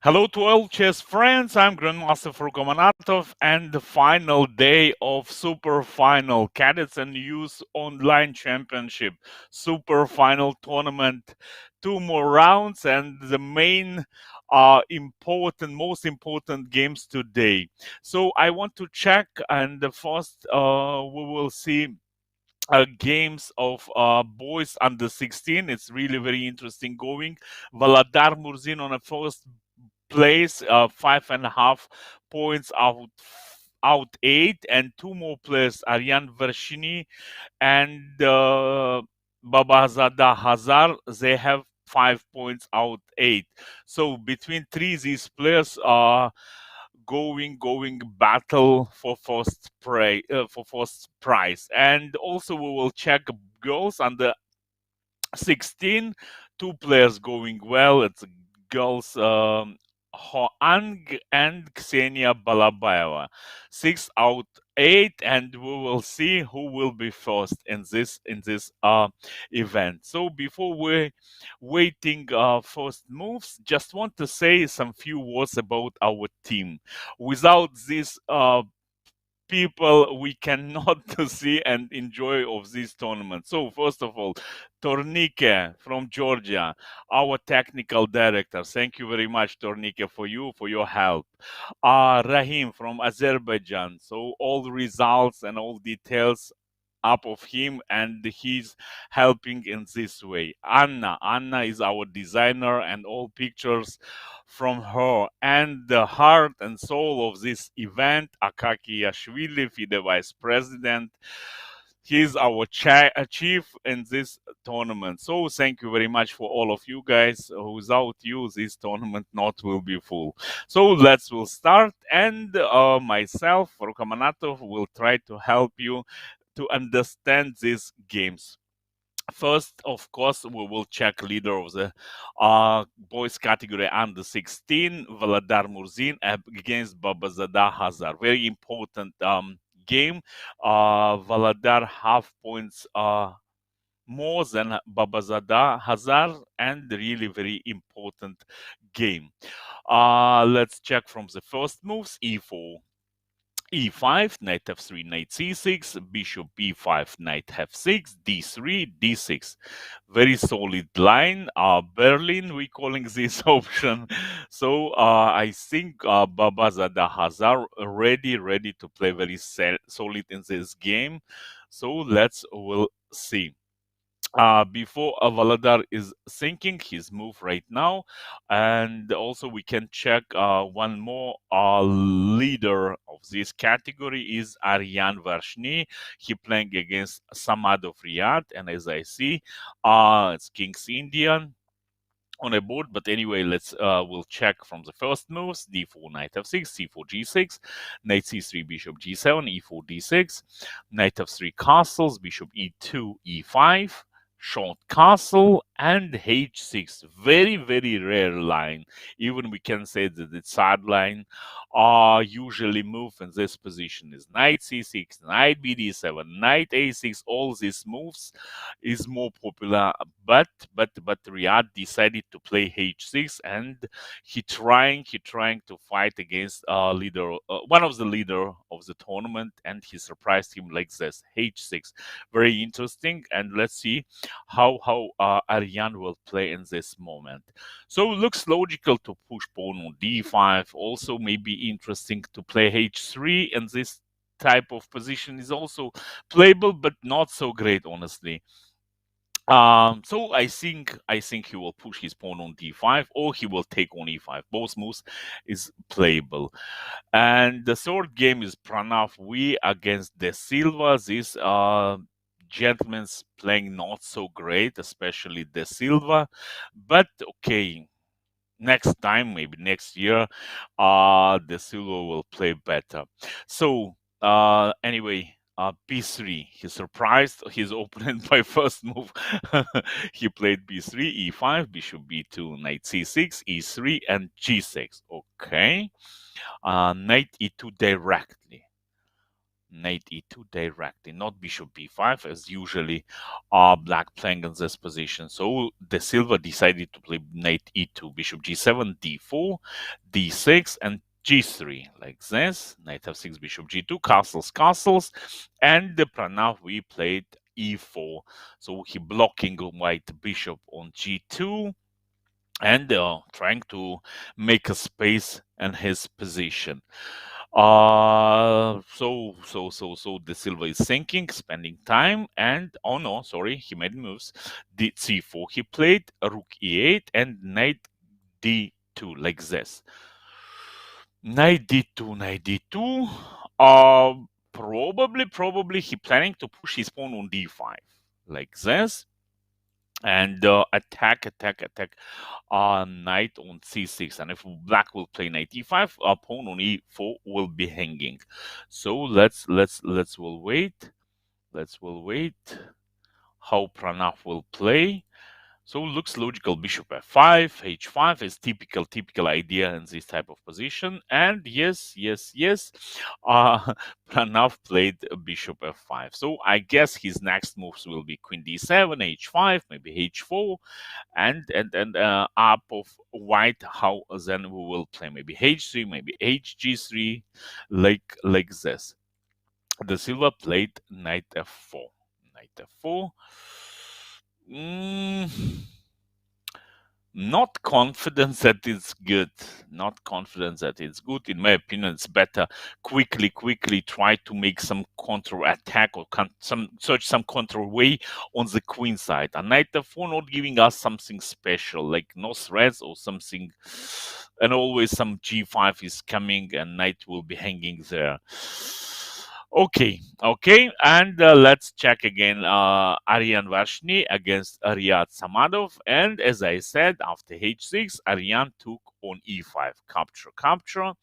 Hello to all chess friends. I'm Grandmaster Farrukh Amonatov, and the final day of Super Final Cadets and Youth Online Championship Super Final Tournament. Two more rounds, and the main most important games today. So I want to check, and the first we will see games of boys under 16. It's really very interesting going. Valadar Murzin on a first place, 5.5 points out eight, and two more players, Aryan Vershini and Babazada Hazar. They have 5 points out eight. So between three, these players are going battle for first prize. And also we will check girls under 16, two players going well. It's girls Hoang and Ksenia Balabaeva. 6 out 8, and we will see who will be first in this event. So before we waiting first moves, just want to say some few words about our team. Without this people, we cannot see and enjoy of this tournament. So first of all, Tornike from Georgia, our technical director. Thank you very much, Tornike, for your help. Rahim from Azerbaijan. So all the results and all details up of him, and he's helping in this way. Anna is our designer, and all pictures from her. And the heart and soul of this event, Akaki Yashvili, Fide vice president. He's our chief in this tournament. So thank you very much for all of you guys. Without you, this tournament not will be full. So we'll start, and myself, Farrukh Amonatov, will try to help you to understand these games. First, of course, we will check leader of the boys category under 16, Valadar Murzin against Babazada Hazar. Very important game. Valadar half points more than Babazada Hazar, and really very important game. Let's check from the first moves. E4, E5, knight f3, knight c6, bishop b5, knight f6, d3, d6. Very solid line. Berlin, we calling this option. So I think Babazada Hazar ready to play very solid in this game. So we'll see. Before Valadar is thinking his move right now. And also we can check one more leader of this category is Aryan Varshni. He playing against Samad of Riyadh, and as I see, it's King's Indian on a board. But anyway, we'll check from the first moves: d4, knight f6, c4, g6, knight c3, bishop g7, e4, d6, knight f3 castles, bishop e2, e5, short castle, and h6. Very rare line. Even we can say that the side line usually move in this position is knight c6, knight bd7, knight a6. All these moves is more popular, but Riyadh decided to play h6, and he trying to fight against one of the leader of the tournament, and he surprised him like this, h6. Very interesting, and let's see how Aryan will play in this moment. So it looks logical to push pawn on d5. Also, maybe interesting to play h3, and this type of position is also playable, but not so great, honestly. So I think he will push his pawn on d5, or he will take on e5. Both moves is playable. And the third game is Pranav We against De Silva. This gentleman's playing not so great, especially De Silva. But okay, next time, maybe next year, De Silva will play better. So anyway, b3. He surprised his opponent by first move. He played b3, e5, bishop b2, knight c6, e3, and g6. Okay, knight e2 directly. Knight e2 directly, not bishop b5 as usually black playing in this position. So the silver decided to play knight e2, bishop g7, d4, d6, and g3 like this. Knight f6, bishop g2, castles, castles, and the Pranav we played e4. So he blocking white bishop on g2 and trying to make a space in his position. So the silver is sinking, spending time, and oh no, sorry, he made moves. C4 he played, rook e8, and knight d2 like this. Knight d2, knight d2. Probably he planning to push his pawn on d5 like this, and attack knight on c6, and if black will play knight e5, pawn on e4 will be hanging. So let's will wait how Pranav will play. So looks logical. Bishop f5, h5 is typical idea in this type of position. And yes, Pranav played bishop f5. So I guess his next moves will be queen d7, h5, maybe h4, and up of white. How then we will play maybe h3, maybe hg3, like this. The silver played knight f4. Knight f4. Not confident that it's good. Not confident that it's good. In my opinion, it's better quickly try to make some counter attack or search some counter way on the queen side. A knight f4 not giving us something special, like no threats or something, and always some g5 is coming and knight will be hanging there. Okay, and let's check again. Aryan Varshny against Riyad Samadov, and as I said, after h6, Aryan took on e5, capture,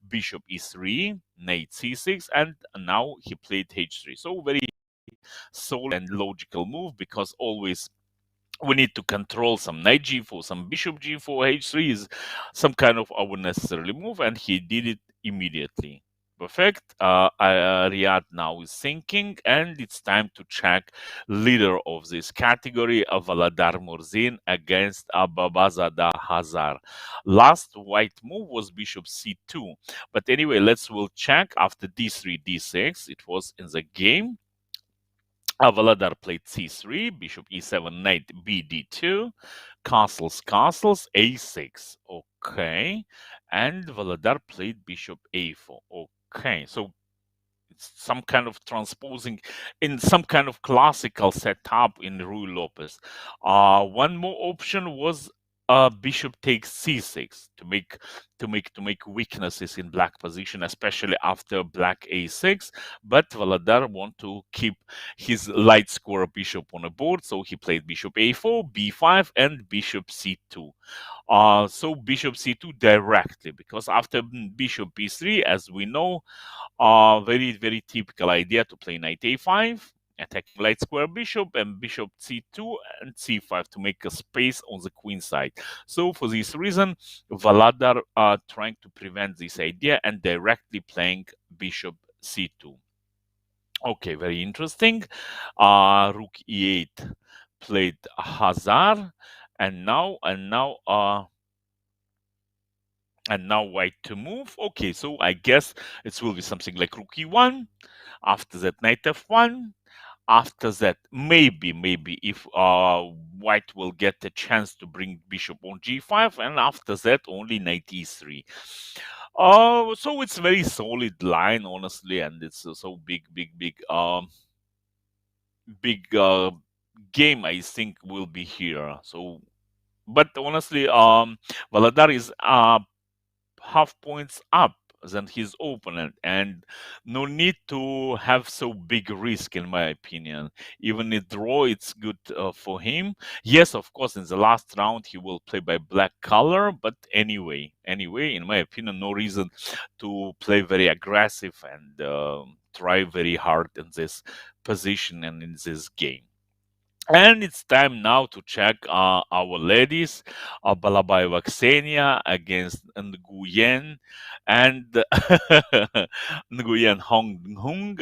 bishop e3, knight c6, and now he played h3. So very solid and logical move, because always we need to control some knight g4, some bishop g4, h3 is some kind of unnecessary move, and he did it immediately. Perfect. Riyad now is thinking, and it's time to check leader of this category, Valadar Murzin against Babazada Hazar. Last white move was bishop c2, but anyway, we'll check after d3, d6. It was in the game. Valadar played c3, bishop e7, knight bd2, castles, a6. Okay. And Valadar played bishop a4. Okay. So it's some kind of transposing in some kind of classical setup in Rui Lopez. One more option was bishop takes c6 to make weaknesses in black position, especially after black a6. But Valadar want to keep his light square bishop on the board, so he played bishop a4, b5, and bishop c2. So bishop c2 directly, because after bishop b3, as we know, very typical idea to play knight a5, attacking light square bishop, and bishop c2 and c5 to make a space on the queen side. So for this reason, Valadar trying to prevent this idea and directly playing bishop c2. Okay, very interesting. Rook e8 played Hazar, and now white to move. Okay, so I guess it will be something like rook e1. After that, knight f1. After that, maybe if white will get a chance to bring bishop on g5, and after that, only knight e3. So it's very solid line, honestly, and it's so big game, I think, will be here. So, but honestly, Valadar is half points up than his opponent, and no need to have so big risk, in my opinion. Even a draw, it's good for him. Yes, of course, in the last round he will play by black color, but anyway, in my opinion, no reason to play very aggressive and try very hard in this position and in this game. And it's time now to check our ladies, Balabaeva Ksenia against Nguyen and Nguyen Hong Hung.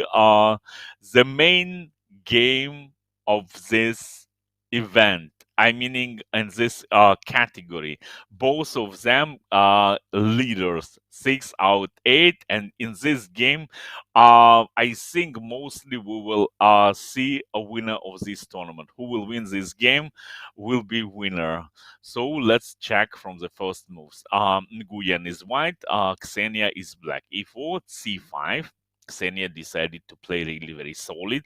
The main game of this event. I meaning in this category, both of them are leaders, 6 out 8, and in this game, I think mostly we will see a winner of this tournament. Who will win this game will be winner. So let's check from the first moves. Nguyen is white, Xenia is black. E4, C5. Xenia decided to play really very solid.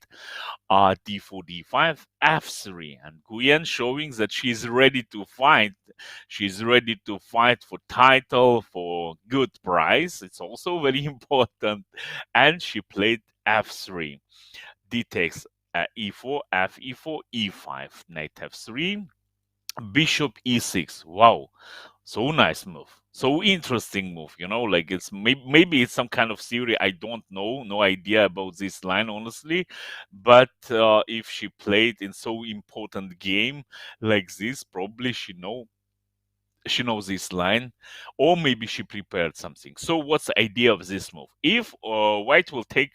D4, D5, F3, and Nguyen showing that she's ready to fight. She's ready to fight for title, for good prize. It's also very important. And she played F3. D takes E4, F E4, E5, Knight F3, Bishop E6. Wow, so nice move. So interesting move, like it's maybe it's some kind of theory. I don't know, no idea about this line honestly. But if she played in so important game like this, probably she knows this line, or maybe she prepared something. So what's the idea of this move? If white will take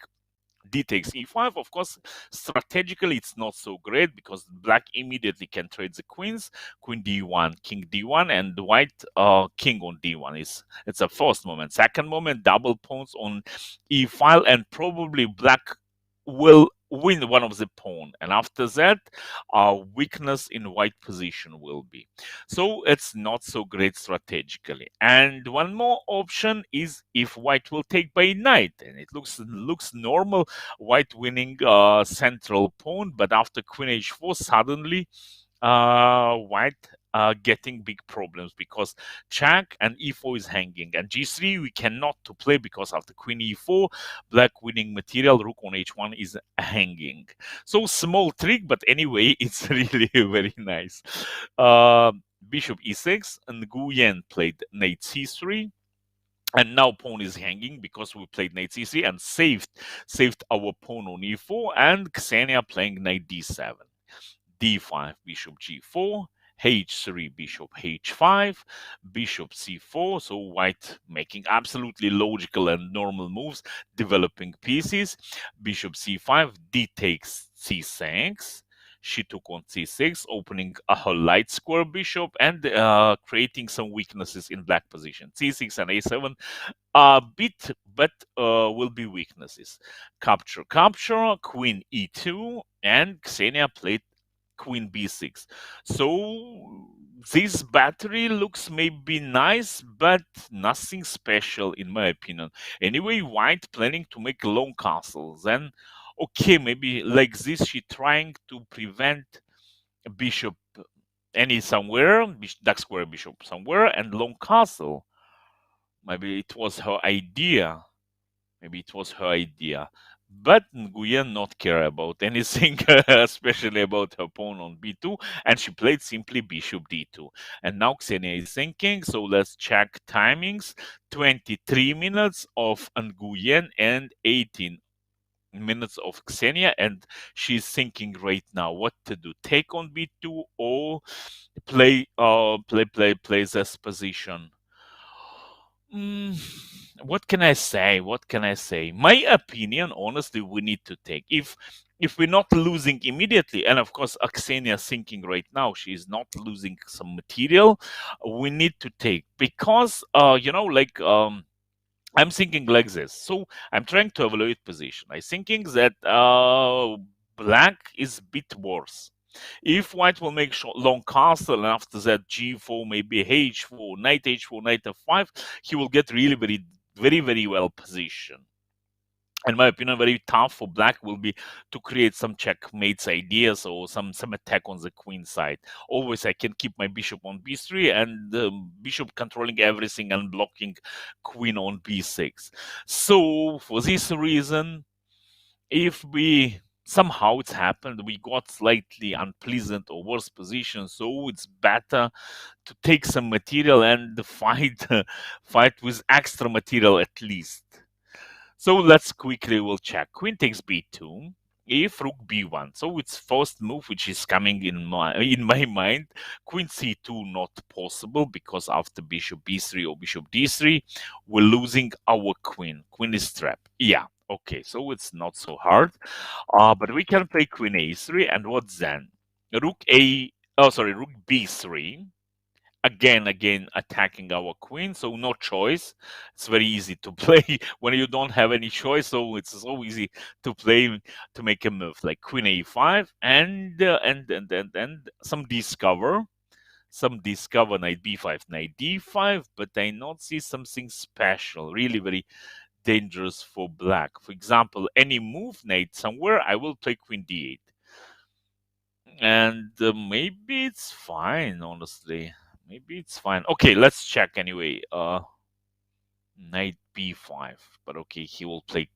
D takes E5, of course, strategically it's not so great because black immediately can trade the queens, queen D1, king D1, and the white king on D1. It's a first moment. Second moment, double pawns on E file, and probably black will win one of the pawn, and after that weakness in white position will be. So it's not so great strategically. And one more option is if white will take by knight, and it looks normal, white winning central pawn, but after queen h4 suddenly white getting big problems because check and e4 is hanging, and g3 we cannot to play because after queen e4 black winning material rook on h1 is hanging. So small trick, but anyway it's really very nice. Bishop e6, and Nguyen played knight c3, and now pawn is hanging because we played knight c3 and saved our pawn on e4, and Xenia playing knight d7, d5, bishop g4, h3, bishop h5, bishop c4. So white making absolutely logical and normal moves, developing pieces. Bishop c5, d takes c6. She took on c6, opening a light square bishop and creating some weaknesses in black position. c6 and a7 bit, but will be weaknesses. Capture, queen e2, and Xenia played queen b6. So this battery looks maybe nice, but nothing special in my opinion. Anyway, white planning to make a long castle. Then, okay, maybe like this, she trying to prevent bishop any somewhere, dark square bishop somewhere, and long castle. Maybe it was her idea. Maybe it was her idea. But Nguyen not care about anything, especially about her pawn on b2, and she played simply bishop d2. And now Xenia is thinking, so let's check timings. 23 minutes of Nguyen and 18 minutes of Xenia, and she's thinking right now what to do: take on b2 or play this position. Mm, what can I say? What can I say? My opinion, honestly, we need to take. If we're not losing immediately, and of course, Xenia thinking right now she is not losing some material, we need to take because like I'm thinking like this. So I'm trying to evaluate position. I'm thinking that black is a bit worse. If white will make long castle and after that g4, maybe h4, knight h4, knight f5, he will get really very well positioned. In my opinion, very tough for black will be to create some checkmates ideas or some attack on the queen side. Always I can keep my bishop on b3 and bishop controlling everything and blocking queen on b6. So for this reason, if we somehow it's happened, we got slightly unpleasant or worse position, so it's better to take some material and fight with extra material at least. So let's quickly will check. Queen takes b2, if rook b1. So it's first move which is coming in my mind. Queen c2 not possible, because after bishop b3 or bishop d3 we're losing our queen. Queen is trapped. Yeah, okay, so it's not so hard. But we can play queen a3, and what then? Rook b3. Again attacking our queen, so no choice. It's very easy to play when you don't have any choice, so it's so easy to play, to make a move like queen a5, and some discover knight b5, knight d5, but I not see something special, really very dangerous for black. For example, any move knight somewhere, I will play queen d8, and maybe it's fine, honestly. Maybe it's fine. Okay, let's check anyway. Knight b5, but okay, she will play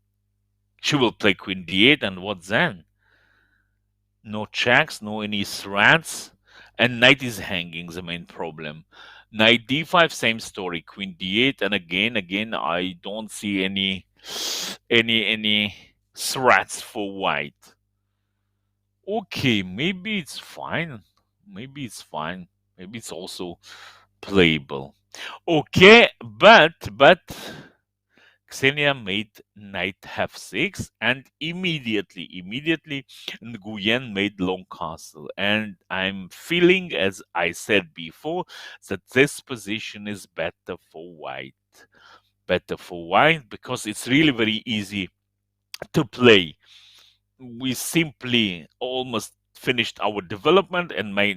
queen d8, and what then? No checks, no any threats, and knight is hanging, the main problem. Knight d5, same story, queen d8, and again I don't see any threats for white. Okay, maybe it's fine. Maybe it's fine. Maybe it's also playable. Okay, but Xenia made knight f6, and immediately Nguyen made long castle. And I'm feeling, as I said before, that this position is better for white. Better for white because it's really very easy to play. We simply almost finished our development, and our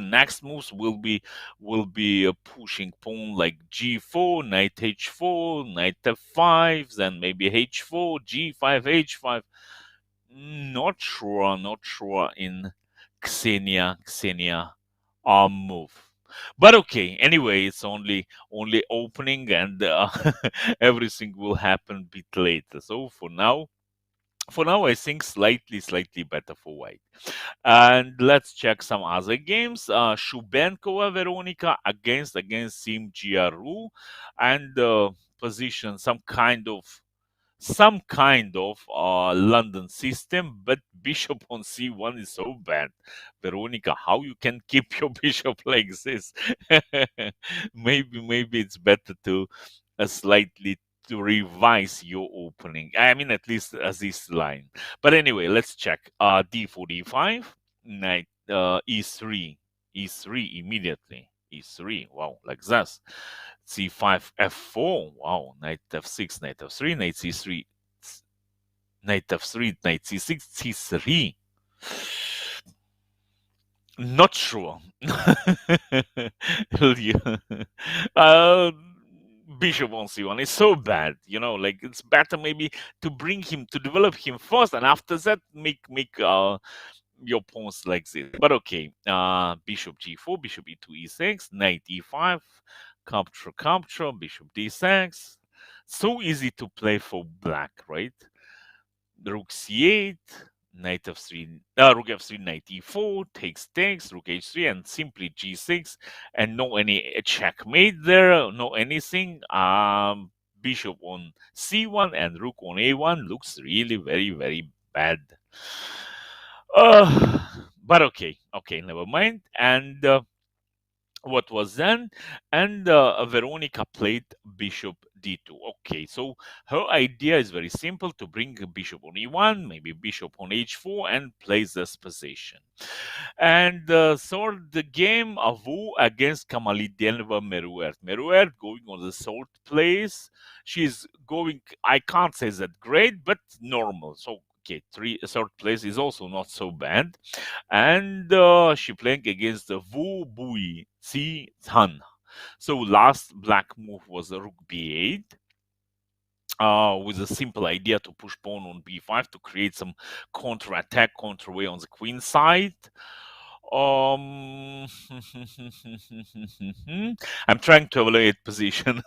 next moves will be pushing pawn like g4, knight h4, knight f5, then maybe h4, g5, h5. Not sure in Xenia move. But okay, anyway, it's only opening, and everything will happen a bit later. So for now, I think slightly better for white. And let's check some other games. Shubenkova Veronica against Sim Giaru, and position some kind of London system, but bishop on c1 is so bad. Veronica, how you can keep your bishop like this? Maybe it's better to slightly to revise your opening. I mean, at least as this line. But anyway, let's check. D4, D5, knight E3, E3 immediately. E3, wow, like this. C5, F4, wow, knight F6, knight F3, knight C3, knight F3, knight C6, C3. Not sure. Yeah. uh, Bishop on c1 is so bad, like it's better maybe to bring him to develop him first, and after that make your pawns like this. But okay, bishop g4, bishop e2, e6, knight e5, capture, bishop d6. So easy to play for black, right? Rook c8, knight f3, rook f3, knight e4, takes, rook h3, and simply g6, and no any checkmate there, no anything. Bishop on c1 and rook on a1 looks really very bad. But okay, never mind. And what was then? And Veronica played bishop d2. Okay, so her idea is very simple: to bring a bishop on e1, maybe bishop on h4, and play this position. And so the game Avu against Kamalidenova Meruert. Meruert going on the third place. She's going, I can't say that great, but normal. So okay, third place is also not so bad. And she playing against the Wu Bui Si Han. So last black move was a rook b8. With a simple idea to push pawn on b5 to create some counter-attack, counter-way on the queen side. Um, I'm trying to evaluate position.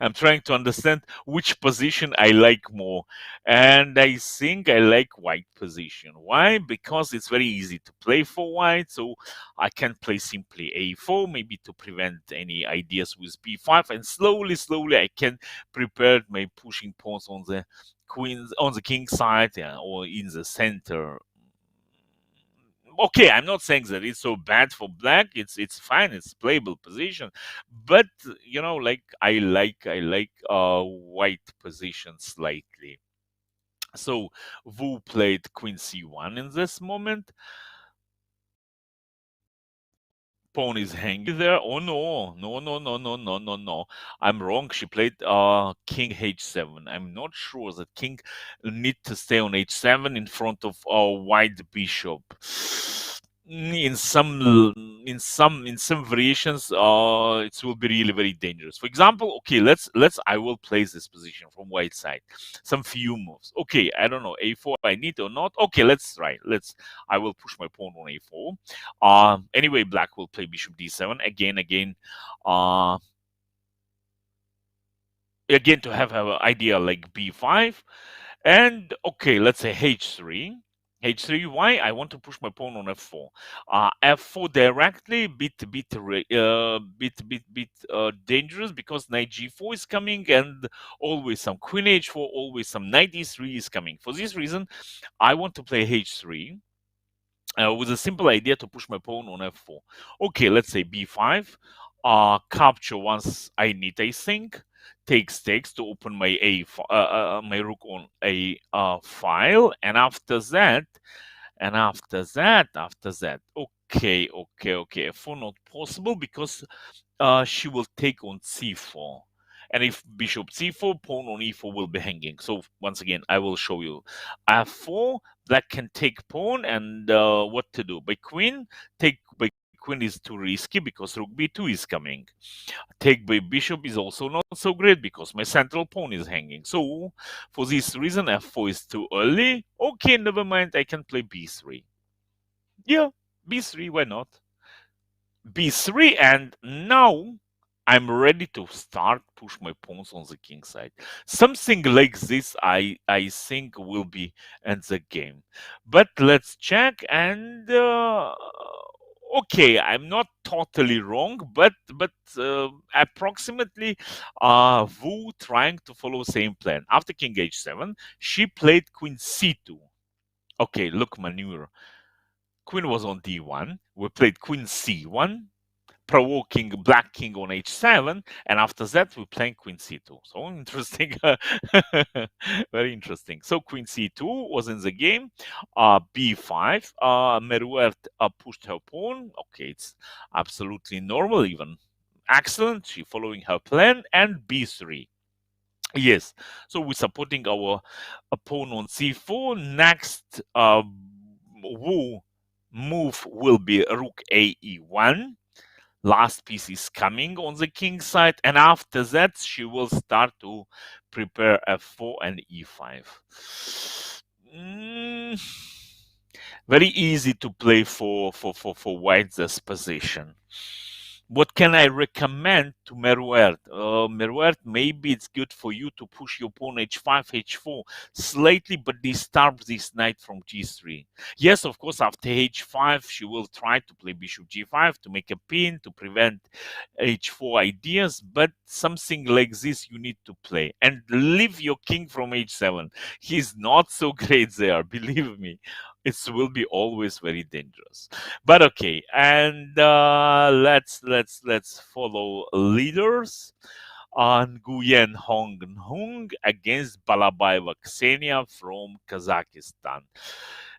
I'm trying to understand which position I like more. And I think I like white position. Why? Because it's very easy to play for white. So I can play simply a4, maybe to prevent any ideas with b5. And slowly I can prepare my pushing pawns on the queen's on the king side, yeah, or in the center. Okay, I'm not saying that it's so bad for black. It's fine. It's playable position, but like I like white position slightly. So Wu played queen c1 in this moment. Pawn is hanging there. Oh no, no, no, no, no, no, no, no. I'm wrong. She played king h7. I'm not sure that king need to stay on h7 in front of white bishop. In some variations, it will be really very dangerous. For example, okay, let's I will place this position from white side. Some few moves. Okay, I don't know, a4 I need or not. Okay, let's try. I will push my pawn on a4. Anyway, black will play bishop d7 uh, again to have an idea like b5, and okay, let's say h3. H3. Why? I want to push my pawn on f4. F4 directly, bit dangerous because knight g4 is coming, and always some queen h4, always some knight e3 is coming. For this reason, I want to play h3. With a simple idea to push my pawn on f4. Okay, let's say b5. Capture once I need, I think. Takes to open my my rook on a file, and after that, okay, f4 not possible because she will take on c4. And if bishop c4, pawn on e4 will be hanging. So once again, I will show you. f4, black can take pawn, and what to do? By queen, take by queen is too risky because rook b2 is coming. Take by bishop is also not so great because my central pawn is hanging. So for this reason, f4 is too early. Okay, never mind, I can play b3. Yeah, b3, why not? b3, and now I'm ready to start push my pawns on the king side. Something like this I think will be in the game. But let's check, and okay, I'm not totally wrong, but approximately Wu trying to follow same plan. After king h7, she played queen c2. Okay, look maneuver. Queen was on d1. We played queen c1, provoking black king on h7, and after that we playing queen c2. So interesting. Very interesting. So queen c2 was in the game. B5. Meruert pushed her pawn. Okay, it's absolutely normal, even excellent. She following her plan. And b3. Yes, so we're supporting our pawn on c4. Next Wu move will be rook a e1. Last piece is coming on the king side, and after that she will start to prepare f4 and e5. Very easy to play for white this position. What can I recommend to Meruert? Meruert, maybe it's good for you to push your pawn h5, h4 slightly, but disturb this knight from g3. Yes, of course, after h5, she will try to play bishop g5 to make a pin, to prevent h4 ideas, but something like this you need to play. And leave your king from h7. He's not so great there, believe me. It will be always very dangerous. But okay, and let's follow leaders on Nguyen Hong Hung against Balabaeva Ksenia from Kazakhstan.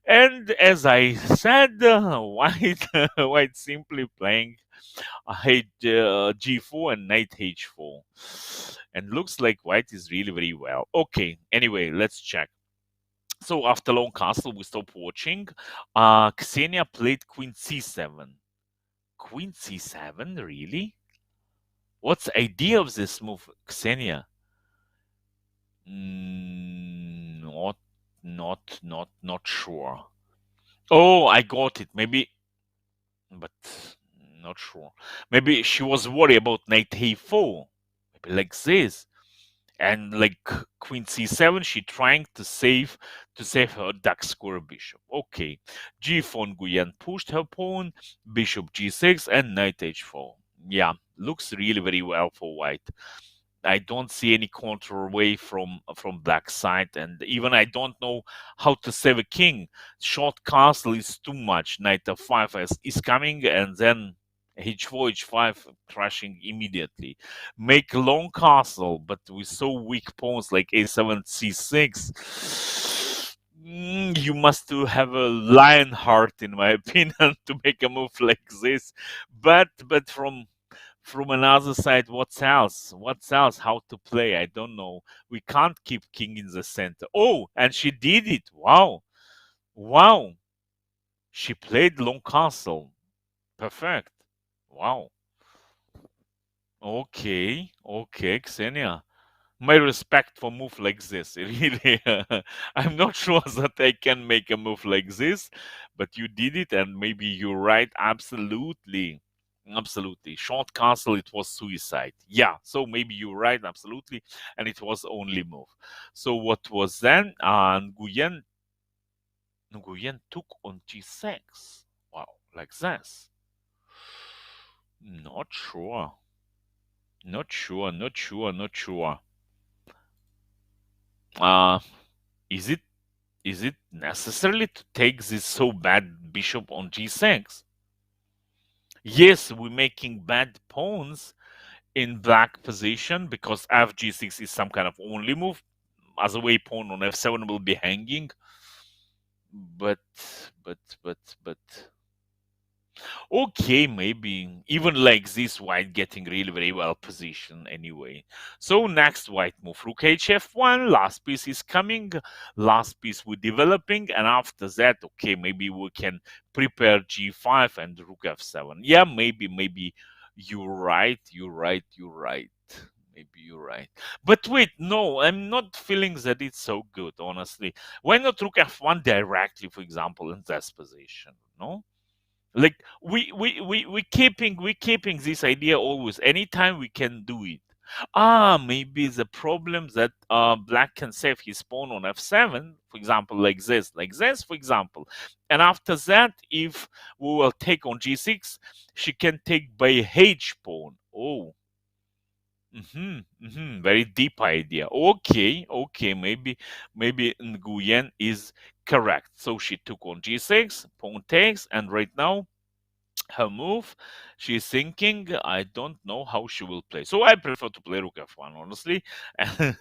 And as I said, white white simply playing g4 and knight h4, and looks like white is really very well. Okay, anyway, let's check. So after long castle, we stopped watching. Ksenia played queen c7. Queen c7, really? What's the idea of this move, Ksenia? Not sure. Oh, I got it. Maybe, but not sure. Maybe she was worried about knight a4. Maybe like this. And like queen c7, she trying to save her dark square bishop. Okay, g4, Nguyen pushed her pawn, bishop g6, and knight h4. Yeah, looks really very well for white. I don't see any counter away from black side, and even I don't know how to save a king. Short castle is too much. Knight f5 is coming, and then h4 h5 crashing immediately. Make long castle, but with so weak pawns like a7 c6. You must to have a lion heart, in my opinion, to make a move like this. But from another side, what else? What else? How to play? I don't know. We can't keep king in the center. Oh, and she did it. Wow. Wow. She played long castle. Perfect. Wow. Okay. Okay, Xenia. My respect for move like this. Really, I'm not sure that I can make a move like this, but you did it, and maybe you're right. Absolutely, absolutely. Short castle, it was suicide. Yeah, so maybe you're right. Absolutely, and it was only move. So what was then? Nguyen took on g6. Wow, like this. Not sure. Not sure. Not sure. Not sure. Uh, is it necessarily to take this so bad bishop on g6? Yes, we're making bad pawns in black position because fg6 is some kind of only move. As a way, pawn on f7 will be hanging. But, but, but, but. Okay, maybe even like this white getting really very well positioned anyway. So next white move rook hf1, last piece is coming, last piece we're developing, and after that, okay, maybe we can prepare g5 and rook f7. Yeah, maybe you're right, you're right. Maybe you're right. But wait, no, I'm not feeling that it's so good, honestly. Why not rook f1 directly, for example, in this position? No? Like we keeping this idea always. Anytime we can do it. Maybe the problem that black can save his pawn on f7, for example, like this, for example. And after that, if we will take on g6, she can take by h pawn. Oh, very deep idea. Okay, maybe Nguyen is correct. So she took on g6, pawn takes, and right now her move, she's thinking, I don't know how she will play. So I prefer to play rook f1, honestly, and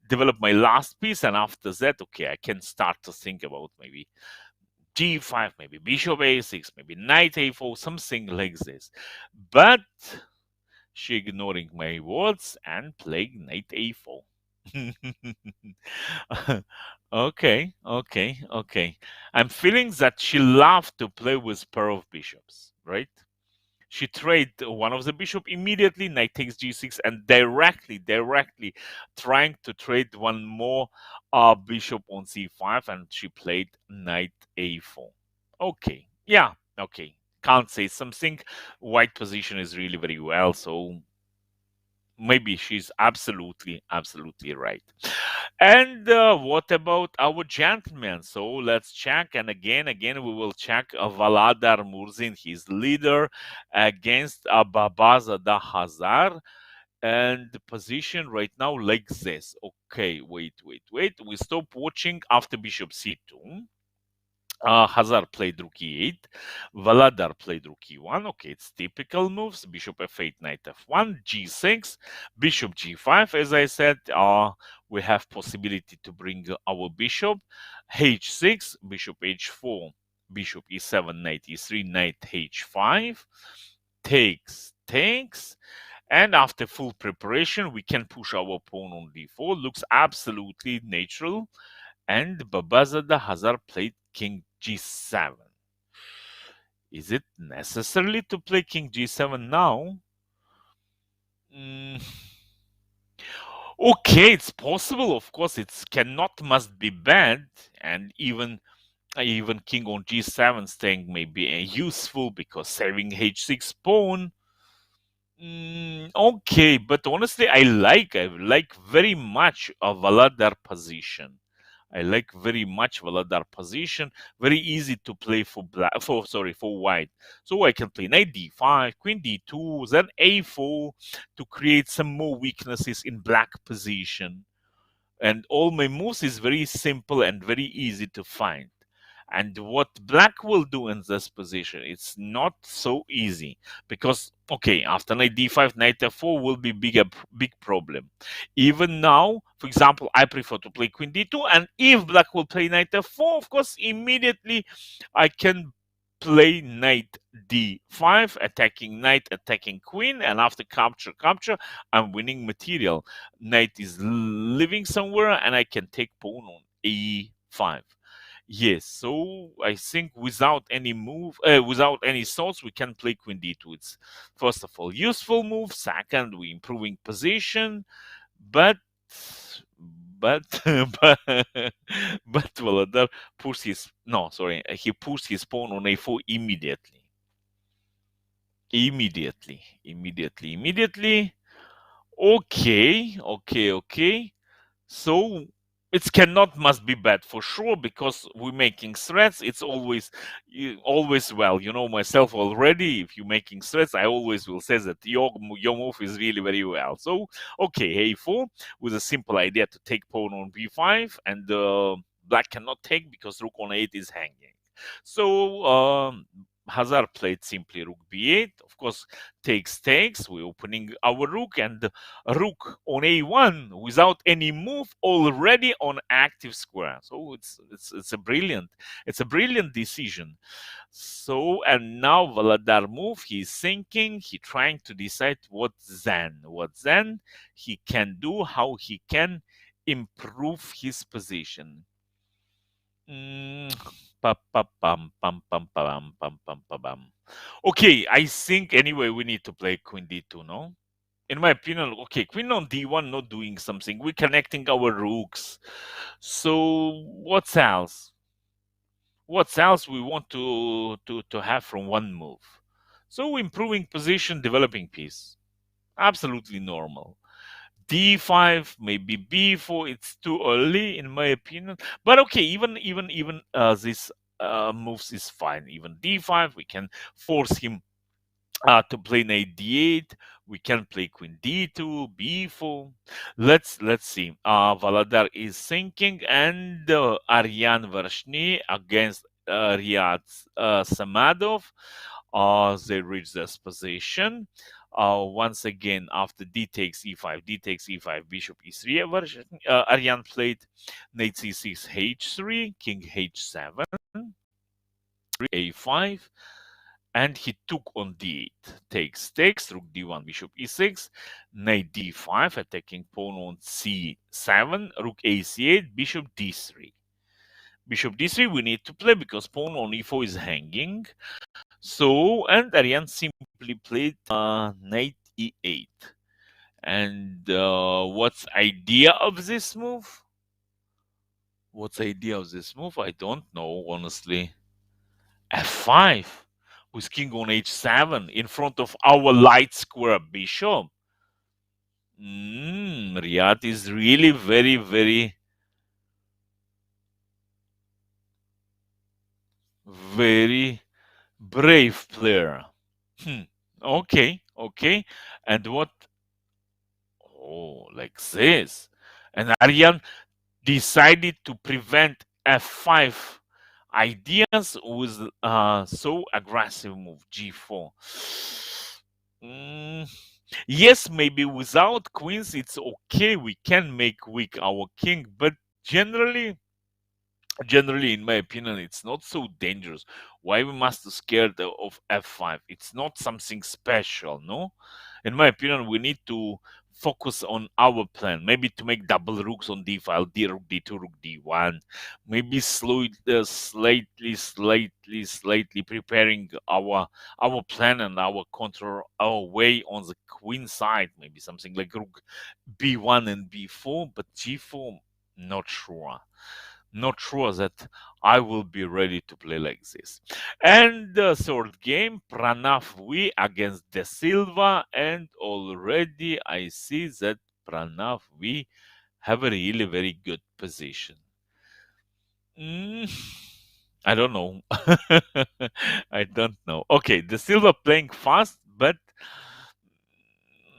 develop my last piece. And after that, okay, I can start to think about maybe g5, maybe bishop a6, maybe knight a4, something like this. But she ignoring my words and playing knight a4. Okay. I'm feeling that she loved to play with pair of bishops, right? She trade one of the bishop immediately, knight takes g6, and directly trying to trade one more bishop on c5, and she played knight a4. Okay, yeah, okay. Can't say something. White position is really very well, so maybe she's absolutely right. And what about our gentleman? So let's check, and again we will check Valadar Murzin, his leader, against Babazada Hazar. And the position right now like this. Okay, wait. We stop watching after bishop c2. Hazar played rook e8. Valadar played rook e1. Okay, it's typical moves. Bishop f8, knight f1, g6, bishop g5. As I said, we have possibility to bring our bishop. h6, bishop h4, bishop e7, knight e3, knight h5. Takes. And after full preparation, we can push our pawn on d4. Looks absolutely natural. And Babazada Hazar played king g7. Is it necessarily to play king g7 now? Okay, it's possible. Of course, it must be bad, and even king on g7 staying may be useful because saving h6 pawn. Okay, but honestly, I like very much a Valadar position. I like very much Valadar position. Very easy to play for black. For white. So I can play knight d5, queen d2, then a4 to create some more weaknesses in black position. And all my moves is very simple and very easy to find. And what black will do in this position, it's not so easy because okay, after knight d5, knight f4 will be big problem. Even now, for example, I prefer to play queen d2, and if black will play knight f4, of course, immediately I can play knight d5, attacking knight, attacking queen, and after capture, I'm winning material. Knight is living somewhere, and I can take pawn on e5. Yes, so I think without any without any thoughts, we can play queen d2. It's first of all useful move. Second, we improving position, but but but Volodar pushed his no, sorry, he pushed his pawn on a4 immediately. Immediately. Okay. So it cannot must be bad for sure because we're making threats. It's always well. You know myself already. If you're making threats, I always will say that your move is really very well. So okay, a4 with a simple idea to take pawn on b5, and black cannot take because rook on 8 is hanging. So Hazard played simply rook b8. Of course, takes. We're opening our rook, and rook on a1 without any move already on active square. So it's a brilliant decision. So and now Valadar move. He's thinking. He trying to decide what then he can do, how he can improve his position. Mm, Okay, I think anyway we need to play queen d2, no? In my opinion, okay, queen on d1 not doing something. We're connecting our rooks. So what else? What else we want to have from one move? So improving position, developing piece. Absolutely normal. D5, maybe B4. It's too early, in my opinion. But okay, even this moves is fine. Even D5, we can force him to play knight D8. We can play queen D2, B4. Let's see. Valadar is thinking, and Aryan Varshny against Riyad Samadov. They reach this position. Once again, after d takes e5, bishop e3, Aryan played knight c6, h3, king h7, a5, and he took on d8. Takes, rook d1, bishop e6, knight d5, attacking pawn on c7, rook ac8, bishop d3. Bishop d3 we need to play because pawn on e4 is hanging. So, and Aryan simply played knight e8. And what's idea of this move? I don't know, honestly. f5 with king on h7 in front of our light square bishop. Riyad is really very brave player. Okay. And what? Oh, like this. And Aryan decided to prevent f5 ideas with so aggressive move g4. Yes, maybe without queens it's okay. We can make weak our king, but generally in my opinion it's not so dangerous. Why we must be scared of f5? It's not something special, no? In my opinion we need to focus on our plan, maybe to make double rooks on d5, d rook d2, rook d1, maybe slightly preparing our plan and our control our way on the queen side, maybe something like rook b1 and b4, but g4 not sure that I will be ready to play like this. And the third game, Pranav V against De Silva, and already I see that Pranav V have a really very good position. Mm, I don't know. I don't know. Okay, the silver playing fast, but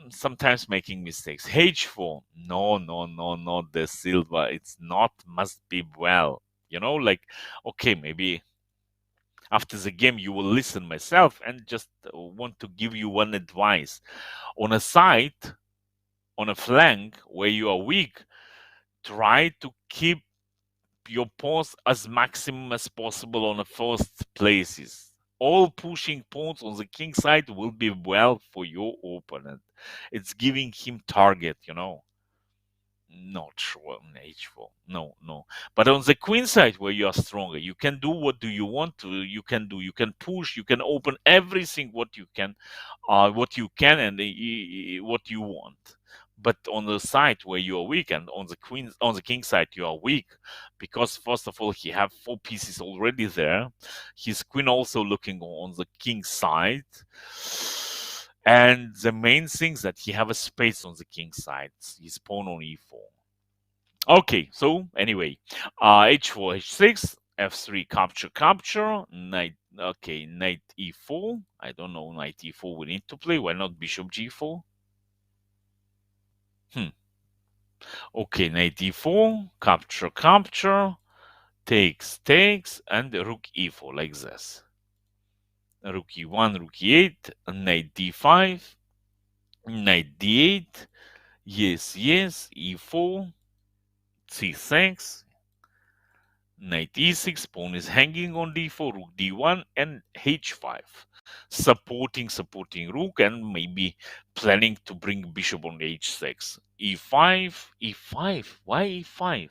sometimes making mistakes. H4. No, no, no, not the silver. It's not, must be well. Like, okay, maybe after the game you will listen myself and just want to give you one advice. On a side, on a flank where you are weak, try to keep your pawns as maximum as possible on the first places. All pushing pawns on the king side will be well for your opponent. It's giving him target. Not sure on h4. No, no. But on the queen side where you are stronger, you can do what do you want to. You can do. You can push. You can open everything what you can and what you want. But on the side where you are weak, and on the king side you are weak, because first of all he have four pieces already there. His queen also looking on the king side. And the main thing is that he have a space on the king side. His pawn on e4. Okay, so anyway, h4, h6, f3, capture, knight. Okay, knight e4. I don't know, knight e4 we need to play. Why not bishop g4? Okay, knight e4, capture, takes, and rook e4 like this. Rook e1, rook e8, knight d5, knight d8. Yes, e4, c6, knight e6, pawn is hanging on d4, rook d1, and h5. Supporting rook, and maybe planning to bring bishop on h6. e5. Why e5?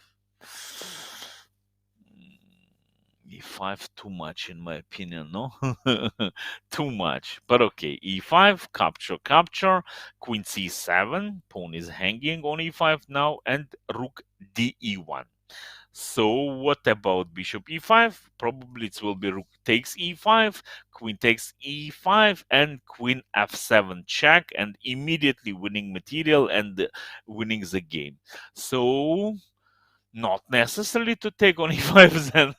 e5 too much in my opinion, no? Too much. But okay, e5, capture, queen c7, pawn is hanging on e5 now, and rook de1. So what about bishop e5? Probably it will be rook takes e5, queen takes e5, and queen f7 check, and immediately winning material and winning the game. So not necessarily to take on e5 then.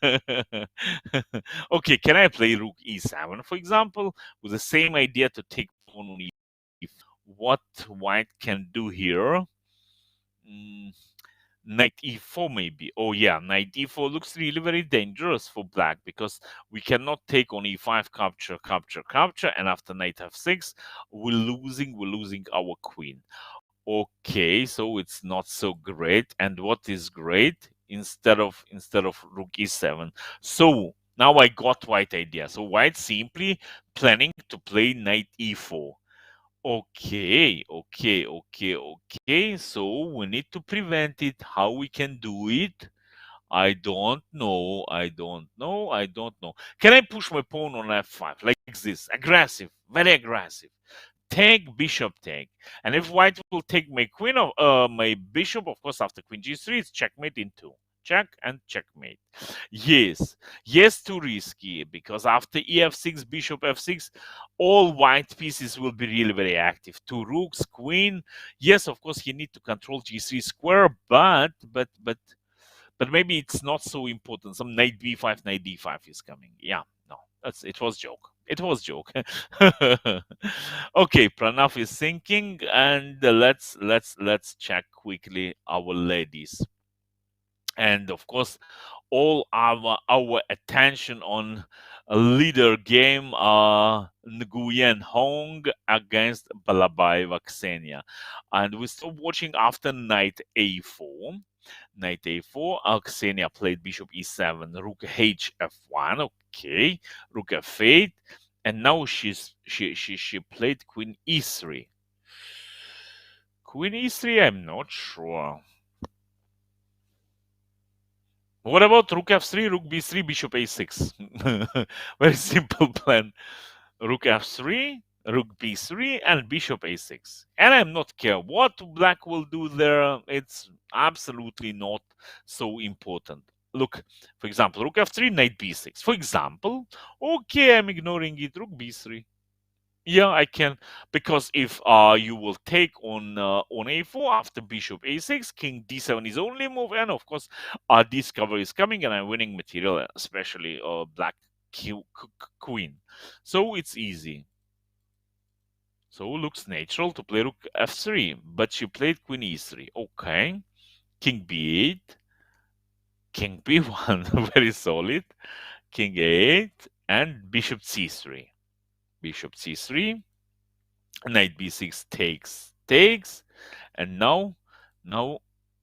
Okay, can I play rook e7, for example, with the same idea to take pawn on e5? What white can do here? Mm, Knight e4 maybe. Oh yeah, knight e4 looks really very dangerous for black, because we cannot take on e5, capture, and after knight f6, we're losing our queen. Okay, so it's not so great. And what is great, instead of rook e7? So now I got white idea. So white simply planning to play knight e4. Okay. So we need to prevent it. How we can do it? I don't know. Can I push my pawn on f5 like this? Aggressive, very aggressive. Take bishop take. And if white will take my queen of my bishop, of course, after queen g3, it's checkmate in two. Check and checkmate. Yes, too risky, because after ef6, bishop f6, all white pieces will be really very active. Two rooks, queen. Yes, of course, he need to control g3 square, but maybe it's not so important. Some knight b5, knight d5 is coming. Yeah, no, it was joke. It was joke. Okay, Pranav is thinking, and let's check quickly our ladies. And of course, all our attention on a leader game, Nguyen Hong against Balabaeva Ksenia. And we stopped watching after knight a4. Knight a4, Ksenia played bishop e7, rook hf1, okay, rook f8, and now she played queen e3. Queen e3, I'm not sure. What about rook f3, rook b3, bishop a6? Very simple plan. Rook f3, rook b3, and bishop a6. And I'm not care what black will do there. It's absolutely not so important. Look, for example, rook f3, knight b6. For example, okay, I'm ignoring it. Rook b3. Yeah, I can, because if you will take on a4 after bishop a6, king d7 is only move, and of course discover is coming, and I'm winning material, especially black queen. So it's easy. So looks natural to play rook f3, but she played queen e3. Okay, king b8, king b1, very solid. King a8 and bishop c3. Bishop c3, knight b6 takes, and now,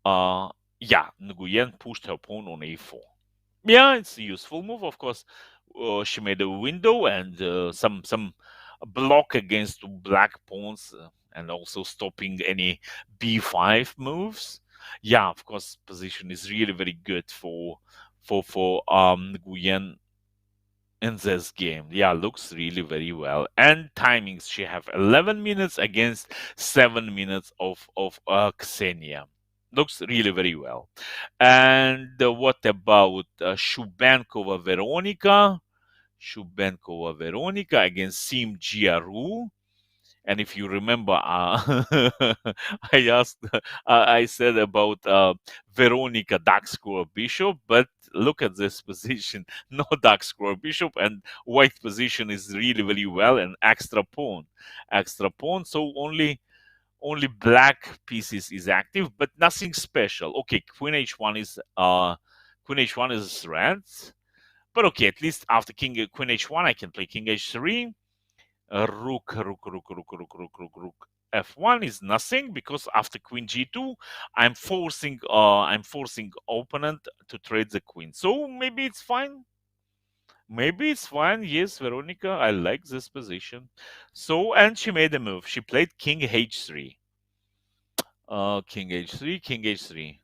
uh, yeah, Nguyen pushed her pawn on a4. Yeah, it's a useful move, of course. She made a window and some block against black pawns, and also stopping any b5 moves. Yeah, of course, position is really very good for Nguyen in this game. Yeah, looks really very well. And timings, she have 11 minutes against 7 minutes of Ksenia. Looks really very well. And what about Shubankova Veronica? Shubankova Veronica against Sim Giaru. And if you remember, I asked, I said about Veronica dark square bishop, but look at this position, no dark square bishop, and white position is really very well, and extra pawn. So only black pieces is active, but nothing special. Okay, queen h1 is red, but okay, at least after queen h1, I can play king h3. Rook, f1 is nothing, because after queen g2, I'm forcing opponent to trade the queen. So maybe it's fine. Maybe it's fine. Yes, Veronica, I like this position. So, and she made a move. She played king h3. King h3.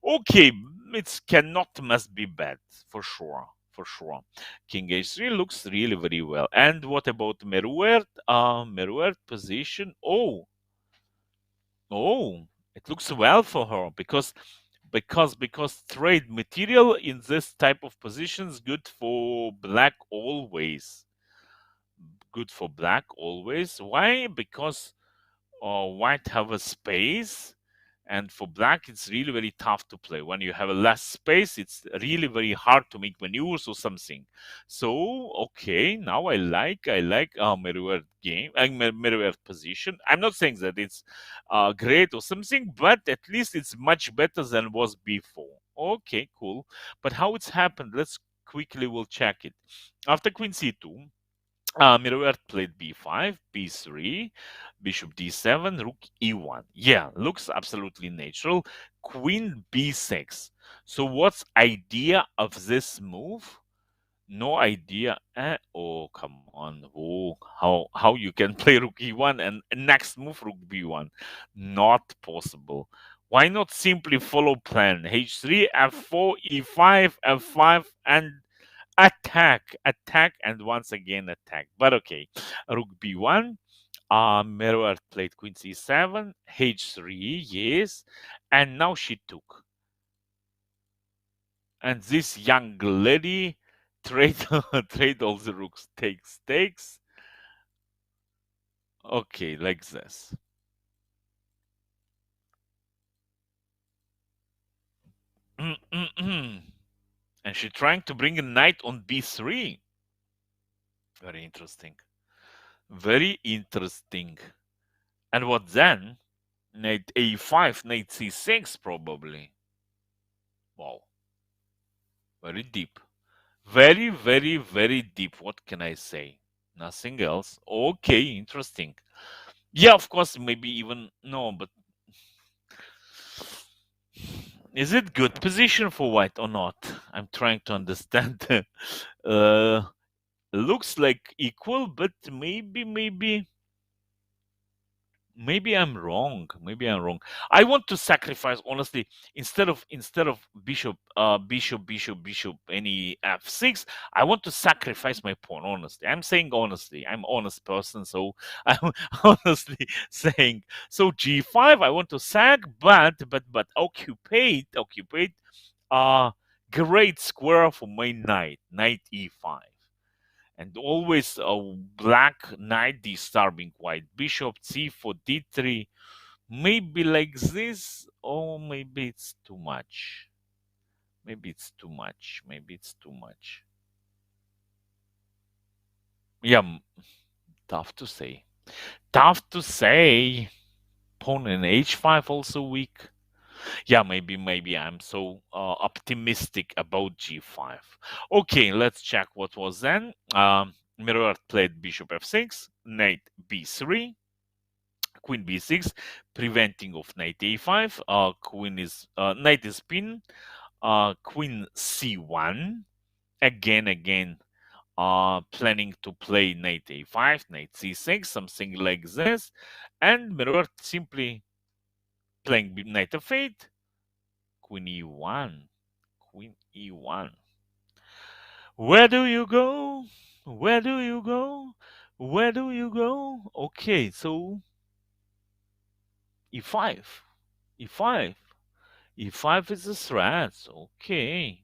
Okay, it cannot must be bad, for sure. For sure. King h3 looks really very well. And what about Meruert? Meruert position. Oh, it looks well for her, because trade material in this type of positions good for black always. Good for black always. Why? Because white have a space, and for black it's really very tough to play. When you have a less space, it's really very hard to make maneuvers or something. So okay, now I like Merriweather game and Merriweather position. I'm not saying that it's great or something, but at least it's much better than was before. Okay, cool. But how it's happened, let's quickly will check it. After queen c2, Miroir played b5, b3, bishop d7, rook e1. Yeah, looks absolutely natural. Queen b6. So what's idea of this move? No idea. Oh, come on. Oh, how you can play rook e1 and next move rook b1? Not possible. Why not simply follow plan? h3, f4, e5, f5, and attack, and once again attack. But okay, rook b1. Meroer played queen c7, h3, yes, and now she took. And this young lady trade trade all the rooks, takes. Okay, like this. And she trying to bring a knight on b3. Very interesting. Very interesting. And what then? Knight a5, knight c6 probably. Wow. Very deep. Very, very, very deep. What can I say? Nothing else. Okay, interesting. Yeah, of course, maybe even no, but is it good position for white or not? I'm trying to understand. uh, looks like equal, but maybe I'm wrong. Maybe I'm wrong. I want to sacrifice, honestly, instead of bishop any f6. I want to sacrifice my pawn. Honestly, I'm saying honestly. I'm honest person, so I'm honestly saying. So g5. I want to sack, but occupate. Uh great square for my knight e5, And always black knight disturbing white. Bishop c4 d3. Maybe like this, or maybe it's too much. Maybe it's too much. Maybe it's too much. Yeah, tough to say. Tough to say. Pawn in h5 also weak. Yeah, maybe I'm so optimistic about g5. Okay, let's check what was then. Mirror played bishop f6, knight b3, queen b6, preventing of knight a5. Knight is pinned. Queen c1. Again, planning to play knight a5, knight c6, something like this, and Mirror simply playing knight f8, queen e1, queen e1. Where do you go? Where do you go? Where do you go? Okay, so e5, e5, e5 is a threat. Okay,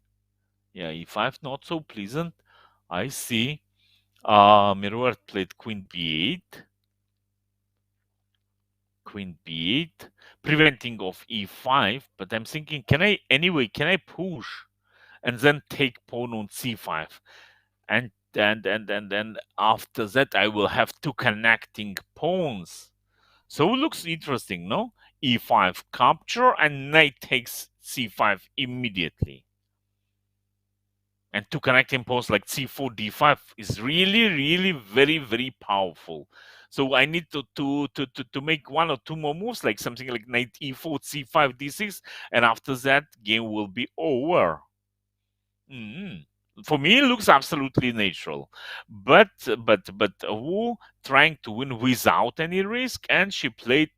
yeah, e5 not so pleasant. I see. Mirror played queen b8, queen b8, preventing of e5. But I'm thinking, can I push and then take pawn on c5, and then after that I will have two connecting pawns. So it looks interesting, no? e5 capture and knight takes c5 immediately. And two connecting pawns like c4, d5 is really very powerful. So I need to make one or two more moves, like something like knight e4, c5, d6, and after that game will be over. For me, it looks absolutely natural, but Wu trying to win without any risk, and she played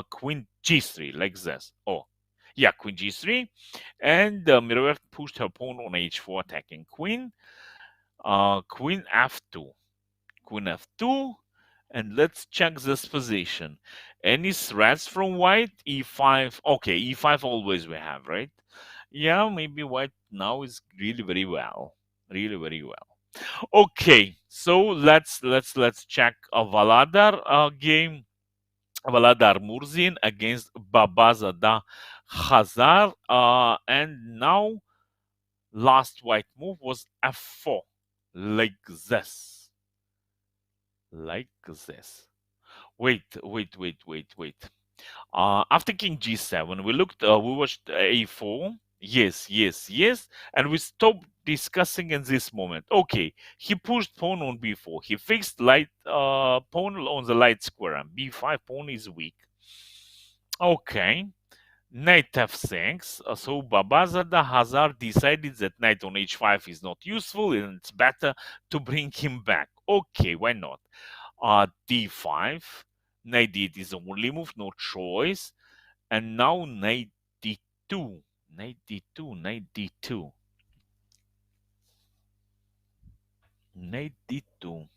queen g3 like this. Oh, yeah, queen g3, and Mirabelle pushed her pawn on h4, attacking queen. Queen f2, queen f2, and let's check this position. Any threats from white? e5. Okay, e5 always we have, right? Yeah, maybe white now is really very well. Really very well. Okay, so let's check a Valadar game. Valadar Murzin against Babazada Khazar. And now last white move was f4. Like this. Like this. Wait. After king g7, we watched a4. Yes. And we stopped discussing in this moment. Okay, he pushed pawn on b4. He fixed light pawn on the light square, and b5 pawn is weak. Okay, knight f6. So Babazada Hazar decided that knight on h5 is not useful and it's better to bring him back. Okay, why not? D5. Knight d8 is the only move, no choice. And now knight d2. Knight d2, knight d2. Knight d2.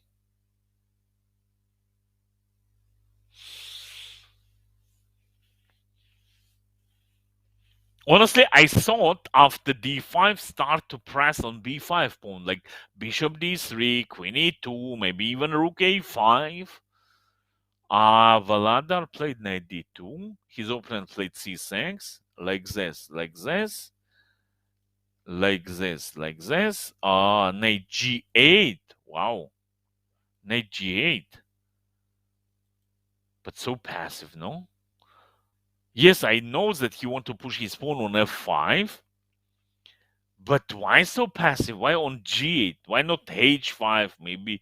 Honestly, I thought after d5 start to press on b5 pawn, like bishop d3, queen e2, maybe even rook a5. Valadar played knight d2. His opponent played c6, like this, like this. Like this. Knight g8. Wow. Knight g8. But so passive, no? Yes, I know that he want to push his pawn on f5. But why so passive? Why on g8? Why not h5? Maybe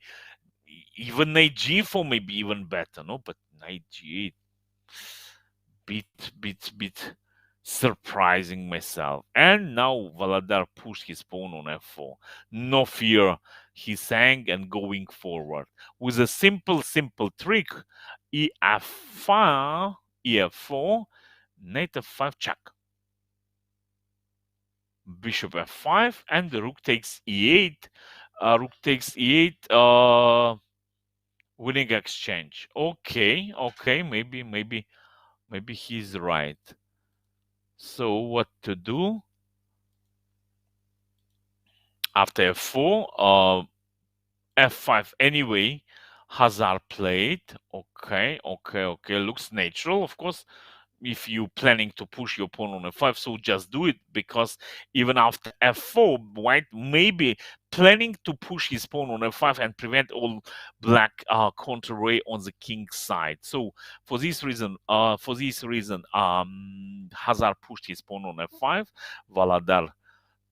even knight g4 may be even better, no? But knight g8. Bit surprising myself. And now Valadar pushed his pawn on f4. No fear, he sang and going forward with a simple trick. ef4, knight f5 check, bishop f5, and the rook takes e8. Rook takes e8, winning exchange. Okay, maybe he's right. So what to do? After f4, f5. Anyway, Hazard played. Okay, okay, okay. Looks natural, of course, if you planning to push your pawn on f5, so just do it, because even after f4, white maybe planning to push his pawn on f5 and prevent all black counter ray on the king side. So for this reason, Hazard pushed his pawn on f5. Valadar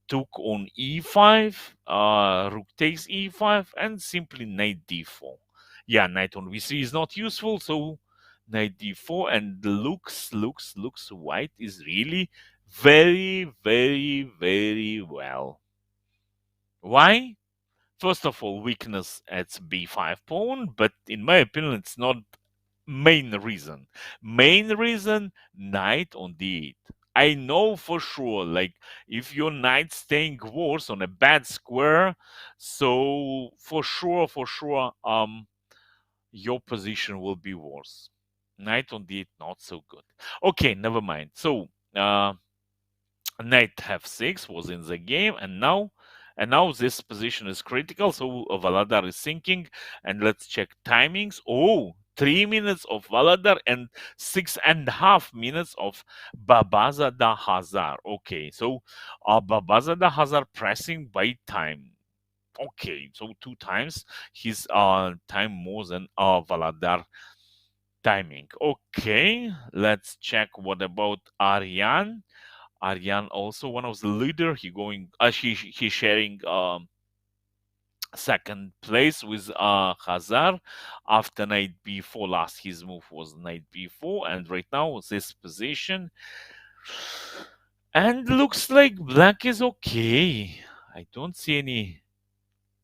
took on e5, rook takes e5, and simply knight d4. Yeah, knight on v3 is not useful, so knight d4, and looks white is really very well. Why? First of all, weakness at b5 pawn, but in my opinion, it's not main reason. Main reason, knight on d8. I know for sure, like, if your knight staying worse on a bad square, so for sure, your position will be worse. Knight on d8, not so good. Okay, never mind. So, knight f6 was in the game, and now this position is critical, so Valadar is thinking, and let's check timings. Oh, 3 minutes of Valadar and 6.5 minutes of Babazada Hazar. Okay, so Babazada Hazar pressing by time. Okay, so 2 times his time more than Valadar timing. Okay, let's check what about Aryan. Aryan also one of the leader. He's sharing second place with Hazar. After knight b4, last his move was knight b4, and right now this position, and looks like black is okay. I don't see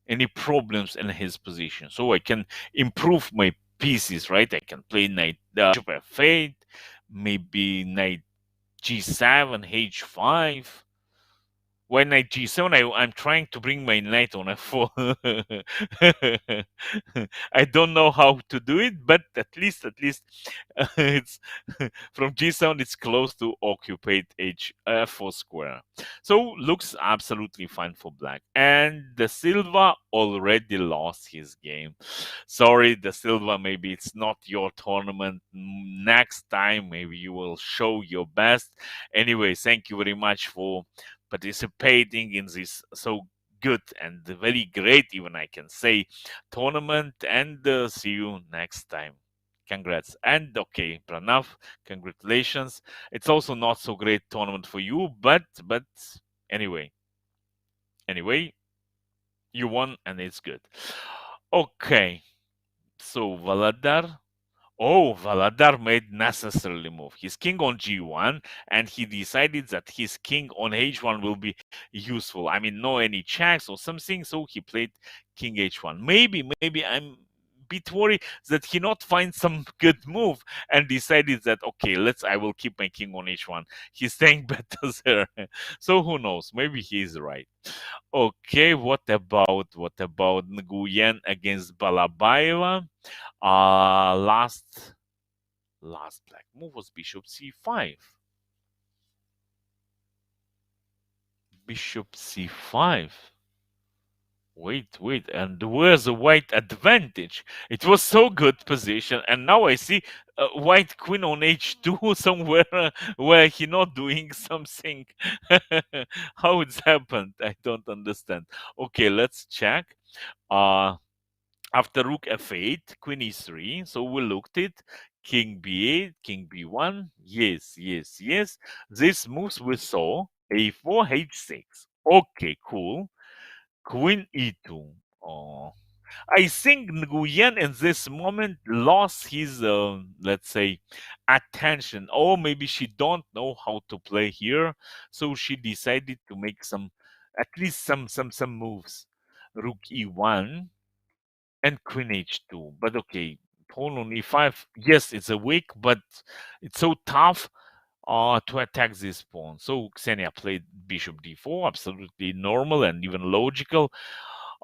any problems in his position, so I can improve my pieces, right? I can play knight bishop f8, maybe knight g7, h5. When knight g7, I'm trying to bring my knight on f4. I don't know how to do it, but at least it's from g7. It's close to occupied f4 square. So looks absolutely fine for black. And the Silva already lost his game. Sorry, the Silva. Maybe it's not your tournament. Next time, maybe you will show your best. Anyway, thank you very much for participating in this so good and very great, even I can say, tournament, and see you next time. Congrats. And okay, Pranav, congratulations. It's also not so great tournament for you, but anyway, anyway, you won and it's good. Okay, so Valadar. Oh, Valadar made necessarily move. His king on g1, and he decided that his king on h1 will be useful. I mean, no any checks or something, so he played king h1. Maybe I'm bit worried that he not find some good move and decided that okay, I will keep my king on h1. He's staying better there. So who knows? Maybe he is right. Okay, what about Nguyen against Balabaeva? Last black move was bishop c5. Bishop c5. Wait, and where's the white advantage? It was so good position, and now I see white queen on h2 somewhere where he not doing something. How it's happened? I don't understand. Okay, let's check. Uh, After rook f8, queen e3, so we looked it. King b8, king b1. Yes. These moves we saw. a4, h6. Okay, cool. Queen e2. Oh, I think Nguyen in this moment lost his, let's say, attention. Or maybe she don't know how to play here, so she decided to make at least some moves. Rook e1 and queen h2. But okay, pawn on e5. Yes, it's a weak, but it's so tough to attack this pawn. So Xenia played bishop d4, absolutely normal and even logical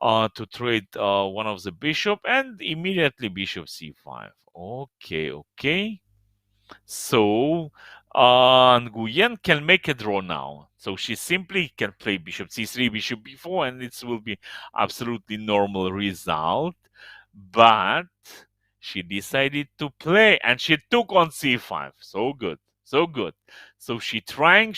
to trade one of the bishop, and immediately bishop c5. Okay. So Nguyen can make a draw now. So she simply can play bishop c3, bishop b4, and it will be absolutely normal result. But she decided to play and she took on c5. So good. So good. So she trying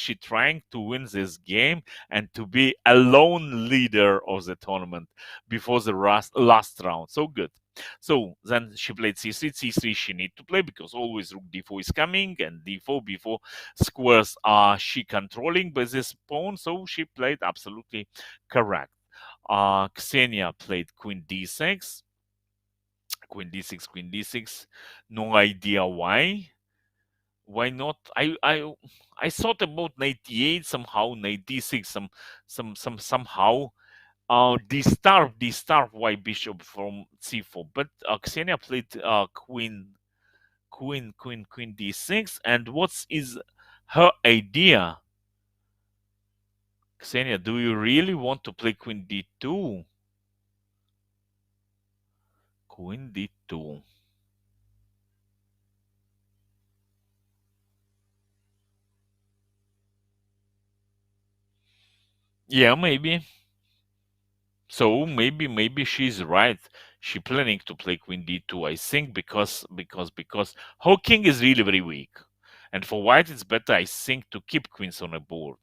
to win this game and to be a lone leader of the tournament before the last round. So good. So then she played c3, c3 she need to play because always rook d4 is coming and d4, b4 squares are she controlling by this pawn. So she played absolutely correct. Ksenia played queen d6, queen d6, queen d6. No idea why. Why not? I thought about knight d8 somehow, knight d6 somehow de-starve white bishop from c4. But Ksenia played queen d6. And what is her idea? Ksenia, do you really want to play queen d2? Queen d2. Yeah, maybe. So maybe she's right. She planning to play queen d2, I think, because her king is really very weak. And for white it's better, I think, to keep queens on a board.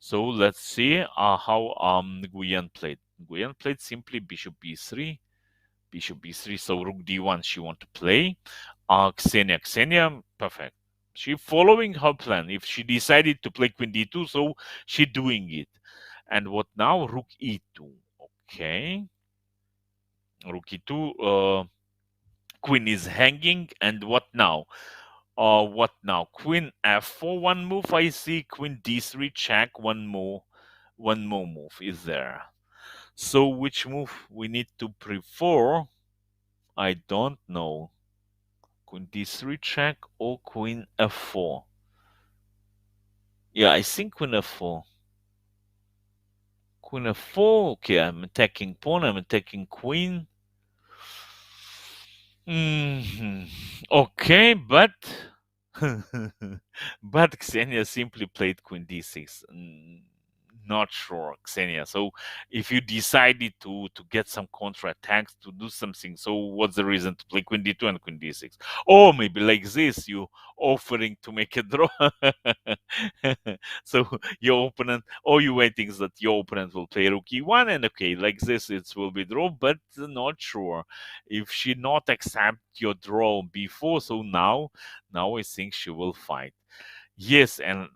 So let's see how Nguyen played. Nguyen played simply bishop b3, bishop b3, so rook d1 she want to play. Ksenia, perfect. She following her plan. If she decided to play queen d2, so she doing it. And what now? Rook e2. Okay. Rook e2. Queen is hanging. And what now? What now? Queen f4, one move I see. Queen d3 check, one more move is there. So which move we need to prefer? I don't know. Queen d3 check or queen f4? Yeah, I think queen f4. Queen f4. Okay, I'm attacking pawn. I'm attacking queen. Okay, but but Xenia simply played queen d6. Not sure, Xenia. So if you decided to get some counter attacks, to do something, so what's the reason to play queen d2 and queen d6? Or maybe like this, you offering to make a draw. So your opponent, or you waiting that your opponent will play rook e1, and okay, like this it will be draw, but not sure if she not accept your draw before. So now I think she will fight. Yes, and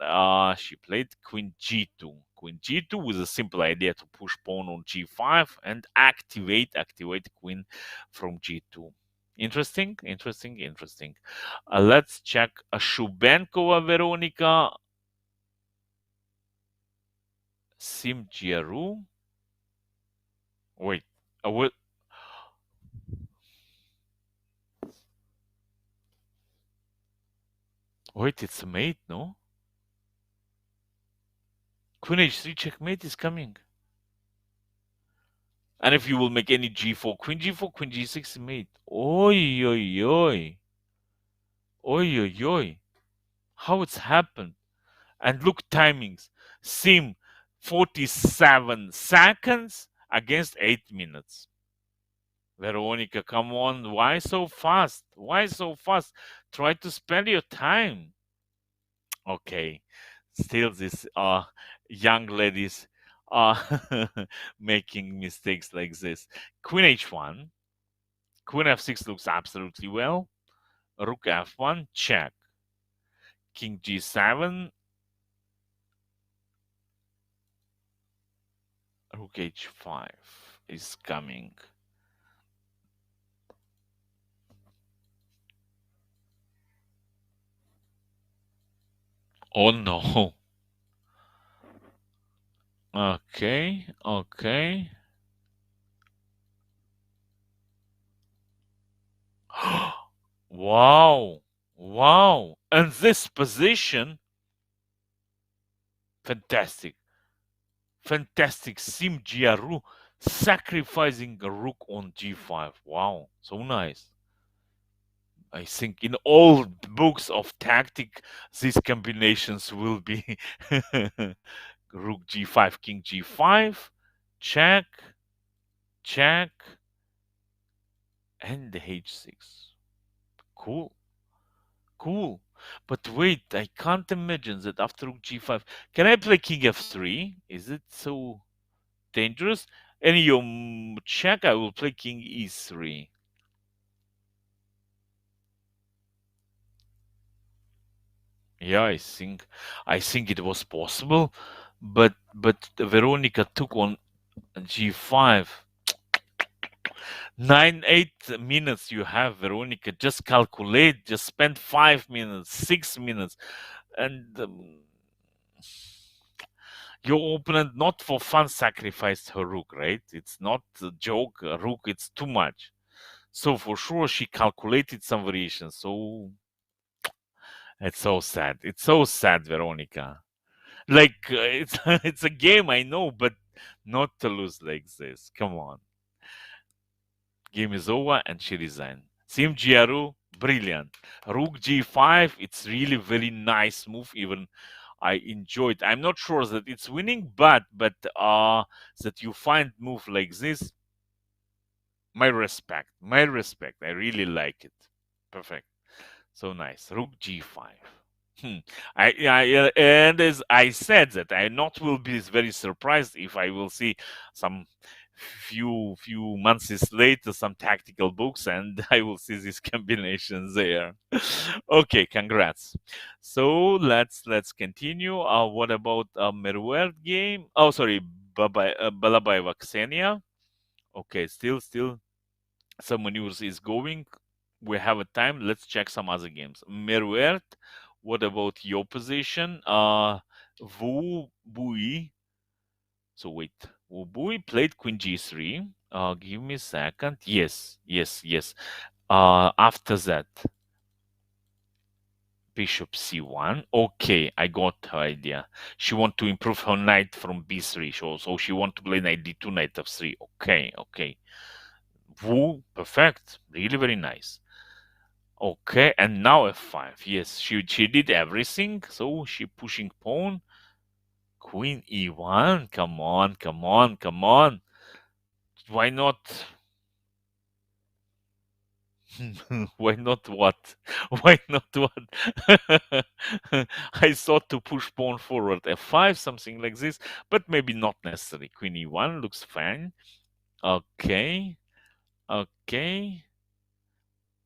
she played queen g2. Queen g2 with a simple idea to push pawn on g5 and activate queen from g2. Interesting, interesting, interesting. Let's check Shubenkova Veronica Simjiaru. Wait, wait, wait, it's a mate, no? Queen h3 checkmate is coming. And if you will make any g4, queen g6 mate. Oi, oi, oi. Oi, oi, oi. How it's happened? And look timings. Sim 47 seconds against 8 minutes. Veronica, come on. Why so fast? Why so fast? Try to spend your time. Okay. Still this young ladies are making mistakes like this. Queen h1. Queen f6 looks absolutely well. Rook f1, check. King g7. Rook h5 is coming. Oh no. Okay, okay. Wow, wow. And this position, fantastic. Fantastic. Sim Jiaru sacrificing a rook on g5. Wow, so nice. I think in all books of tactic, these combinations will be Rook G5, King G5, check, check, and the H6. Cool, cool. But wait, I can't imagine that after Rook G5. Can I play King F3? Is it so dangerous? And you check, I will play King E3. Yeah, I think it was possible, but Veronica took on G5. 8 minutes you have, Veronica. Just calculate. Just spend 5 minutes, 6 minutes, and your opponent not for fun sacrificed her rook, right? It's not a joke. A rook, it's too much. So for sure she calculated some variations. So it's so sad. It's so sad, Veronica. Like it's it's a game, I know, but not to lose like this. Come on. Game is over and she resigned. Sim Giaru, brilliant. Rook G5, it's really very nice move. Even I enjoyed. I'm not sure that it's winning, but that you find move like this, my respect. My respect. I really like it. Perfect. So nice. Rook G5. Hmm. And as I said that I not will be very surprised if I will see some few months later some tactical books and I will see these combinations there. Okay, congrats. So let's continue. What about Merwert game? Oh, sorry, Balabaeva Ksenia. Okay, still some maneuvers is going. We have a time. Let's check some other games. Merwert, what about your position? Wu Bui. So wait, Wu Bui played Queen G3. Give me a second. Yes. After that, Bishop C1. Okay, I got her idea. She want to improve her knight from B3. So she want to play knight D2, knight F3. Okay. Wu, perfect. Really very nice. Okay, and now F5. Yes, she did everything. So she pushing pawn. Queen E1. Come on. Why not? Why not what? Why not what? I thought to push pawn forward F5, something like this, but maybe not necessary. Queen E1 looks fine. Okay. Okay.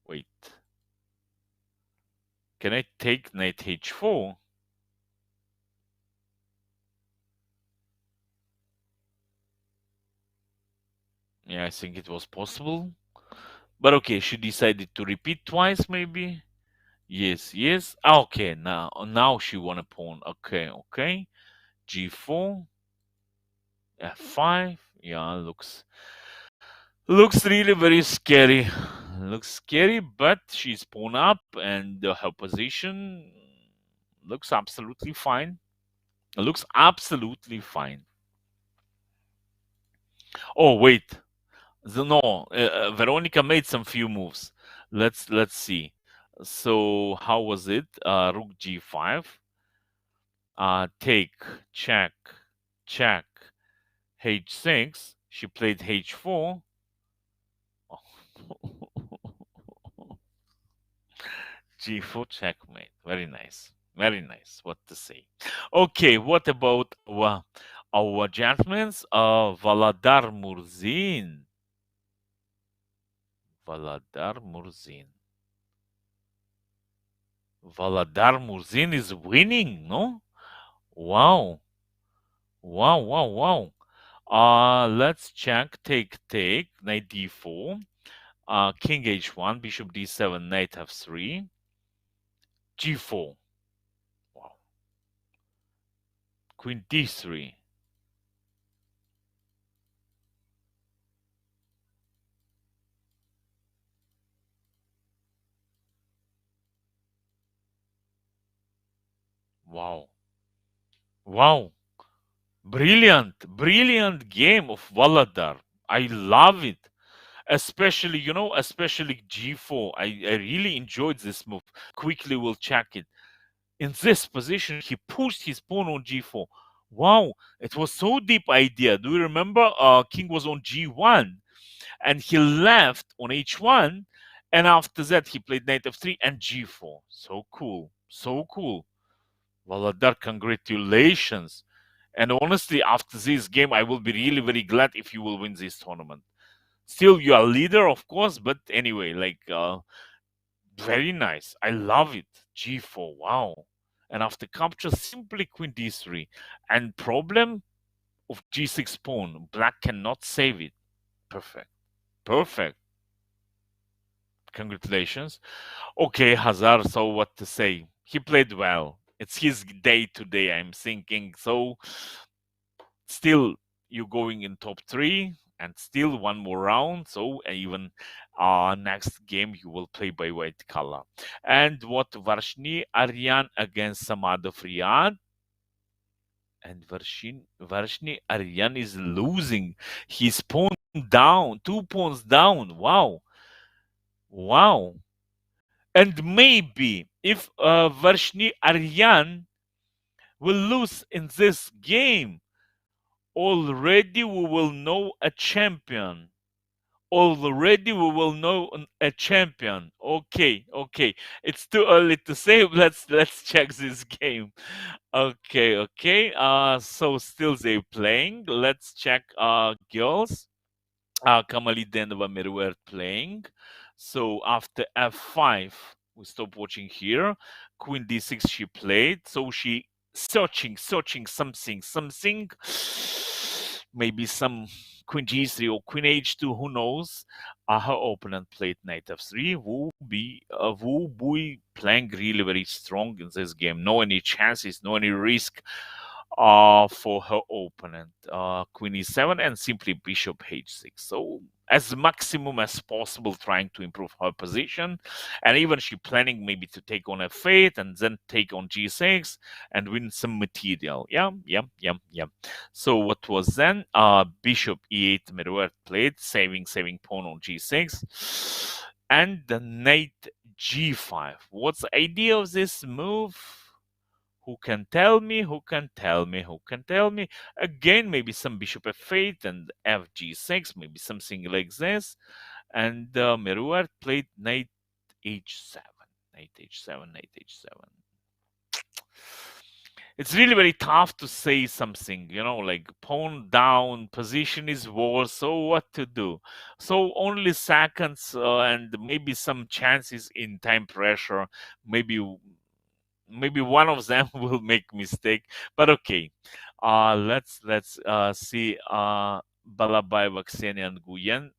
Wait. Can I take knight H4? Yeah, I think it was possible. But okay, she decided to repeat twice, maybe. Yes. Okay, now she won a pawn. Okay. G4, F5. Yeah, looks really very scary. Looks scary, but she's pawn up, and her position looks absolutely fine. Looks absolutely fine. Oh wait, no, Veronica made some few moves. Let's see. So how was it? Rook G5. Take, check, H6. She played H4. G4 checkmate. Very nice. Very nice. What to say? Okay, what about our judgments? Valadar Murzin. Valadar Murzin. Valadar Murzin is winning, no? Wow. Wow. Let's check. Take. Knight D4. King H1. Bishop D7. Knight F3. G4. Wow. Queen D3. Wow. Brilliant game of Valadar. I love it. Especially, especially G4. I really enjoyed this move. Quickly we'll check it. In this position, he pushed his pawn on G4. Wow, it was so deep idea. Do you remember? King was on G1 and he left on H1, and after that he played knight f3 and G4. So cool, so cool. Valadar, congratulations. And honestly, after this game, I will be really very glad if you will win this tournament. Still, you are leader, of course, but anyway, like, very nice. I love it. G4, wow. And after capture, simply queen d3. And problem of g6 pawn, black cannot save it. Perfect. Perfect. Congratulations. Okay, Hazard, so what to say? He played well. It's his day today, I'm thinking. So still you going in top 3 and still one more round, so even next game you will play by white color. And what Varshni Aryan against Samadov Riyad, and Varshni Aryan is losing. He's pawn down, 2 pawns down. Wow. Wow. And maybe if Varshni Aryan will lose in this game, already we will know a champion. Already we will know a champion. Okay, okay. It's too early to say. Let's check this game. Okay, okay. So still they playing. Let's check girls. Kamali Denova Merwer playing. So after f5, we stop watching here. Queen d6 she played. So she searching something. Maybe some queen g3 or queen h2, who knows. Her opponent played knight f3. Wu Bui playing really very strong in this game. No any chances, no any risk for her opponent. Queen e7 and simply bishop h6. So as maximum as possible, trying to improve her position, and even she planning maybe to take on f8 and then take on g6 and win some material. Yeah. So what was then? Bishop e8 Meruert played, saving pawn on g6, and the knight g5. What's the idea of this move? Who can tell me? Who can tell me? Who can tell me? Again, maybe some bishop f8 and fg6, maybe something like this. And Meruart played knight h7, knight h7, knight h7. It's really very tough to say something, like pawn down, position is worse, so what to do? So only seconds and maybe some chances in time pressure, maybe one of them will make mistake, but okay. Let's see Balabaeva Ksenia and Guyen.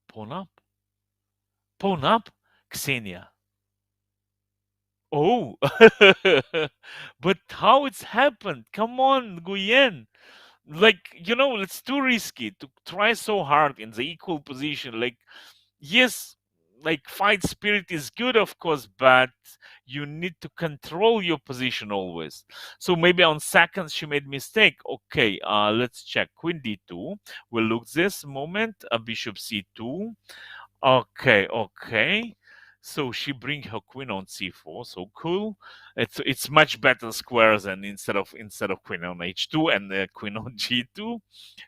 Pawn up Ksenia. Oh. But how it's happened? Come on, Guyen. Like, it's too risky to try so hard in the equal position. Like, yes, like fight spirit is good, of course, but you need to control your position always. So maybe on seconds she made mistake. Okay, let's check. Queen d2. We'll look this moment. Bishop c2. Okay, okay. So she bring her queen on c4. So cool. It's much better square than instead of queen on h2 and queen on g2.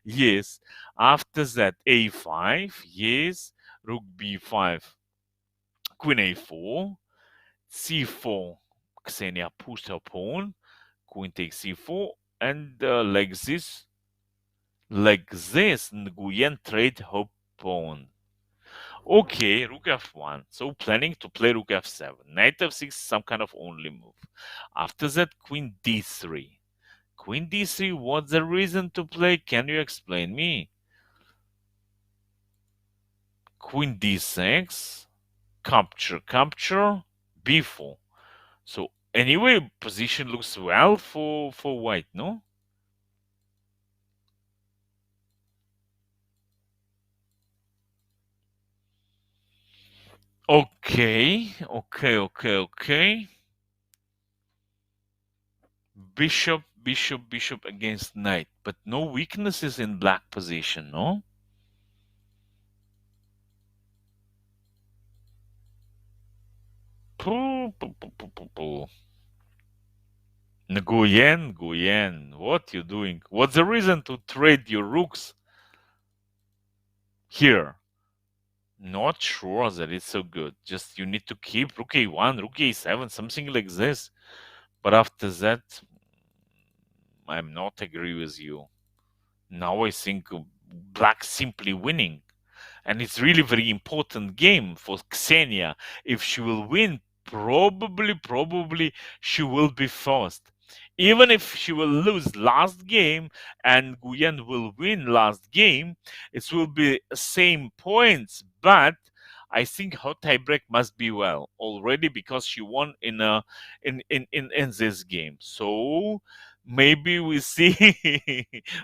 Yes. After that, a5. Yes. Rook b5. Queen a4. c4. Ksenia pushed her pawn. Queen takes c4. And like this, Nguyen trade her pawn. Okay, rook f1. So planning to play rook f7. Knight f6, some kind of only move. After that, queen d3. Queen d3, what's the reason to play? Can you explain me? Queen d6, capture, b4. So anyway, position looks well for white, no? Okay. Bishop bishop against knight, but no weaknesses in black position, no? Poo, poo, poo, poo, poo, poo. Nguyen, what you doing? What's the reason to trade your rooks here? Not sure that it's so good. Just you need to keep rook a1, rook a7, something like this. But after that, I'm not agree with you. Now I think black simply winning. And it's really very important game for Ksenia. If she will win, probably she will be first. Even if she will lose last game and Guyen will win last game, it will be same points. But I think her tiebreak must be well already because she won in this game. So maybe we see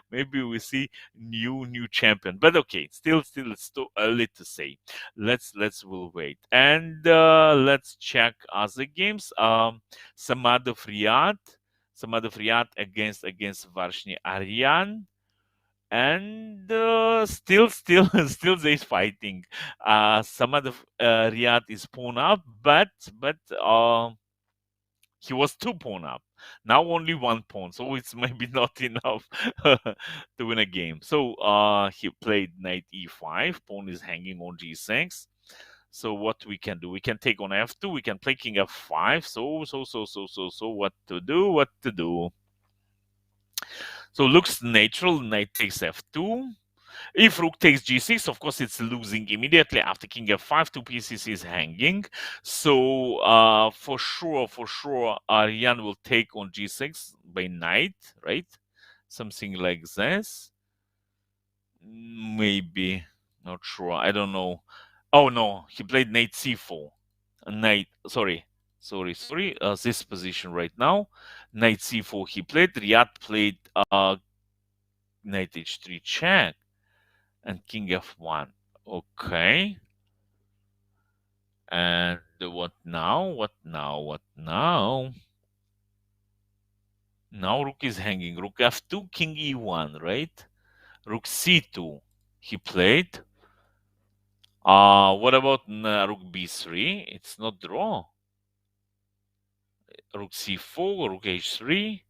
maybe we see new champion. But okay, still it's too early to say. We'll wait and let's check other games. Samad of Riyadh against Varshny Aryan. And still they fighting. Samad of Riyadh is pawn up, but he was 2 pawn up. Now only 1 pawn, so it's maybe not enough to win a game. So he played knight e5. Pawn is hanging on g6. So what we can do? We can take on f2. We can play king f5. So what to do? What to do? So looks natural. Knight takes f2. If rook takes g6, of course, it's losing immediately after king f5. 2 pieces is hanging. So for sure, Aryan will take on g6 by knight, right? Something like this. Maybe. Not sure. I don't know. Oh, no. He played knight c4. Knight, sorry. This position right now. Knight c4 he played. Riyadh played knight h3 check. And king f1. Okay. And what now? What now? What now? Now rook is hanging. Rook f2, king e1, right? Rook c2. He played. What about rook b3? It's not draw. Rook c4, rook h3.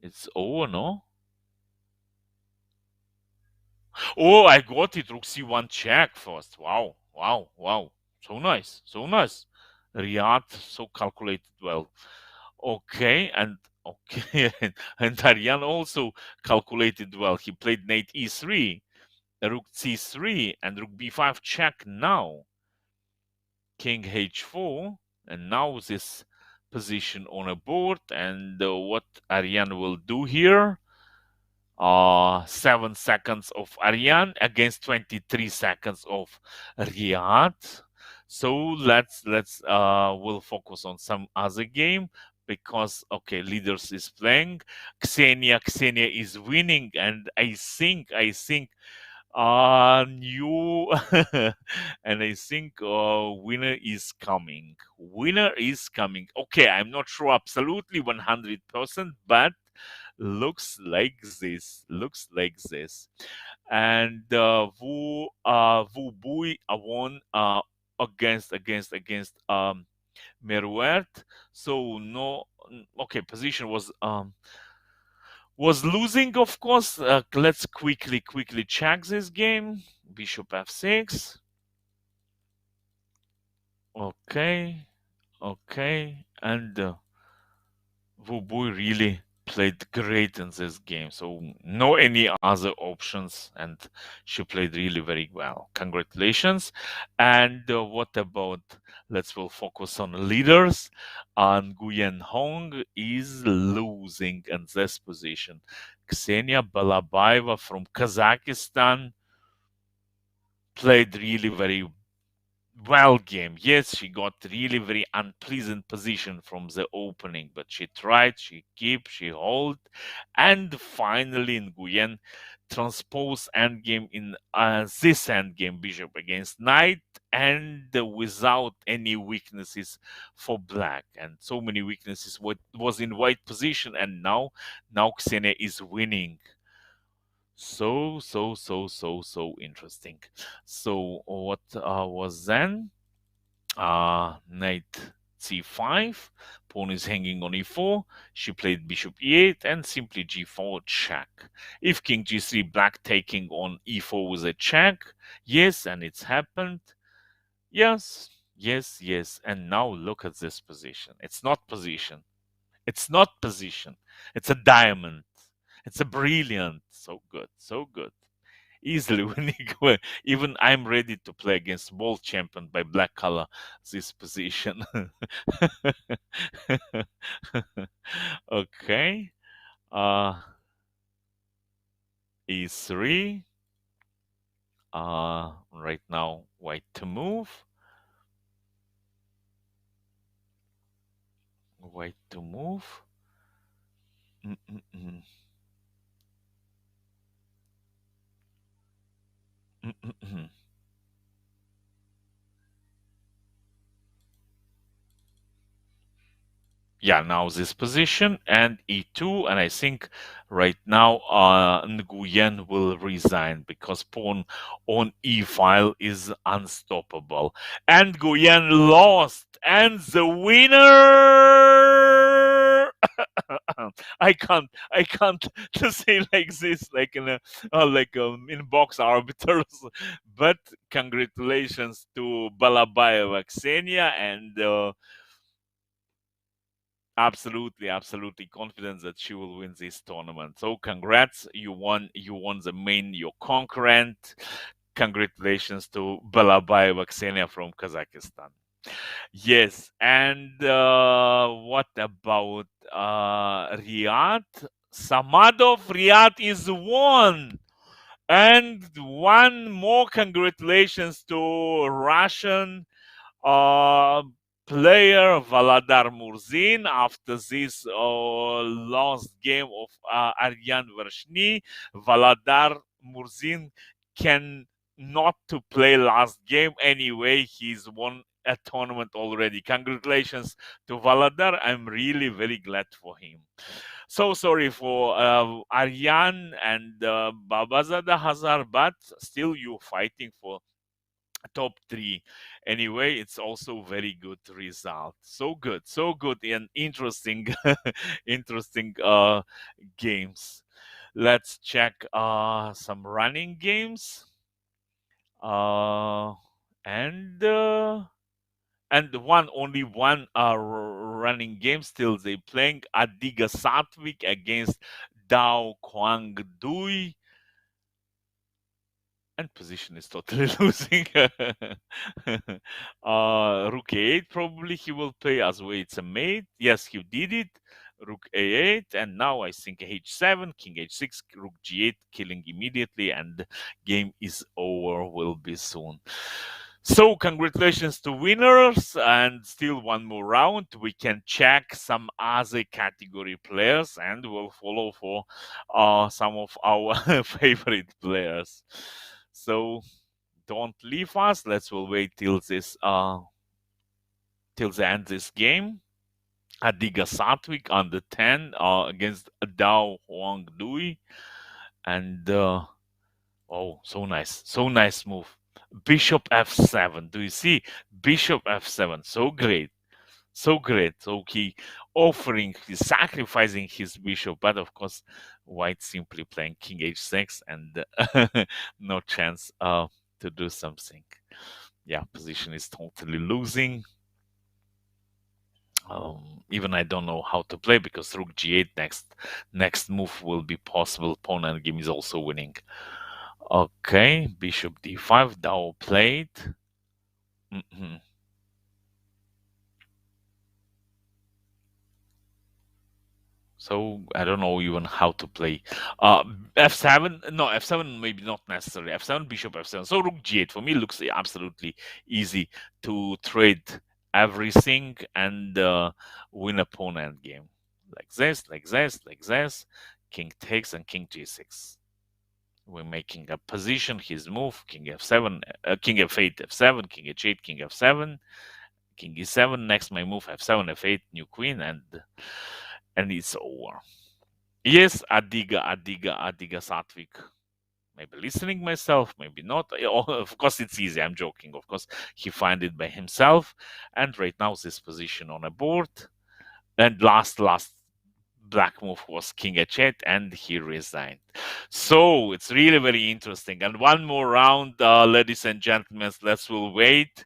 It's over, no? Oh, I got it. Rook c1 check first. Wow. So nice. Riyadh so calculated well. Okay, and and Aryan also calculated well. He played knight e3, rook c3, and rook b5 check now. King h4, and now this position on a board. And what Aryan will do here? 7 seconds of Aryan against 23 seconds of Riyadh. So we'll focus on some other game because okay, leaders is playing. Ksenia is winning, and I think new and I think winner is coming. Okay, I'm not sure absolutely 100%, but looks like this. And Vu Bui won against Meruert. So no, okay, position was losing, of course. Let's quickly check this game. Bishop f6. Okay, and Vubu really played great in this game. So no any other options, and she played really very well. Congratulations. And what about? We'll focus on leaders. And Nguyen Hong is losing in this position. Ksenia Balabaeva from Kazakhstan played really Well, game. Yes, she got really very unpleasant position from the opening, but she tried, she keep, she hold, and finally Nguyen transpose endgame in this endgame bishop against knight, and without any weaknesses for black, and so many weaknesses what was in white position, and now Xenia is winning. So interesting. So what was then? Knight c5, pawn is hanging on e4. She played bishop e8 and simply g4 check. If king g3, black taking on e4 with a check. Yes, and it's happened. Yes, yes, yes. And now look at this position. It's not position. It's not position. It's a diamond. It's a brilliant. So good, so good, easily winning. Even I'm ready to play against world champion by black color this position. Okay. Uh e3. Right now white to move. White to move. Mm-mm-mm. Mm-mm-mm. Yeah, now this position and e2, and I think right now Nguyen will resign because pawn on e file is unstoppable, and Nguyen lost, and the winner. I can't to say like this, like in a in box arbiters, but congratulations to Balabayeva Ksenia, and absolutely, absolutely confident that she will win this tournament. So congrats, you won the main, your concurrent. Congratulations to Balabayeva Ksenia from Kazakhstan. Yes, and what about Riyadh? Samadov Riyadh is won. And one more congratulations to Russian uh, player Valadar Murzin after this last game of Aryan Vershny. Valadar Murzin can not to play last game anyway. He's won a tournament already. Congratulations to Valadar. I'm really very glad for him. So sorry for Aryan and Babazada Hazar, but still you fighting for top three. Anyway, it's also very good result. So good and interesting, interesting games. Let's check some running games. Uh, and only one running game still they playing Adiga Satvik against Dao Kwang Dui, and position is totally losing. Rook a8, probably he will play as well. It's a mate. Yes, he did it. Rook a8, and now I think h7, king h6, rook g8, killing immediately, and game is over. Will be soon. So congratulations to winners, and still one more round. We can check some other category players, and we'll follow for some of our favorite players. So don't leave us. Let's will wait till this till the end this game. Adiga Satwik under 10 against Dao Huang Dui, and oh, so nice move. Bishop f7. Do you see Bishop f7? So great, so great. So he offering, he's sacrificing his bishop, but of course, White simply playing King h6, and no chance to do something. Yeah, position is totally losing. Even I don't know how to play because Rook g8 next move will be possible. Pawn and game is also winning. Okay, Bishop d5. Dao played. Mhm. So I don't know even how to play. Uh, f7, no, f7 maybe not necessarily. F7, bishop f7. So rook g8 for me looks absolutely easy to trade everything and win a pawn endgame. Like this, like this, like this. King takes and king g6. We're making a position. His move, king f7, king f8, f7, king h8, king f7, king e7. Next, my move f7, f8, new queen, and it's over. Yes, Adiga Satvik. Maybe listening myself, maybe not. Of course, it's easy. I'm joking. Of course, he find it by himself. And right now, this position on a board. And last black move was king h8, and he resigned. So it's really very interesting. And one more round, ladies and gentlemen. Let's will wait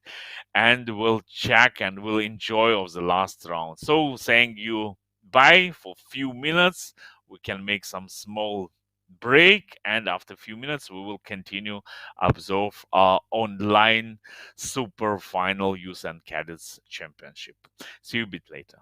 and we'll check and we'll enjoy of the last round. So saying you bye for few minutes. We can make some small break, and after a few minutes we will continue observe our online super final youth and cadets championship. See you a bit later.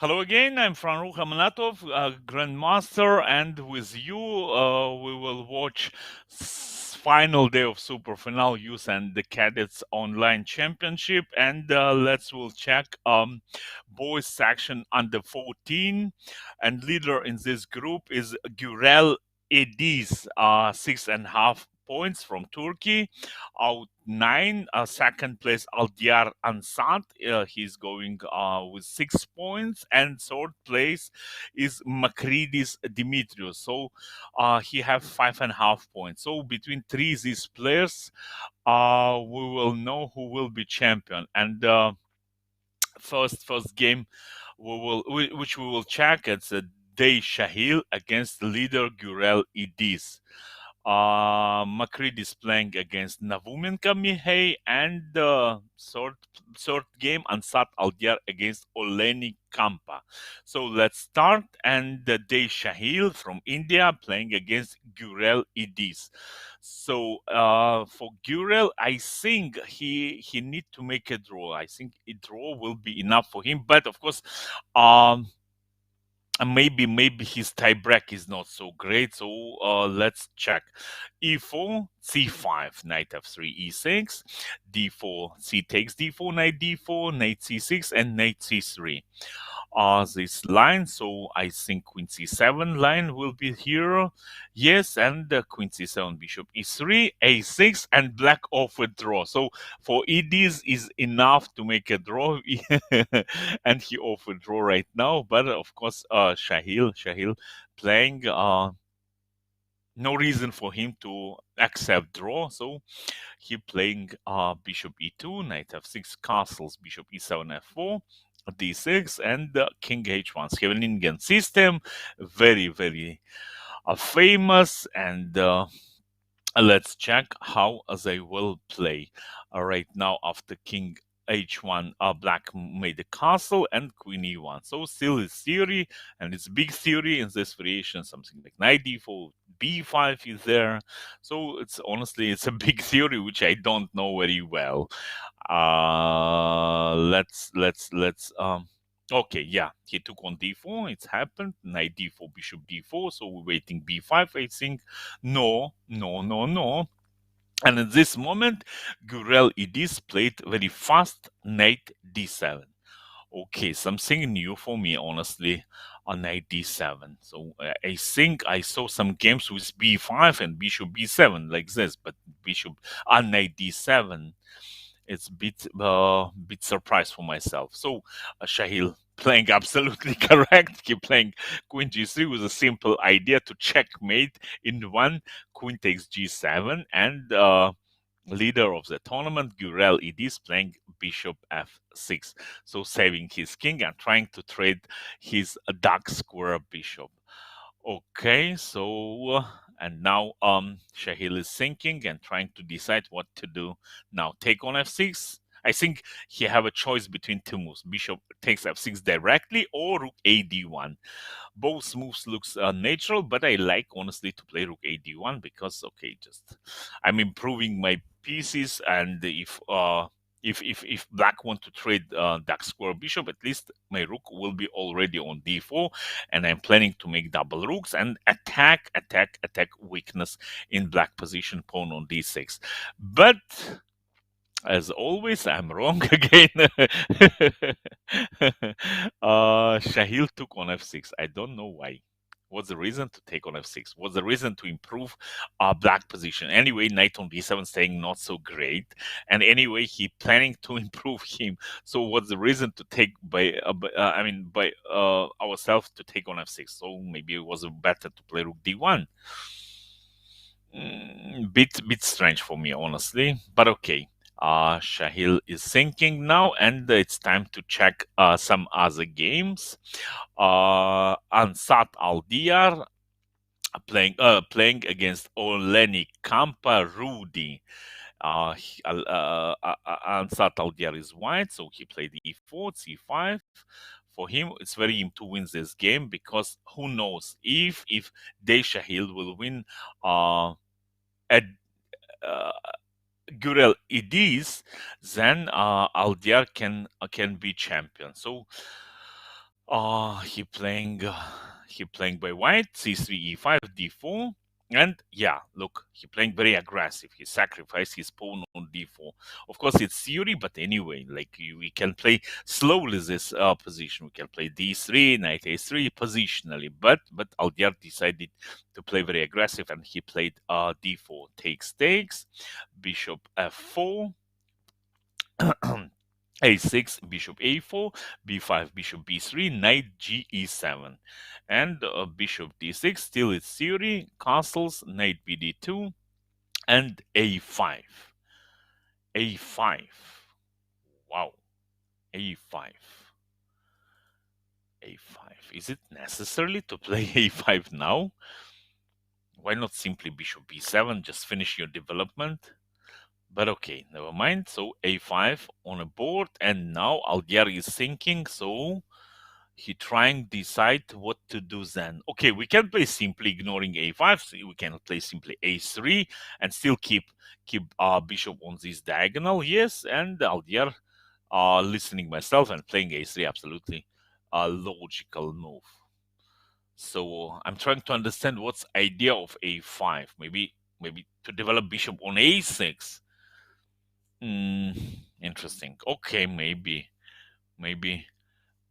Hello again, I'm Farrukh Amonatov, Grandmaster, and with you we will watch final day of Superfinal Youth and the Cadets Online Championship, and let's will check boys section under 14, and leader in this group is Gürel Ediz, 6.5 points from Turkey out nine. Second place, Aldiar Ansat. He's going with 6 points. And third place is Makridis Dimitrios. So he have 5.5 points. So between three of these players, we will know who will be champion. And first game which we will check, it's a Day Shahil against leader Gurel Idis. Makrid is playing against Navumenka Mihai, and third game Ansat Aldiar against Oleni Kampa. So let's start. And Day Shahil from India playing against Gurel Idis. So for Gurel, I think he need to make a draw. I think a draw will be enough for him. But of course, um, maybe his tie break is not so great. So let's check. E4, C5, knight F3, E6, D4, C takes D4, knight D4, knight C6, and knight C3. This line, so I think queen C7 line will be here. Yes, and queen C7, bishop E3, A6, and black off a draw. So for EDs is enough to make a draw, and he off a draw right now. But of course, Shahil playing. No reason for him to accept draw, so he playing bishop e2, knight f6, castles, bishop e7, f4, d6, and king h1. Scheveningen system, very famous, and let's check how they will play. Right now, after king h1, black made a castle and queen e1. So still it's theory, and it's big theory in this variation. Something like knight d4, b5 is there. So it's honestly it's a big theory which I don't know very well. Let's okay, yeah, he took on d4. It's happened. Knight d4, bishop d4. So we're waiting b5. I think no. And at this moment, Gurel Idis played very fast knight d7. Okay, something new for me, honestly, on knight d7. So I think I saw some games with b5 and bishop b7 like this, but bishop on knight d7, it's bit surprise for myself. So Shahil playing absolutely correct. Keep playing queen g3 with a simple idea to checkmate in one. Queen takes g7, and leader of the tournament, Gurel Idis, playing bishop f6. So saving his king and trying to trade his dark square bishop. Okay, so and now Shahil is thinking and trying to decide what to do. Now take on f6. I think he have a choice between two moves. Bishop takes f6 directly or rook a d1. Both moves looks natural, but I like honestly to play rook a d1 because okay, just I'm improving my pieces, and if black want to trade dark square bishop, at least my rook will be already on d4, and I'm planning to make double rooks and attack weakness in black position, pawn on d6. But as always, I'm wrong again. Shahil took on f6. I don't know why. What's the reason to take on f6? What's the reason to improve our black position? Anyway, knight on d7 staying not so great, and anyway, he planning to improve him. So, what's the reason to take by ourselves to take on f6? So maybe it was better to play rook d1. Bit strange for me, honestly, but okay. Shahil is thinking now, and it's time to check some other games. Ansat Aldiar playing against Oleni Kampa Rudi. Ansat Aldiar is white, so he played e4, c5. For him, it's very important to win this game because who knows if Day Shahil will win at Gurel Idis, then Aldiar can be champion. So He playing by white, c3, e5, d4, and yeah, look, he playing very aggressive. He sacrificed his pawn on d4. Of course, it's theory, but anyway, like we can play slowly this position. We can play d3, knight a3 positionally, but Aldiar decided to play very aggressive, and he played d4 takes, bishop f4. a6, bishop a4, b5, bishop b3, knight g e7, and bishop d6. Still, it's theory. Castles, knight bd2, and a5. a5. Wow, a5. a5. Is it necessary to play a5 now? Why not simply bishop b7? Just finish your development. But okay, never mind. So a5 on a board, and now Aldiar is thinking. So he trying to decide what to do then. Okay, we can play simply ignoring a5. So we can play simply a3 and still keep bishop on this diagonal. Yes, and Aldiar listening myself and playing a3. Absolutely a logical move. So I'm trying to understand what's idea of a5. Maybe to develop bishop on a6. Interesting. Okay, maybe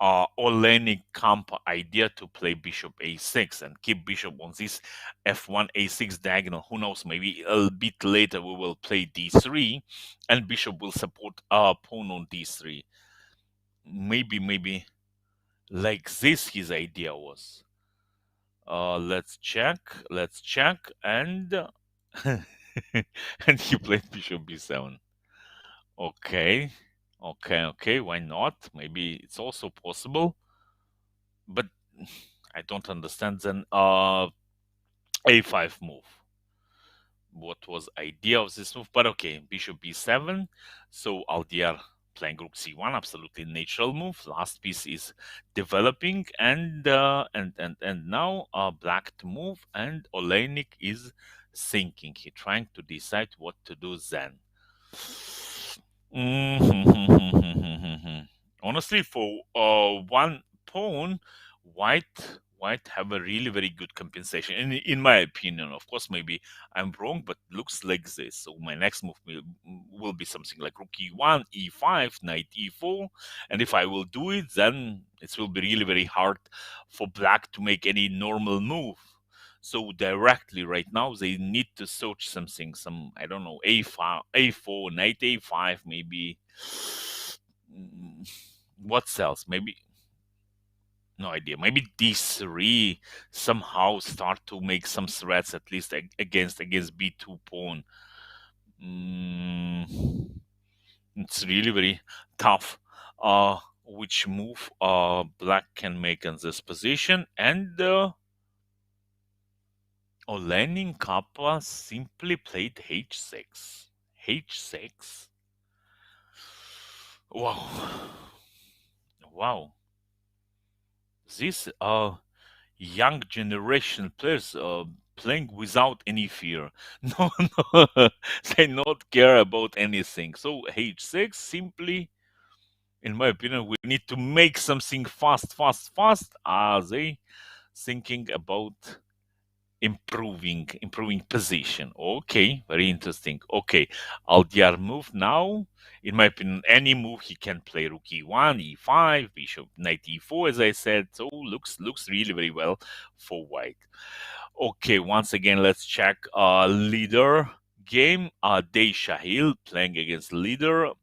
Olenik camp idea to play bishop a6 and keep bishop on this f1 a6 diagonal. Who knows? Maybe a bit later we will play d3, and bishop will support our pawn on d3. Maybe like this his idea was. Let's check, and and he played bishop b7. Okay, okay. Why not? Maybe it's also possible, but I don't understand then. A5 move. What was idea of this move? But okay, bishop b7. So Aldiar playing rook c1, absolutely natural move. Last piece is developing, and now black to move, and Olenik is thinking. He trying to decide what to do then. Honestly, for one pawn, white have a really very good compensation. In my opinion, of course, maybe I'm wrong, but looks like this. So my next move will be something like rook e1, e5, knight e4, and if I will do it, then it will be really very hard for black to make any normal move. So directly right now they need to search something, some I don't know, a5, a4, knight a5, maybe. What else? Maybe no idea. Maybe d3 somehow start to make some threats at least against b2 pawn. It's really very tough. Which move black can make in this position, and Olenin Kappa simply played h6. h6. Wow. Wow. These young generation players playing without any fear. No, no, they not care about anything. So h6 simply, in my opinion, we need to make something fast. Are they thinking about improving position? Okay, very interesting. Okay, Aldiar move now. In my opinion, any move he can play rook e1, e5, bishop knight e4, as I said. So looks really very well for white. Okay, once again, let's check leader game. Day Shahil playing against leader,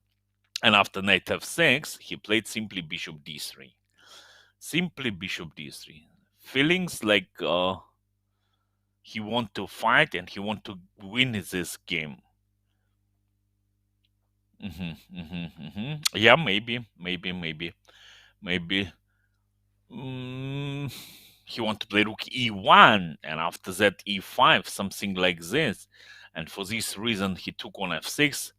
and after knight f6, he played simply bishop d3. Simply bishop d3. Feelings like he want to fight and he want to win this game. Yeah, maybe. He want to play rook e1, and after that e5, something like this. And for this reason, he took on f6.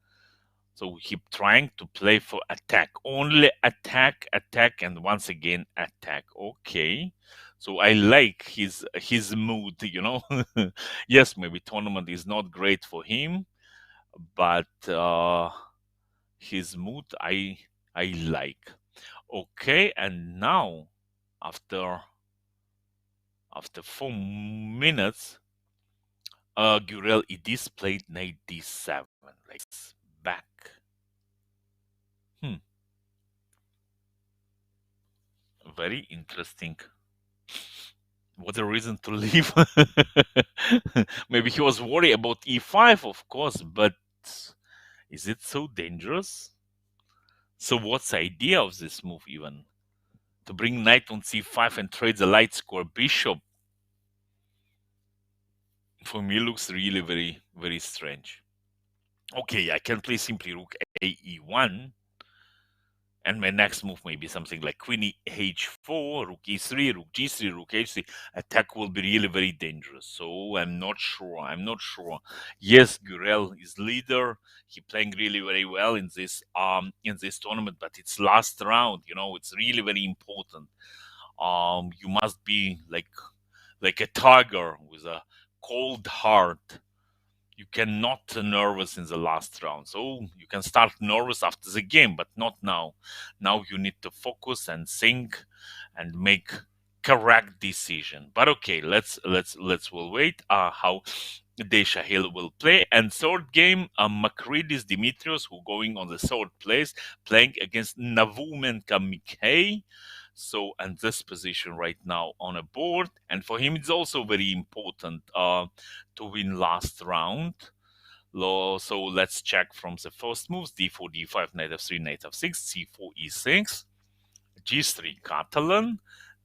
So he trying to play for attack, only attack, and once again attack. Okay, so I like his mood. Yes, maybe tournament is not great for him, but his mood I like. Okay, and now After 4 minutes, Gurel Idis played knight d7. Like back. Hmm. Very interesting. What a reason to leave. Maybe he was worried about e5, of course, but is it so dangerous? So what's the idea of this move even? To bring knight on c5 and trade the light square bishop, for me looks really very, very strange. Okay, I can play simply rook a e1, and my next move may be something like queen h4, rook e3, rook g3, rook h3. Attack will be really very dangerous. So I'm not sure. I'm not sure. Yes, Gurel is leader. He playing really very well in this tournament, but it's last round. You know, it's really very important. You must be like a tiger with a cold heart. You cannot nervous in the last round. So you can start nervous after the game, but not now. Now you need to focus and think and make correct decision. But okay, we'll wait how Desha Hill will play. And third game, Makridis Dimitrios, who going on the third place, playing against Navumenka Mikhail. So, and this position right now on a board, and for him it's also very important to win last round. So let's check from the first moves: d4, d5, knight f3, knight f6, c4, e6, g3, Catalan,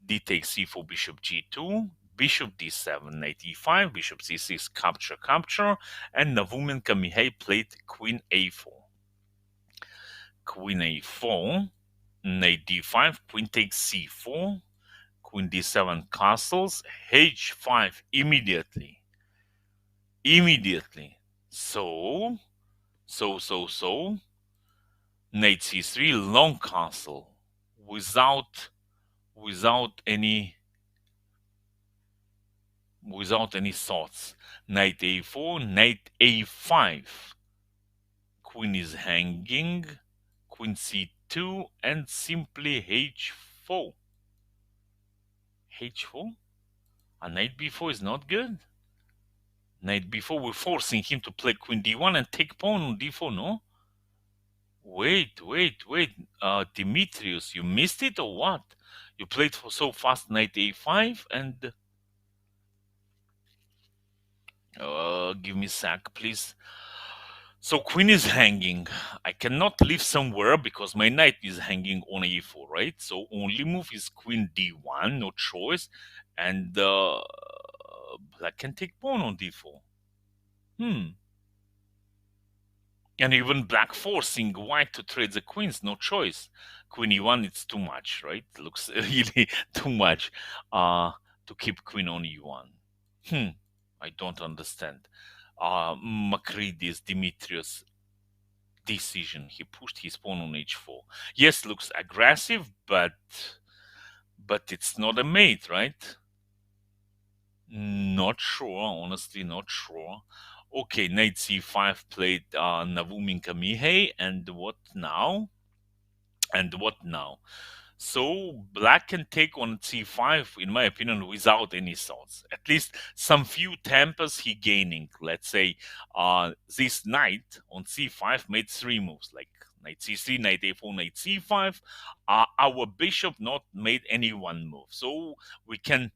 d takes c4, bishop g2, bishop d7, knight e5, bishop c6, capture, capture, and Navumenka Mihai played queen a4. Queen a4, knight d5, queen takes c4, queen d7 castles, h5 immediately. So, knight c3, long castle, without any thoughts. Knight a4, knight a5. Queen is hanging, queen c2, and simply h4. h4? A knight b4 is not good? Knight b4, we're forcing him to play queen d1 and take pawn on d4, no? Wait. Dimitrius, you missed it or what? You played for so fast knight a5 and... give me a sec, please. So queen is hanging. I cannot leave somewhere because my knight is hanging on e4, right? So only move is queen d1, no choice. And black can take pawn on d4. And even black forcing white to trade the queens, no choice. Queen e1, it's too much, right? Looks really too much to keep queen on e1. I don't understand. Makridis Dimitrios decision. He pushed his pawn on h4. Yes, looks aggressive, but it's not a mate, right? Not sure, honestly, not sure. Okay, knight c5 played Navumenka Mihai, and what now? So black can take on c5, in my opinion, without any thoughts. At least some few tempers he gaining. Let's say this knight on c5 made 3 moves, like knight c3, knight a4, knight c5. Our bishop not made any one move. So we can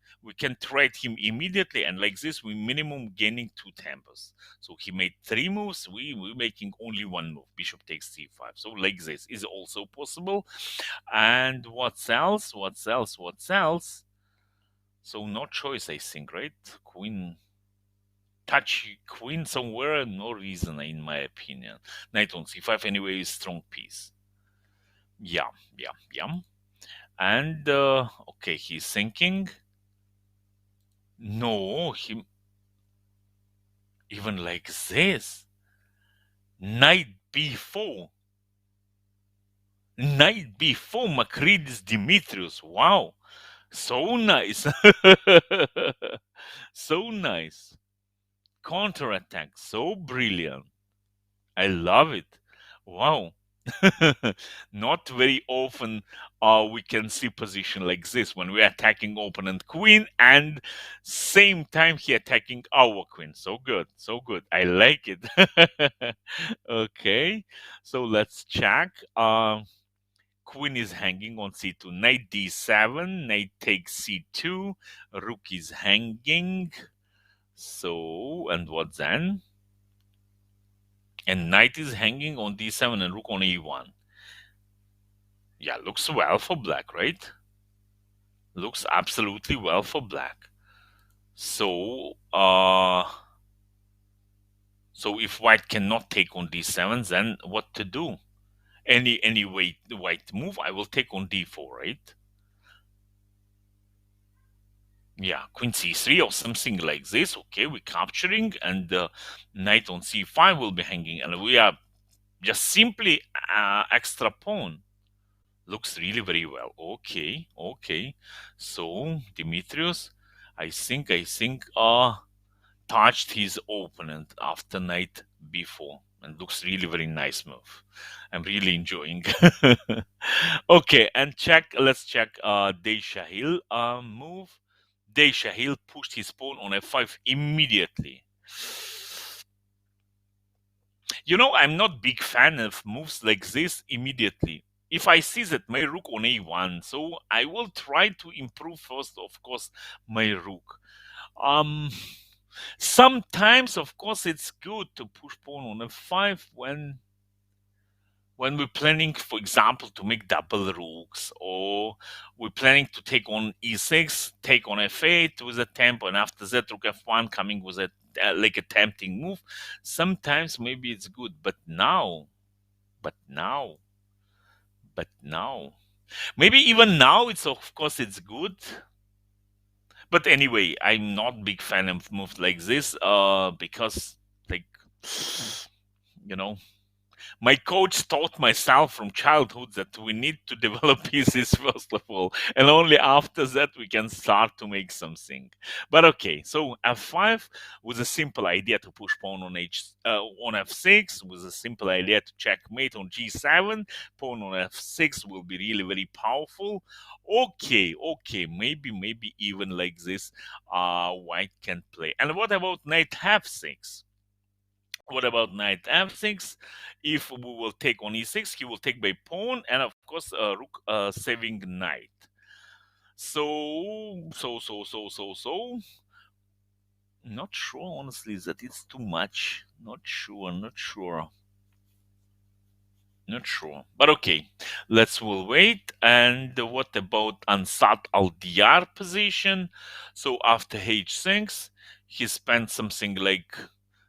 trade him immediately, and like this we minimum gaining 2 tempers. So he made 3 moves, we're making only 1 move. Bishop takes c5. So like this is also possible. And what else? So no choice, I think, right? Queen, touch queen somewhere, no reason, in my opinion. Knight on c5 anyway is strong piece. Yeah. And okay, he's thinking. No, he even like this. Knight b4. Makridis Dimitrius. Wow. So nice. So nice. Counterattack. So brilliant. I love it. Wow. Not very often we can see position like this when we're attacking opponent queen and same time he attacking our queen. So good, so good. I like it. Okay, so let's check. Queen is hanging on c2, knight d7, knight takes c2, rook is hanging. So, and what then? And knight is hanging on d7 and rook on e1. Yeah, looks well for black, right? Looks absolutely well for black. So, so if white cannot take on d7, then what to do? Any way white move, I will take on d4, right? Yeah, queen c3 or something like this. Okay, we're capturing, and the knight on c5 will be hanging, and we are just simply extra pawn. Looks really very well. Okay, okay. So Demetrius, I think touched his opponent after knight b4, and looks really very nice move. I'm really enjoying. Okay, and check. Let's check. Deshahil move. Deshahil pushed his pawn on f5 immediately. You know, I'm not big fan of moves like this immediately. If I see that my rook on a1, so I will try to improve first, of course, my rook. Um, Sometimes, of course, it's good to push pawn on f5 when we're planning, for example, to make double rooks, or we're planning to take on e6, take on f8 with a tempo, and after that rook f1 coming with a like a tempting move. Sometimes maybe it's good, but now, but now, but now, maybe even now it's of course it's good. But anyway, I'm not big fan of moves like this, because like you know, my coach taught myself from childhood that we need to develop pieces first of all, and only after that we can start to make something. But okay, so f5 was a simple idea to push pawn on on f6, with a simple idea to checkmate on g7. Pawn on f6 will be really very powerful. Okay, okay, maybe even like this, white can play. And what about knight f6? What about knight f6? If we will take on e6, he will take by pawn, and of course, rook saving knight. So. Not sure, honestly, that it's too much. Not sure, not sure. Not sure. But okay, we'll wait. And what about Ansat al-Diyar position? So after h6, he spent something like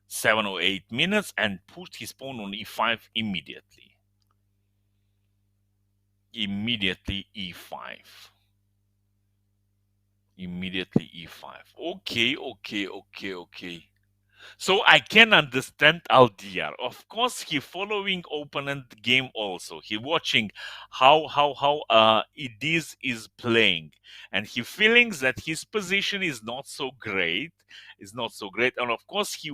7 or 8 minutes and pushed his pawn on e5 immediately. Immediately e5. Immediately e5. Okay. So I can understand Aldiar. Of course, he following opponent game also. He watching how Idis is playing, and he feeling that his position is not so great. Is not so great, and of course he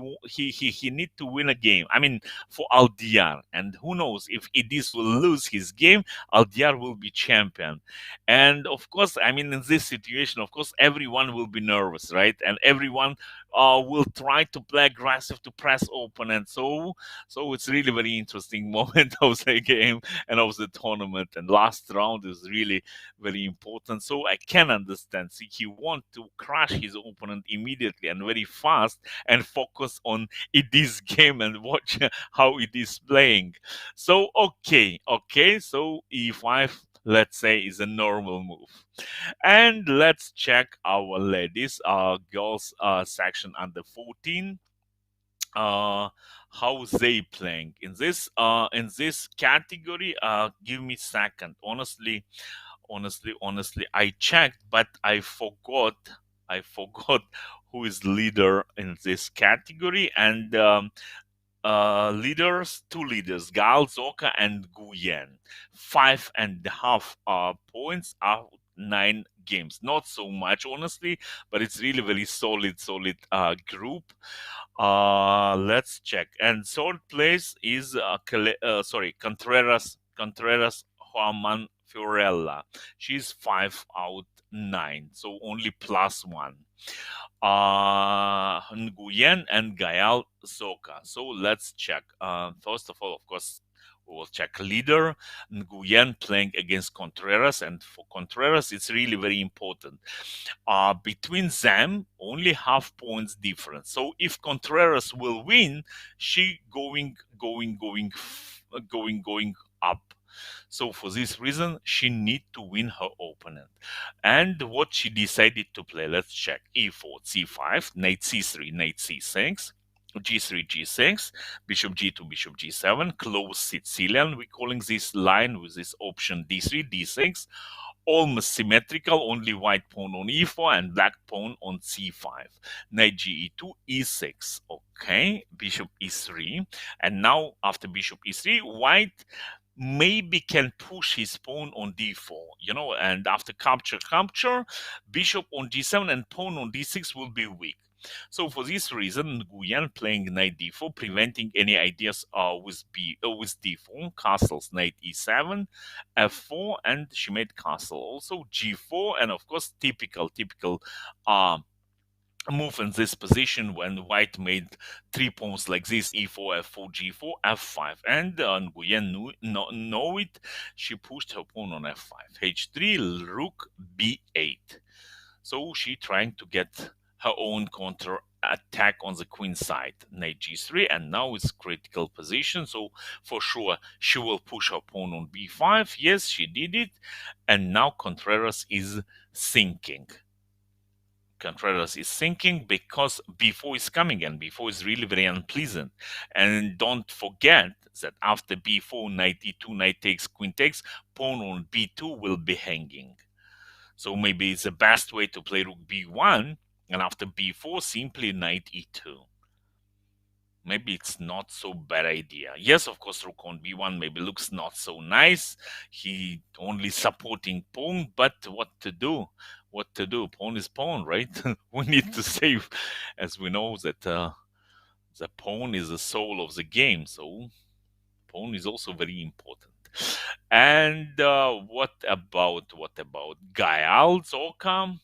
need to win a game. I mean, for Aldiar, and who knows if Idis will lose his game, Aldiar will be champion. And of course, I mean, in this situation, of course, everyone will be nervous, right? And everyone will try to play aggressive to press opponent. So it's really very interesting moment of the game and of the tournament. And last round is really very important. So I can understand. See, he want to crush his opponent immediately and very fast and focus on this game and watch how it is playing. So okay. So e5, let's say, is a normal move. And let's check our ladies, girls section under 14. How they playing in this category. Give me second. Honestly, I checked, but I forgot who is leader in this category. And two leaders, Gal, Zoka, and Guyen. 5.5 points out 9 games. Not so much, honestly, but it's really very solid group. Let's check. And third place is Contreras Juan Fiorella. She's 5 out 9, so only +1. Nguyen and Gael Soka. So let's check. First of all, of course, we will check leader. Nguyen playing against Contreras, and for Contreras, it's really very important. Between them, only half points difference. So if Contreras will win, she going up. So for this reason, she need to win her opponent. And what she decided to play, let's check. E4, C5, knight C3, knight C6, G3, G6, bishop G2, bishop G7, close Sicilian. We're calling this line with this option D3, D6, almost symmetrical, only white pawn on e4 and black pawn on c5. Knight ge2, e6. Okay, bishop e3. And now after bishop e3, white maybe can push his pawn on d4, and after capture, bishop on g7 and pawn on d6 will be weak. So for this reason, Nguyen playing knight d4, preventing any ideas with d4, castles, knight e7, f4, and she made castle also, g4, and of course typical uh, move in this position when white made 3 pawns like this: e4, f4, g4, f5, and Nguyen know it. She pushed her pawn on f5, h3, rook b8. So she trying to get her own counter attack on the queen side, knight g3, and now it's critical position. So for sure she will push her pawn on b5. Yes, she did it, and now Contreras is thinking. Contreras is thinking because b4 is coming, and b4 is really very unpleasant. And don't forget that after b4, knight e2, knight takes, queen takes, pawn on b2 will be hanging. So maybe it's the best way to play rook b1, and after b4, simply knight e2. Maybe it's not so bad idea. Yes, of course, rook on b1 maybe looks not so nice. He only supporting pawn, but what to do? What to do? Pawn is pawn, right? We need to save, as we know that the pawn is the soul of the game. So pawn is also very important. And what about Gael Zorka?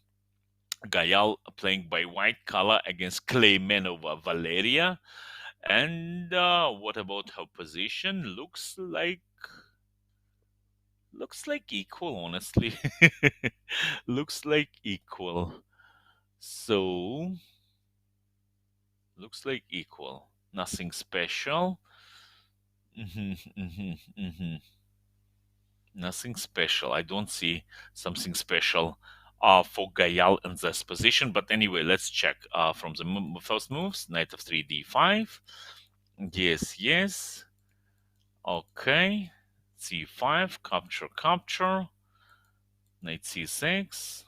Gael playing by white color against Kleimenova Valeria. And what about her position? Looks like equal, honestly. Looks like equal. So looks like equal. Nothing special. Nothing special. I don't see something special for Gayal in this position. But anyway, let's check from the first moves. Knight of 3 d5. Yes. Okay. c5, capture. Knight c6.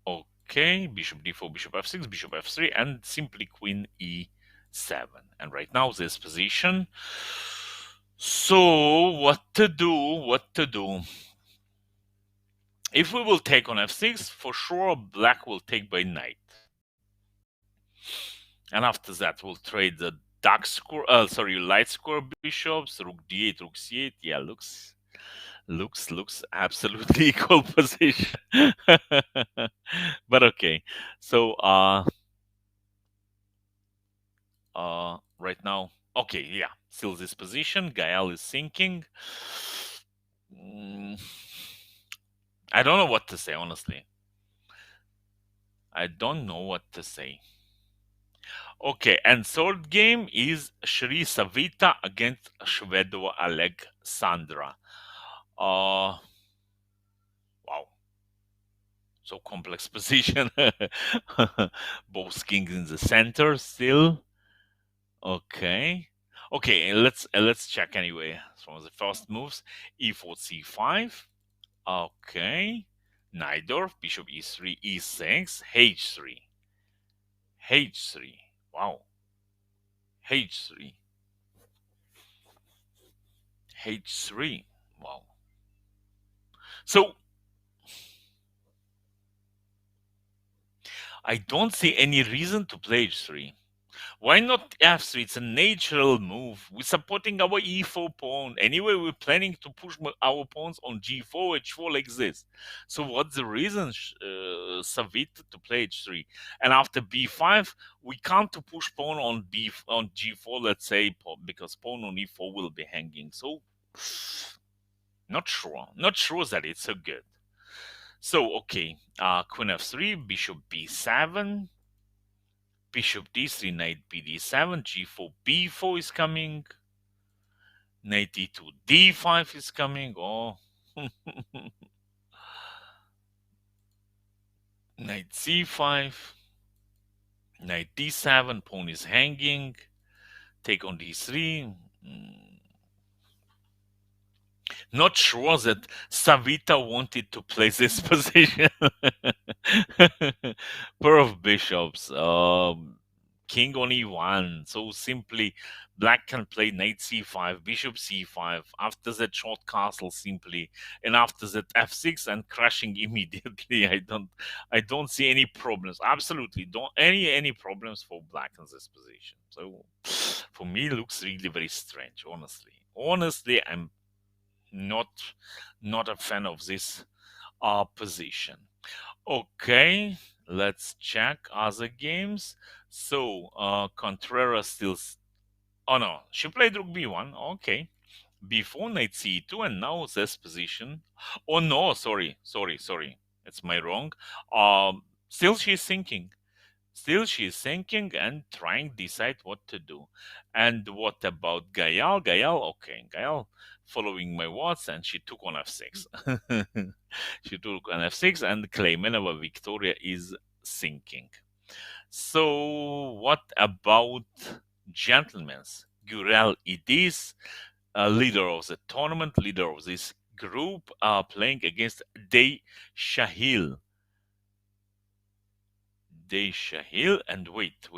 Okay. Bishop d4, bishop f6, bishop f3, and simply queen e7. And right now this position. So what to do? If we will take on f6, for sure black will take by knight. And after that, we'll trade the light square bishops, rook d8, rook c8. Yeah, looks absolutely equal position. But okay. So right now, okay, yeah, still this position. Gael is thinking. I don't know what to say, honestly. I don't know what to say. Okay, and third game is Shri Savita against Shvedova Alexandra. Wow, so complex position. Both kings in the center still. Okay, let's check anyway from the first moves. E4, C5. Okay, Najdorf, bishop E3, E6, H3. H3. Wow. H3. H3. Wow. So I don't see any reason to play H3. Why not f3? It's a natural move. We're supporting our e4 pawn. Anyway, we're planning to push our pawns on g4, h4 like this. So what's the reason, Savita, to play h3? And after b5, we can't to push pawn on on g4, let's say, because pawn on e4 will be hanging. So not sure. Not sure that it's so good. So okay, queen f3, bishop b7. Bishop d3, knight bd7, g4, b4 is coming. Knight e2, d5 is coming. Oh, knight c5, knight d7, pawn is hanging. Take on d3. Not sure that Savita wanted to play this position. Pair of bishops. King on e1. So simply, black can play knight c5, bishop c5. After that, short castle simply, and after that, f6 and crashing immediately. I don't see any problems. Absolutely, don't any problems for black in this position. So for me, it looks really very strange. Honestly, I'm not not a fan of this position. Okay, let's check other games. So Contreras still oh no, she played rook b1. Okay, b4, knight c2, and now this position. Oh no, sorry, it's my wrong. Still she's thinking. Still, she is thinking and trying to decide what to do. And what about Gayal? Gayal following my words, and she took on f6. She took on f6, and Kleimenova Victoria is sinking. So, what about gentlemen's? Gurel Idis, leader of the tournament, leader of this group, playing against Day Shahil. Shahil, and wait.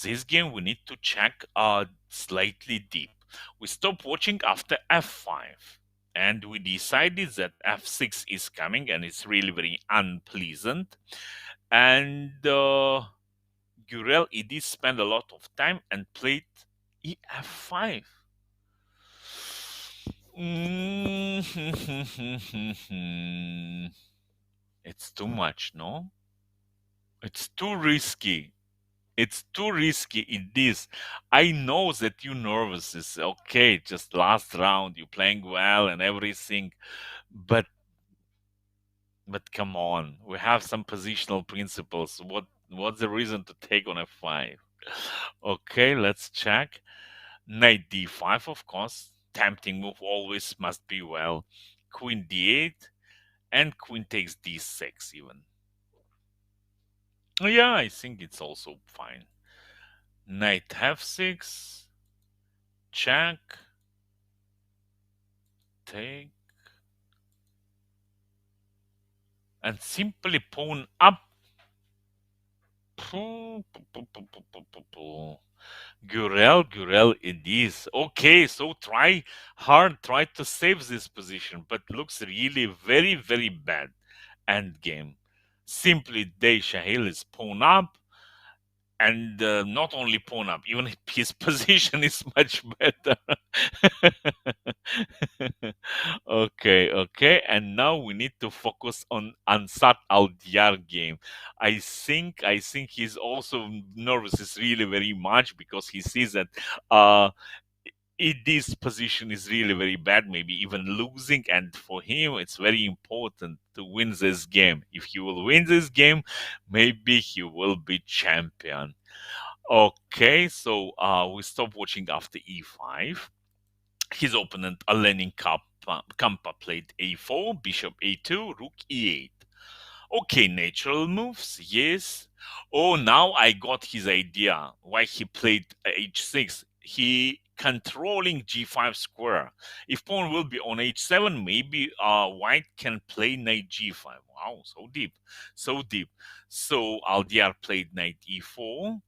This game we need to check slightly deep. We stopped watching after f5, and we decided that f6 is coming, and it's really very unpleasant. And Gurel Edis spent a lot of time and played ef5. It's too much, no? It's too risky. It's too risky in this. I know that you're nervous. It's okay, just last round, you're playing well and everything. But come on, we have some positional principles. What's the reason to take on f5? Okay, let's check. Knight d5, of course. Tempting move always must be well. Queen d8 and queen takes d6 even. Yeah, I think it's also fine. Knight f6, check, take, and simply pawn up. Gurel it is. Okay, so try to save this position, but looks really very, very bad. Endgame. Simply Day Shahil is pawn up, and not only pawn up, even his position is much better. Okay, and now we need to focus on Ansat Aldiar game. I think he's also nervous. Is really very much because he sees that uh this position is really very bad, maybe even losing, and for him it's very important to win this game. If he will win this game, maybe he will be champion. Okay, so we stop watching after e5. His opponent Alenin Kampa played a4, bishop a2, rook e8. Okay, natural moves, yes. Oh, now I got his idea why he played h6. He controlling g5 square. If pawn will be on h7, maybe white can play knight g5. Wow, so deep, so deep. So Aldiar played knight e4.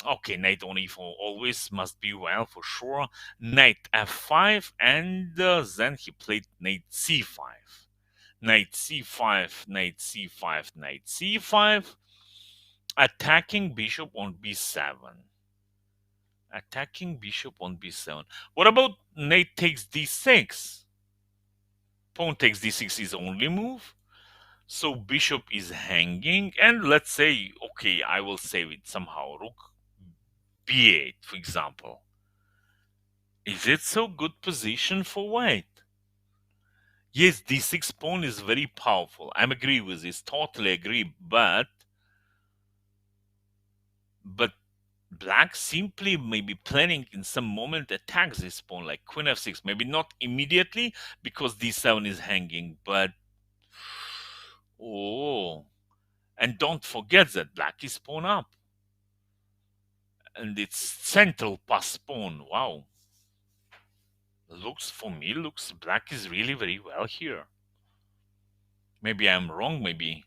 Okay, knight on e4 always must be well for sure. Knight f5, and then he played knight c5. Knight c5, knight c5, knight c5. Attacking bishop on b7. Attacking bishop on b7. What about knight takes d6? Pawn takes d6 is only move. So bishop is hanging, and let's say, okay, I will save it somehow. Rook b8, for example. Is it so good position for white? Yes, d6 pawn is very powerful. I'm agree with this, totally agree, but black simply maybe planning in some moment attacks this pawn like queen f6, maybe not immediately because d7 is hanging, but oh, and don't forget that black is pawn up and it's central pass pawn. Wow, looks for me, looks black is really very well here. Maybe I'm wrong, maybe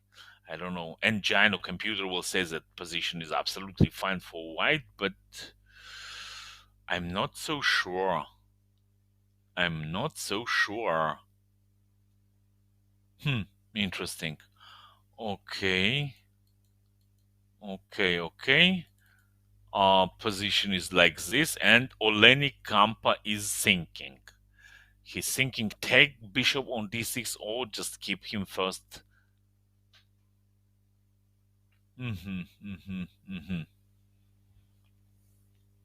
I don't know. Engine or computer will say that position is absolutely fine for white, but I'm not so sure. I'm not so sure. Interesting. Okay. Okay. Position is like this, and Olenik Kampa is thinking. He's thinking take bishop on d6 or just keep him first.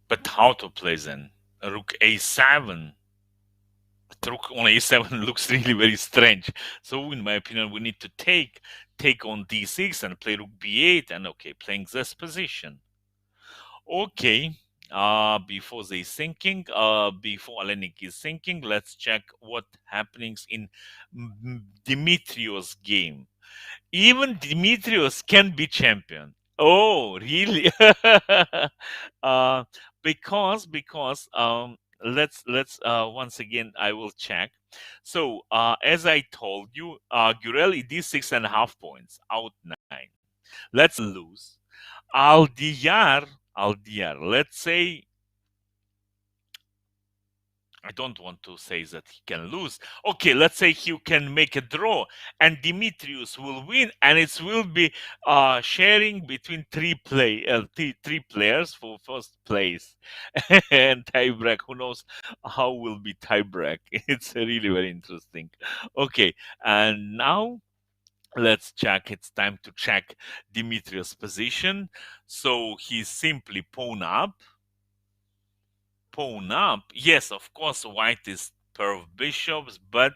But how to play then? Rook a7. Rook on a7 looks really very strange. So in my opinion, we need to take on d6 and play rook b8, and okay, playing this position. Okay. Before they thinking, before Alenik is thinking, let's check what happenings in Dimitrios game. Even Dimitrios can be champion. Oh, really? uh, because let's once again I will check. So as I told you, Gurel did 6.5 points out 9. Let's lose. Aldiar. Let's say I don't want to say that he can lose. Okay, let's say he can make a draw, and Dimitrius will win, and it will be sharing between three players for first place, and tiebreak. Who knows how will be tiebreak? It's really very interesting. Okay, and now let's check. It's time to check Dimitrius' position. So he's simply pawn up. Yes, of course, white is pair of bishops, but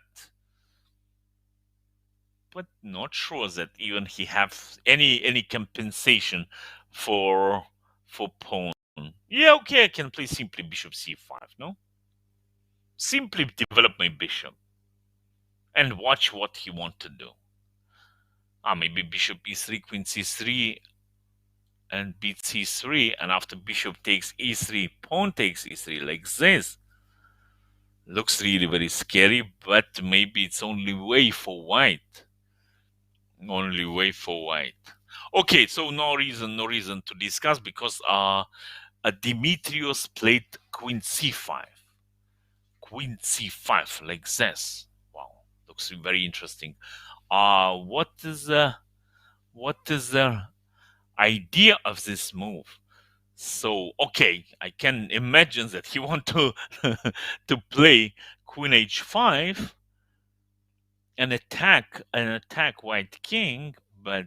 not sure that even he have any compensation for pawn. Yeah, okay, I can play simply bishop c5. No, simply develop my bishop and watch what he want to do. Maybe bishop e3, queen c3, and beat c3, and after bishop takes e3, pawn takes e3 like this. Looks really very scary, but maybe it's only way for white. Only way for white. Okay, so no reason to discuss because Dimitrios played queen c5. Queen c5 like this. Wow, looks very interesting. What is the idea of this move? So okay, I can imagine that he want to to play queen h5 and attack white king, but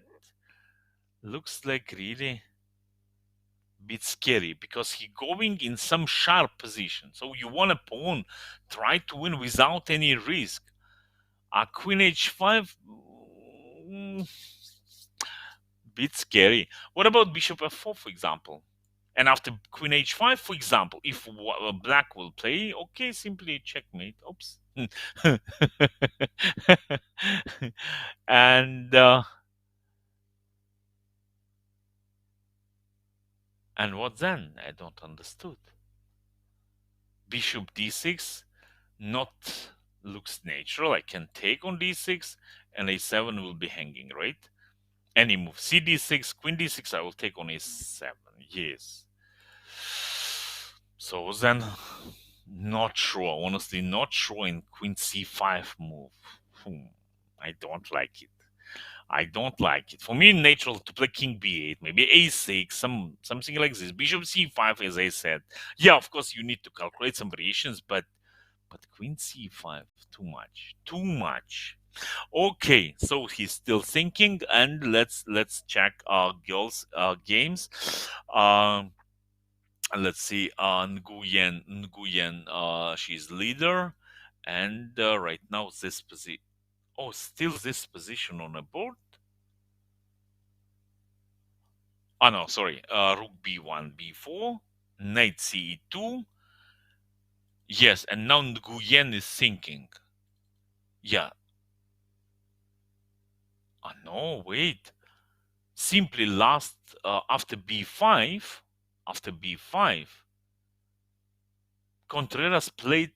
looks like really bit scary because he going in some sharp position. So you want a pawn, try to win without any risk. Queen h5, bit scary. What about bishop f4, for example? And after queen h5, for example, if black will play, okay, simply checkmate. Oops. and and what then? I don't understood. Bishop d6 not looks natural. I can take on d6 and a7 will be hanging, right? Any move. C d6, queen d6, I will take on a7. Yes. So then, not sure. Honestly, not sure in queen c5 move. I don't like it. I don't like it. For me, natural to play king b8, maybe a6, something like this. Bishop c5, as I said. Yeah, of course, you need to calculate some variations, but queen c5, too much, too much. Okay, so he's still thinking, and let's check our girls' games. Um, let's see, Nguyen, she's leader, and right now this position. Oh, still this position on the board. Oh no, sorry. Rook b1, b4, knight ce2. Yes, and now Nguyen is thinking. Yeah. Oh no, wait. Simply last after b5. After b5, Contreras played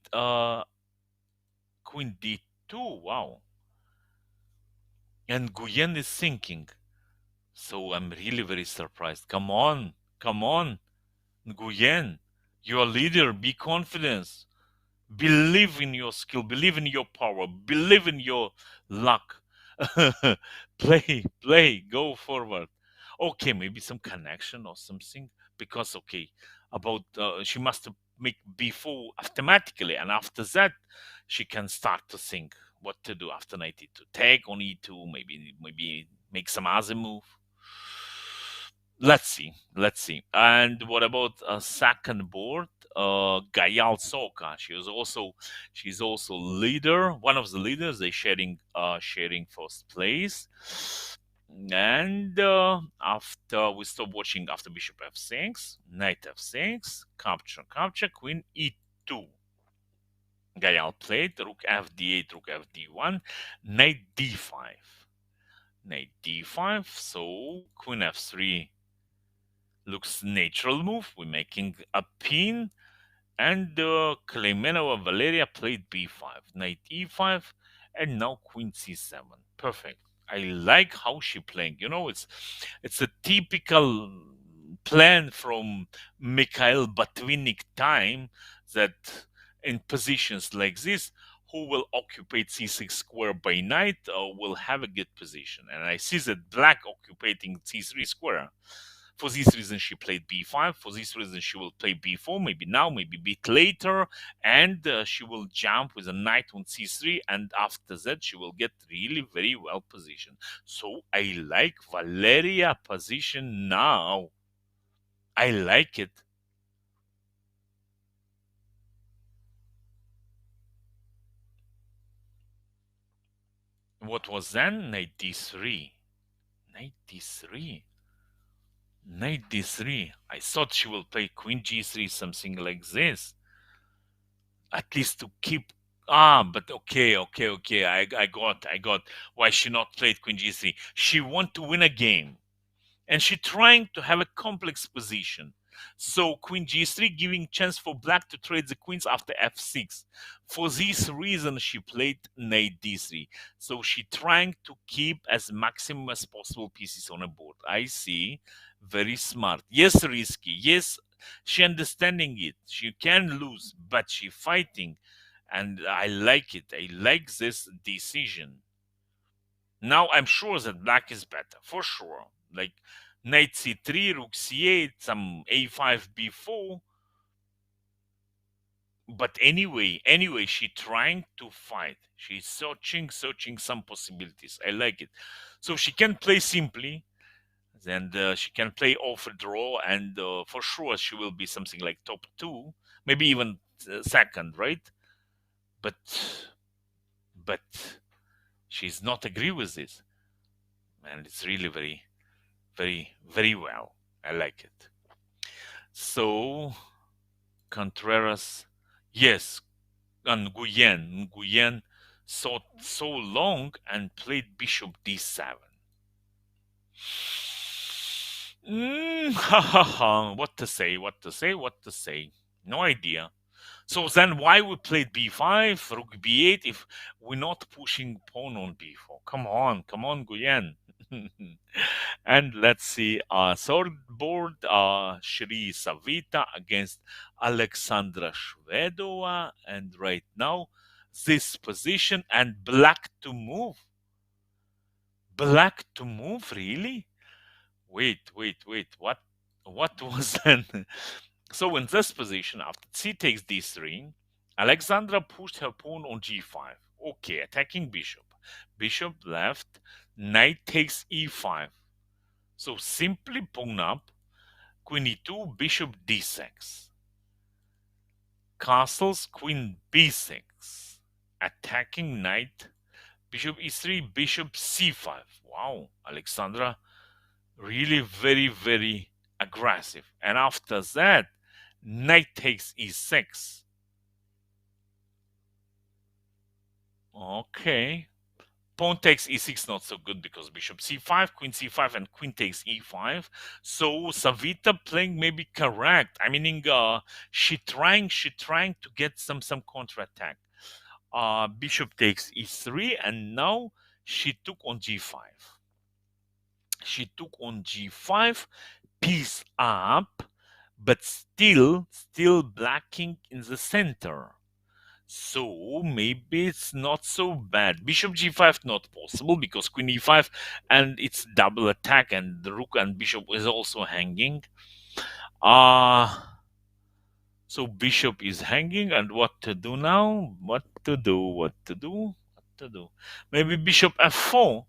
queen d2. Wow. And Nguyen is thinking. So I'm really very surprised. Come on, come on, Nguyen. You're a leader. Be confident. Believe in your skill, believe in your power, believe in your luck. Play, go forward. Okay, maybe some connection or something. Because okay, about she must make b4 automatically, and after that she can start to think what to do after knight e2. Take on e2, maybe make some other move. Let's see. And what about a second board? Gayal Soka. She's also leader, one of the leaders. They sharing first place. And after we stop watching after bishop f6, knight f6, capture, queen e2. Gayal played rook fd8, rook fd1, knight d5, knight d5. So queen f3 looks natural move. We're making a pin, and Klemenova Valeria played b5, knight e5, and now queen c7. Perfect. I like how she playing. It's a typical plan from Mikhail Batvinnik time, that in positions like this, who will occupy c6 square by knight will have a good position. And I see that black occupying c3 square. For this reason, she played b5. For this reason, she will play b4, maybe now, maybe a bit later, and she will jump with a knight on c3, and after that, she will get really very well positioned. So I like Valeria position now. I like it. What was then? Knight d3. Knight d3. Knight d3. I thought she will play queen g3, something like this. At least to keep. But okay. I got why she not played queen g3. She want to win a game, and she trying to have a complex position. So queen g3 giving chance for black to trade the queens after f6. For this reason, she played knight d3. So she trying to keep as maximum as possible pieces on a board. I see. Very smart. Yes, risky. Yes, she understanding it. She can lose, but she fighting. And I like it. I like this decision. Now I'm sure that black is better, for sure. Like knight c3, rook c8, some a5, b4. But anyway, she trying to fight. She's searching some possibilities. I like it. So she can play simply, then she can play off a draw, and for sure she will be something like top 2, maybe even second, right? But she's not agree with this, and it's really very well. I like it. So Contreras, yes, and Nguyen thought so long and played bishop d7. Ha ha ha. What to say? No idea. So then why we played b5, rook b8 if we're not pushing pawn on b4? Come on, Nguyen. And let's see, third board, Shri Savita against Alexandra Shvedova. And right now, this position and black to move. Black to move, really? Wait. What was then? So in this position, after c takes d3, Alexandra pushed her pawn on g5. Okay, attacking bishop. Bishop left, knight takes e5. So simply pawn up, queen e2, bishop d6. Castles, queen b6. Attacking knight, bishop e3, bishop c5. Wow, Alexandra really very aggressive. And after that, knight takes e6. Okay. Pawn takes e6, not so good because bishop c5, queen c5, and queen takes e5. So Savita playing maybe correct. I meaning she trying to get some counterattack. Bishop takes e3, and now she took on g5. She took on g5, piece up, but still blacking in the center. So maybe it's not so bad. Bishop g5 not possible because queen e5 and it's double attack, and the rook and bishop is also hanging. So bishop is hanging, and what to do now? What to do? Maybe bishop f4.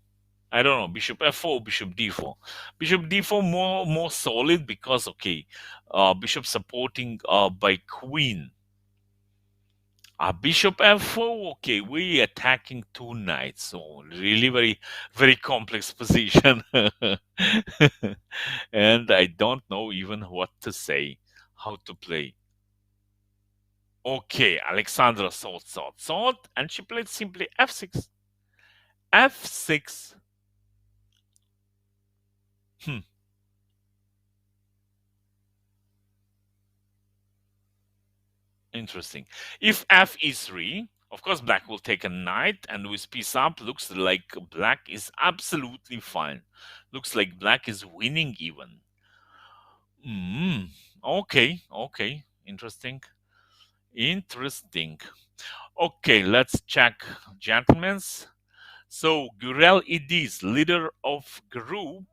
I don't know, bishop f4, bishop d4. Bishop d4 more solid because okay, bishop supporting by queen. Bishop f4. Okay, we attacking two knights, so really very complex position, and I don't know even what to say, how to play. Okay, Alexandra thought, and she played simply f6. F6. Hmm. Interesting. If f is 3, of course, black will take a knight, and with piece up, looks like black is absolutely fine. Looks like black is winning even. Okay. Interesting. Okay, let's check gentlemen's. So, Gurel Idis, leader of group,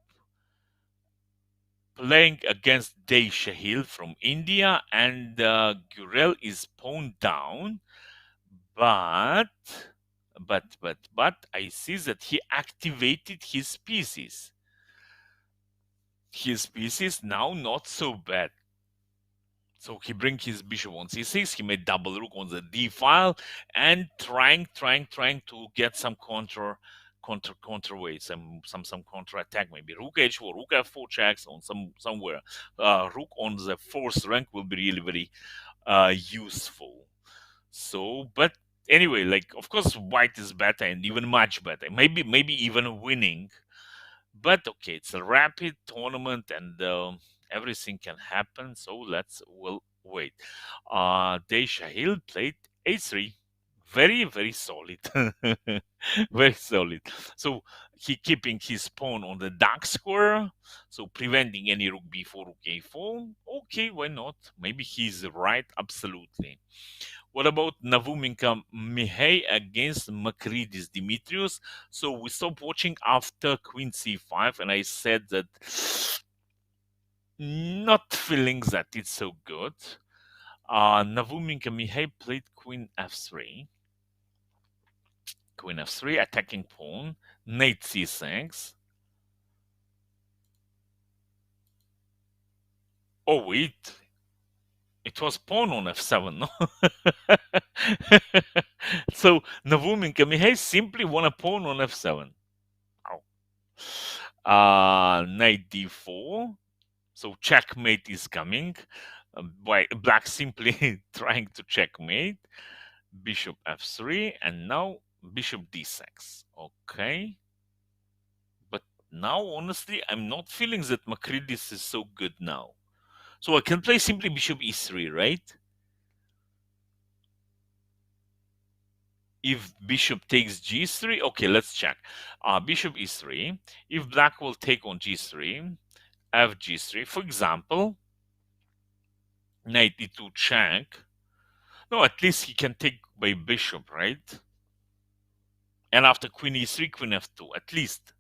playing against Dey Shahil from India, and Gurel is pawned down. But I see that he activated his pieces. His pieces now not so bad. So he bring his bishop on c6. He made double rook on the d file, and trying to get some counter way, some counter attack. Maybe rook h4, rook f4 checks on somewhere. Rook on the fourth rank will be really very useful. So, but anyway, like of course, white is better and even much better. Maybe even winning. But okay, it's a rapid tournament, and everything can happen. So we'll wait. Dey Shahil played a3. Very solid. Very solid. So he keeping his pawn on the dark square, so preventing any rook b4, rook a4. Okay, why not? Maybe he's right, absolutely. What about Navuminka Mihai against Makridis Dimitrios? So we stopped watching after Queen c5, and I said that not feeling that it's so good. Navuminka Mihai played Queen f3. Queen f3, attacking pawn, knight c6. Oh wait, it was pawn on f7, no? So Navuminka Mihai simply won a pawn on f7. Knight d4. So checkmate is coming. Black simply trying to checkmate. Bishop f3, and now bishop d6. Okay. But now, honestly, I'm not feeling that Makridis is so good now. So I can play simply bishop e3, right? If bishop takes g3, okay, let's check. Bishop e3. If black will take on g3, fg3, for example, knight e2 check. No, at least he can take by bishop, right? And after queen e3, queen f2, at least.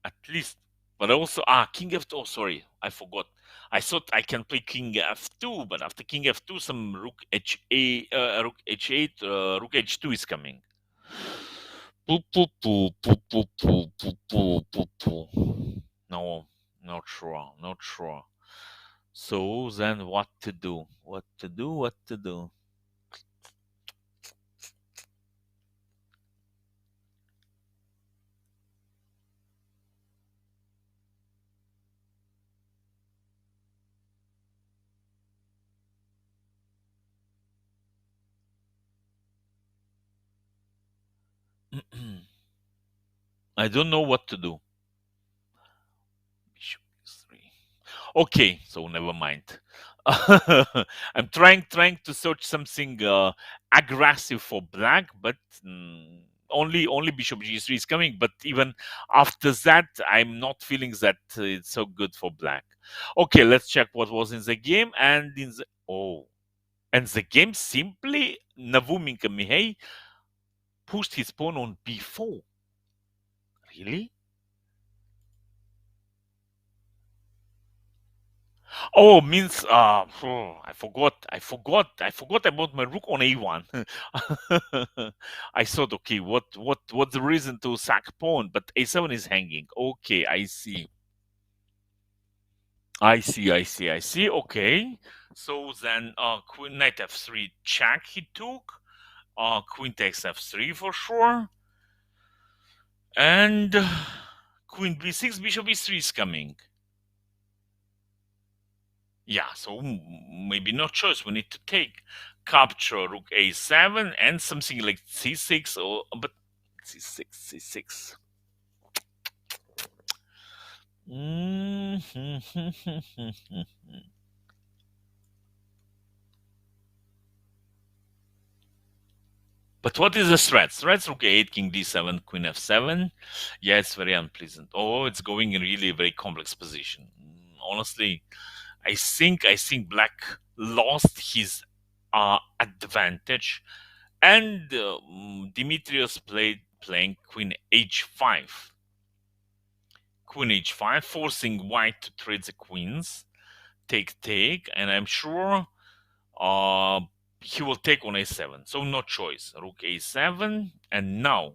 at least. But also, king f2. Oh, sorry, I forgot. I thought I can play king f2, but after king f2, some rook h8, rook h8, rook h2 is coming. Poo, poo, poo, poo, poo, poo, poo, poo, poo, poo. No, not sure, not sure. So then, what to do? What to do? What to do? I don't know what to do. Bishop e3. Okay, so never mind. I'm trying to search something aggressive for black, but only bishop g3 is coming. But even after that, I'm not feeling that it's so good for black. Okay, let's check what was in the game. And in the and the game simply Navuminka Mihai pushed his pawn on b4. Really? Oh, means I forgot about my rook on a1. I thought, okay, what's the reason to sack pawn? But a7 is hanging. Okay, I see. I see. Okay. So then queen knight f3 check he took. Queen takes f3 for sure. And queen b6, bishop e3 is coming. Yeah, so maybe no choice. We need to take capture rook a7 and something like c6 or but c6. But what is the threat? Threats rook a8, king d7, queen f7. Yeah, it's very unpleasant. Oh, it's going in really a very complex position. Honestly, I think black lost his advantage, and Dimitrios playing queen h5. Queen h5, forcing white to trade the queens. Take, and I'm sure uh, he will take on a7. So no choice. Rook a7, and now,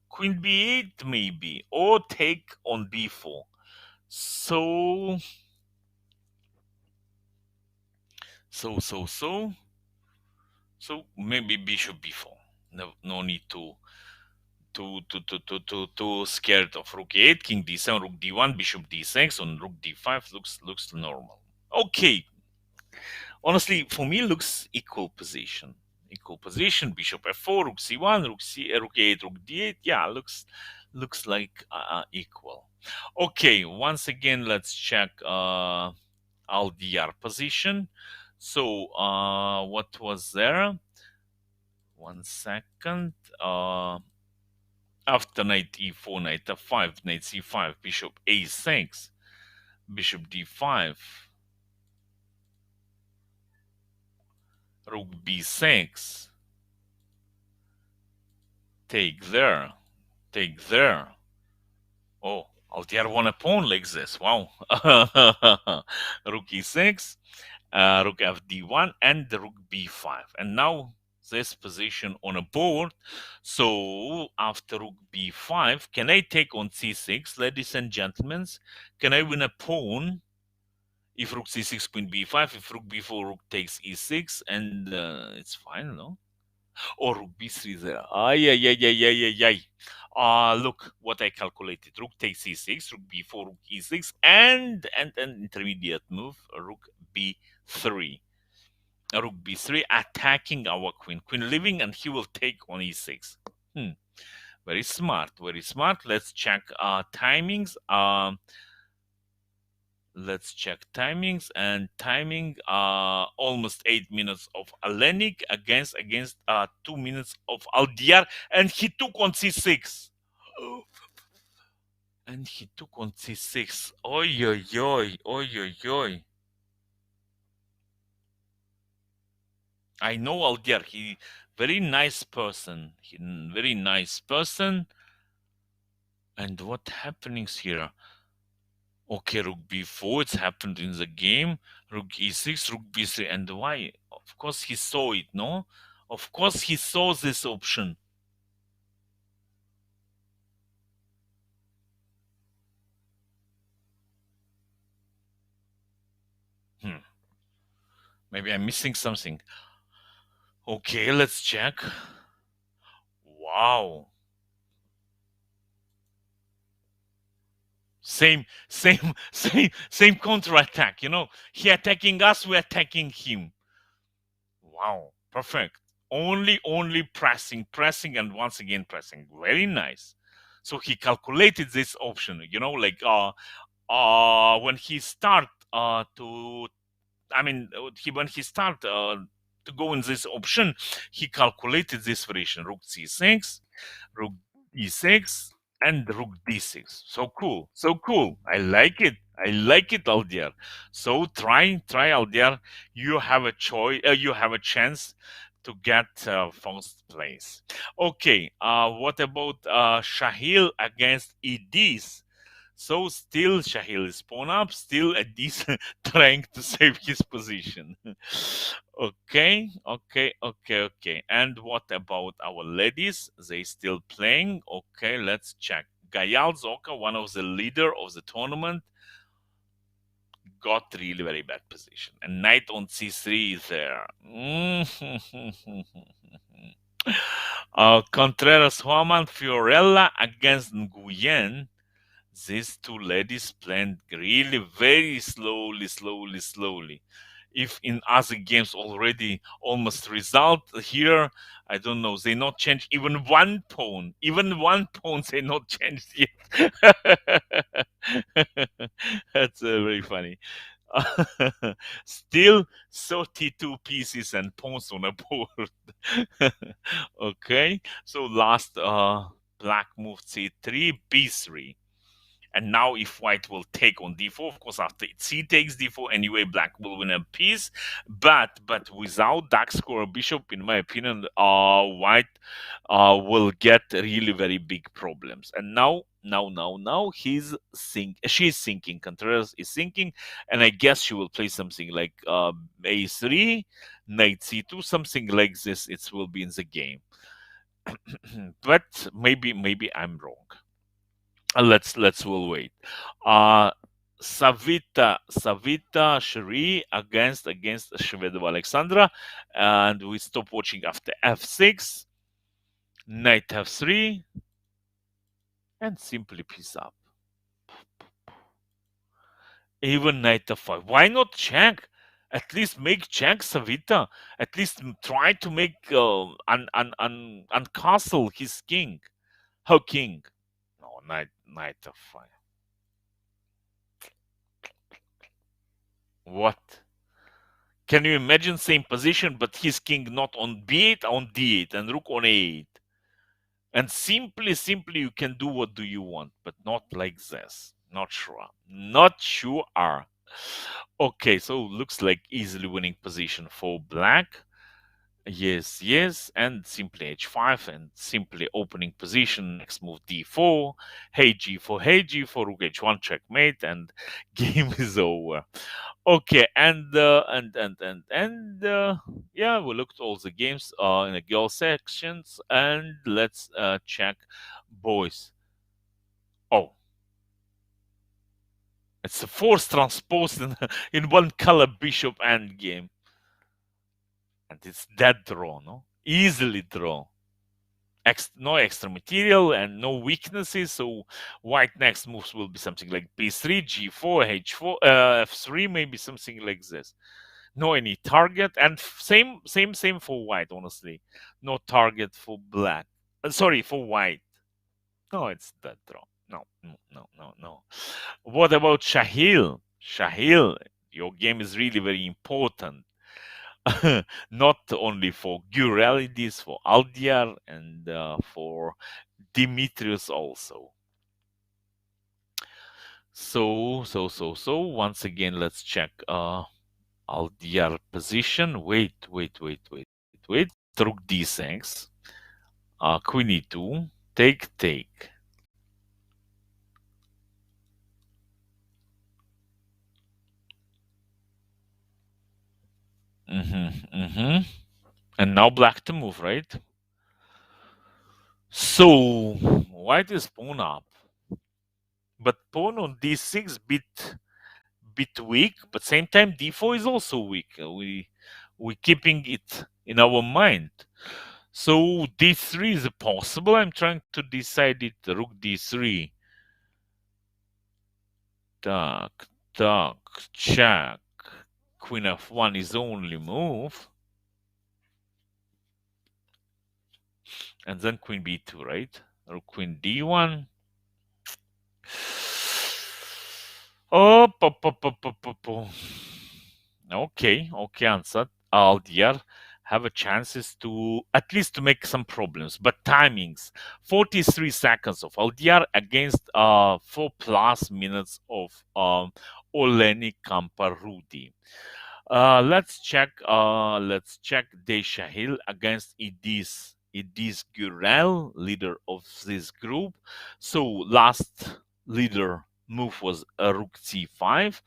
queen b8 maybe, or take on b4. So, so, so, so, so maybe bishop b4. No need to scared of rook a8, king d7, rook d1, bishop d6, on rook d5 looks normal. Okay, honestly, for me looks equal position. Equal position. Bishop f4, rook c1, rook a8, rook d8. Yeah, looks like equal. Okay, once again, let's check LDR position. So what was there? 1 second. After knight e4, knight f5, knight c5, bishop a6, bishop d5, rook b6, take there, take there. Oh, Altier won a pawn like this. Wow. Rook e6, rook fd1, and the rook b5. And now this position on a board. So after rook b5, can I take on c6, ladies and gentlemen? Can I win a pawn? If rook c6, queen b5, if rook b4, rook takes e6, and it's fine, no? Or rook b3 there. Ay. Look what I calculated. Rook takes e6, rook b4, rook e6, and an intermediate move, rook b3. Rook b3 attacking our queen. Queen leaving, and he will take on e6. Very smart, very smart. Let's check timings. Let's check timings, and timing almost 8 minutes of Alenik against 2 minutes of Aldiar, and he took on c6. And he took on c6. Oi. I know Aldiar, he Very nice person. Very nice person. And what happenings here? Okay, rook b4, it's happened in the game. Rook e6, rook b3, and why? Of course he saw it, no? Of course he saw this option. Hmm. Maybe I'm missing something. Okay, let's check. Wow. Same counter attack, you know. He attacking us, we're attacking him. Wow, perfect. Only pressing, and once again pressing. Very nice. So he calculated this option, you know, like when he start to I mean when he start to go in this option, he calculated this variation: rook c6, rook e6, and rook d6. So cool, so cool. I like it. I like it, Aldir. So try, Aldir. You have a choice. You have a chance to get first place. Okay. What about Shahil against Edis? So still Shahil is pawn up, still Edis trying to save his position. Okay. And what about our ladies? They still playing? Okay, let's check. Gayal Zoka, one of the leader of the tournament, got really very bad position. And knight on c3 is there. Contreras Huaman Fiorella against Nguyen. These two ladies played really very slowly. If in other games already almost result here, I don't know, they not change even one pawn. Even one pawn they not changed yet. That's very funny. Still 32 pieces and pawns on a board. Okay, so last black move c3, b3. And now if white will take on d4, of course after c takes d4, anyway black will win a piece. But without dark square bishop, in my opinion, white will get really very big problems. And now she's thinking, Contreras is thinking, and I guess she will play something like a3, knight c2, something like this. It will be in the game. But maybe I'm wrong. Let's we'll wait. Uh Savita Shri against Shvedova Alexandra, and we stop watching after f6, knight f3, and simply piece up. Even knight f5. Why not check? At least make check, Savita. At least try to make uncastle his king, her king. No, knight f5. What? Can you imagine same position, but his king not on b8, on d8, and rook on a8? And simply you can do what do you want, but not like this. Not sure. Not sure. Okay, so looks like easily winning position for black. Yes, and simply h5 and simply opening position. Next move d4, hey g4, rook h1, checkmate, and game is over. Okay, and yeah, we looked all the games in the girl sections, and let's check boys. Oh, it's a force transposed in one color bishop endgame, and it's dead draw, no? Easily draw. No extra material and no weaknesses. So white next moves will be something like b3, g4, h4, f3, maybe something like this. No any target, and same for white. Honestly, no target for black. Sorry, for white. No, it's that draw. No. What about Shahil? Shahil, your game is really very important. Not only for Guralidis, for Aldiar, and for Demetrius also. So once again, let's check Aldiar position. Wait. rook d6, queen e2, take. And now black to move, right? So white is pawn up, but pawn on d6 bit weak, but same time d4 is also weak. We keeping it in our mind. So d3 is possible. I'm trying to decide it. Rook d3. Duck, check. Queen f1 is only move. And then queen b2, right? Or queen d1. Oh, okay, answered. Aldiar have a chances to at least to make some problems, but timings 43 seconds of Aldiar against 4+ minutes of Oleni Kamparudi. Let's check Deshahil against Idis Gurel, leader of this group. So last leader move was Rook c5,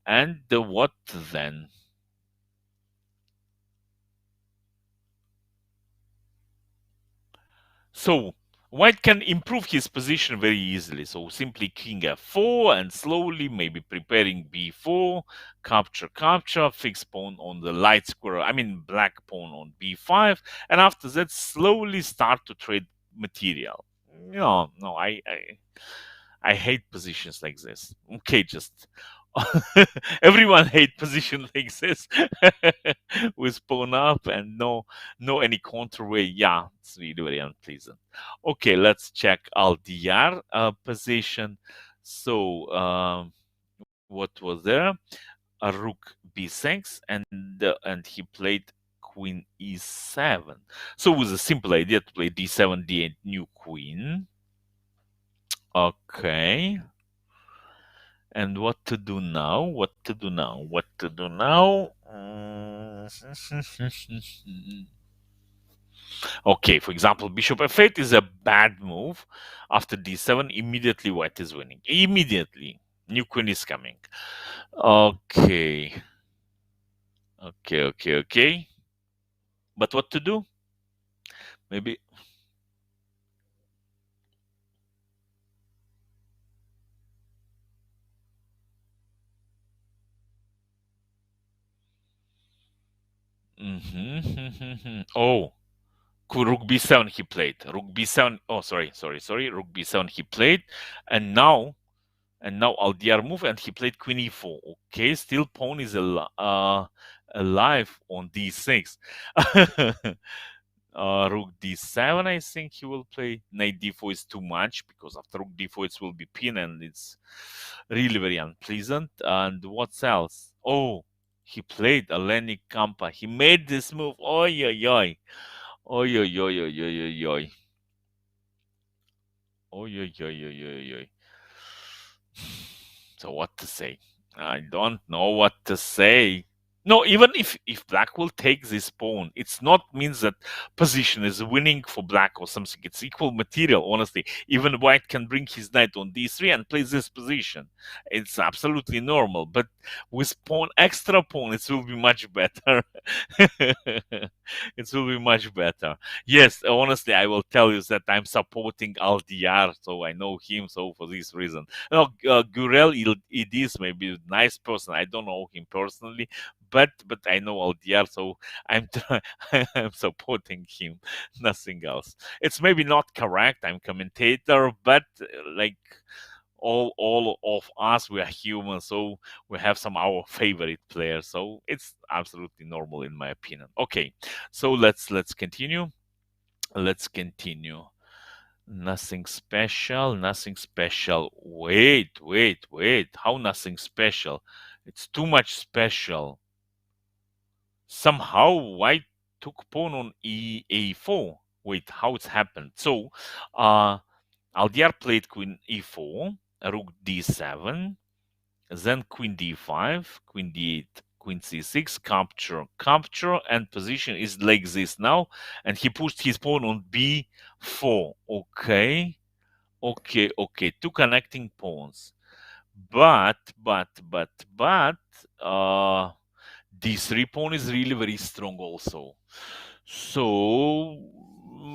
and what then? So white can improve his position very easily. So simply king f4 and slowly maybe preparing b4, capture, fix pawn on the light square, I mean black pawn on b5, and after that slowly start to trade material. No, I hate positions like this. Okay, just everyone hate position like this with pawn up and no any counter way. Yeah, it's really very unpleasant. Okay, let's check Aldiar position. So what was there? A rook b6 and he played queen e7. So it was a simple idea to play d7 d8 new queen. Okay. And what to do now? Okay, for example, bishop f8 is a bad move. After d7, immediately white is winning. Immediately. New queen is coming. Okay. Okay. But what to do? Maybe. Oh, rook b7 he played. Rook b7. Oh, sorry. Rook b7 he played, and now Aldiar move, and he played queen e4. Okay, still pawn is alive on d6. Rook d7, I think he will play. Knight d4 is too much, because after rook d4 it will be pin, and it's really very unpleasant. And what else? Oh, he played Eleni Kampa. He made this move. Oi, oi, oi. Oi, oi, oi, oi, oi, oi, oi. Oi, oi, oi, oi, oi, oi. So what to say? I don't know what to say. No, even if black will take this pawn, it's not means that position is winning for black or something. It's equal material, honestly. Even white can bring his knight on d3 and play this position. It's absolutely normal. But with extra pawn, it will be much better. It will be much better. Yes, honestly, I will tell you that I'm supporting Aldiar, so I know him. So for this reason, no, Gurel it is maybe a nice person. I don't know him personally, but I know Aldiar, so I'm I'm supporting him. Nothing else. It's maybe not correct. I'm commentator, but like all of us, we are human, so we have some our favorite players. So it's absolutely normal in my opinion. Okay, so let's continue. Let's continue. Nothing special. Wait. How nothing special? It's too much special. Somehow white took pawn on a4. Wait, how it's happened? So, Aldiar played queen e4, rook d7, then queen d5, queen d8, Queen c6, capture, and position is like this now. And he pushed his pawn on b4. Okay, okay. Two connecting pawns. But, d3 pawn is really very strong also. So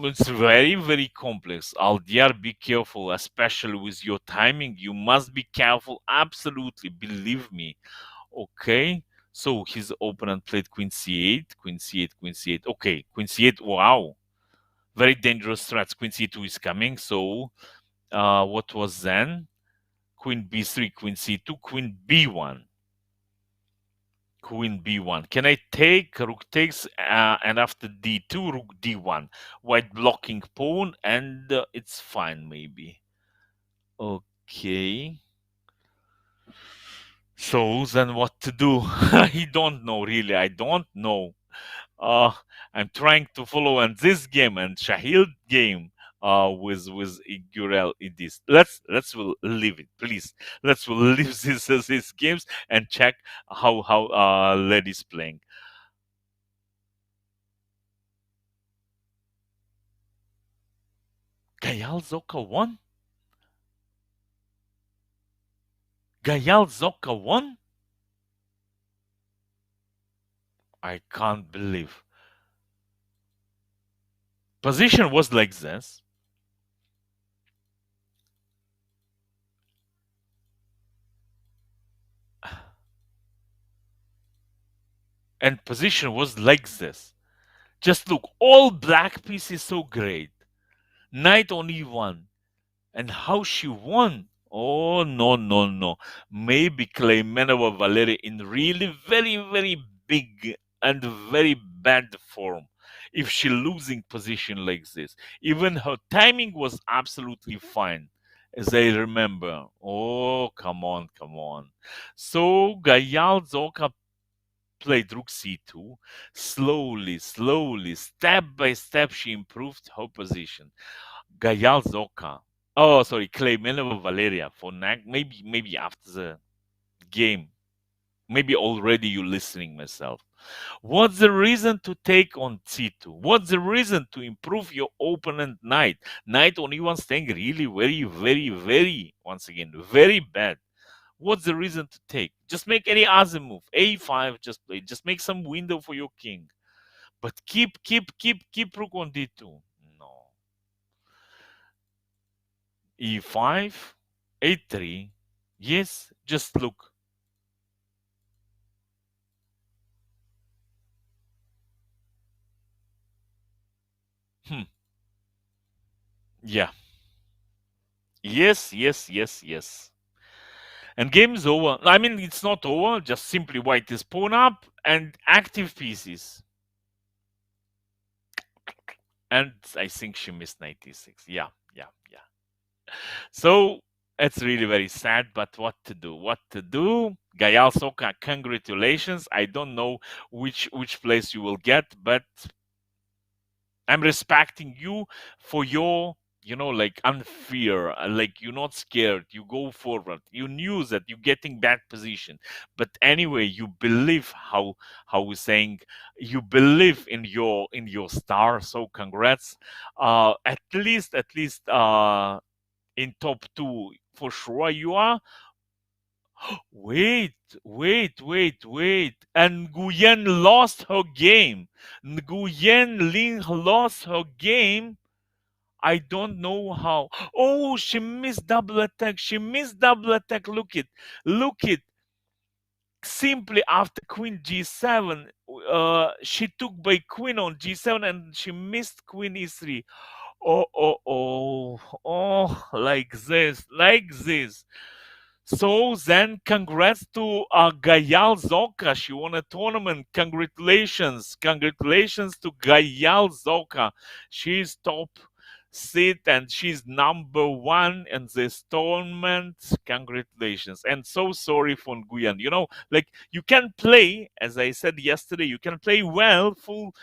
it's very complex. Aldiar, be careful, especially with your timing. You must be careful, absolutely, believe me. Okay. So his opponent played queen c8, queen c8, queen c8. Okay, queen c8. Wow, very dangerous threats. Queen c2 is coming. So what was then? Queen b3, queen c2, queen b1. Queen b1. Can I take? Rook takes, and after d2, rook d1. White blocking pawn, and it's fine, maybe. Okay. So then what to do? I don't know, really. I don't know. Uh, I'm trying to follow on this game and Shahil game with Igurel in this. We'll leave it, please. We'll leave these games and check how Led is playing. Gayal Zoka won? Gayal Zoka won? I can't believe. Position was like this. And position was like this. Just look, all black pieces so great. Knight on e1. And how she won? Oh, no. Maybe Kleimenova Valeria in really very big and very bad form. If she losing position like this. Even her timing was absolutely fine, as I remember. Oh, come on. So Gayal Zoka played rook c2. Slowly, step by step, she improved her position. Gayal Zoka. Oh, sorry, Kleimenova Valeria for maybe after the game. Maybe already you listening myself. What's the reason to take on c2? What's the reason to improve your opponent knight? Knight on e1 staying really very, once again, very bad. What's the reason to take? Just make any other move. a5, just play. Just make some window for your king. But keep rook on d2. No. e5, a3. Yes, just look. Yeah. Yes. And game is over. I mean, it's not over. Just simply white is pawn up and active pieces. And I think she missed 96. Yeah. So it's really very sad, but what to do? Gayal Soka, congratulations. I don't know which place you will get, but I'm respecting you for your, like unfair, like you're not scared. You go forward. You knew that you're getting bad position, but anyway, you believe how we're saying you believe in your star. So congrats. At least in top two for sure you are. Wait. And Nguyen lost her game. Nguyen Ling lost her game. I don't know how. Oh, she missed double attack. Look it. Simply after queen g7, she took by queen on g7 and she missed queen e3. Like this. So then, congrats to Gayal Zoka. She won a tournament. Congratulations to Gayal Zoka. She's top seed and she's number one in this tournament. Congratulations. And so sorry for Nguyen. Like you can play, as I said yesterday, you can play well full.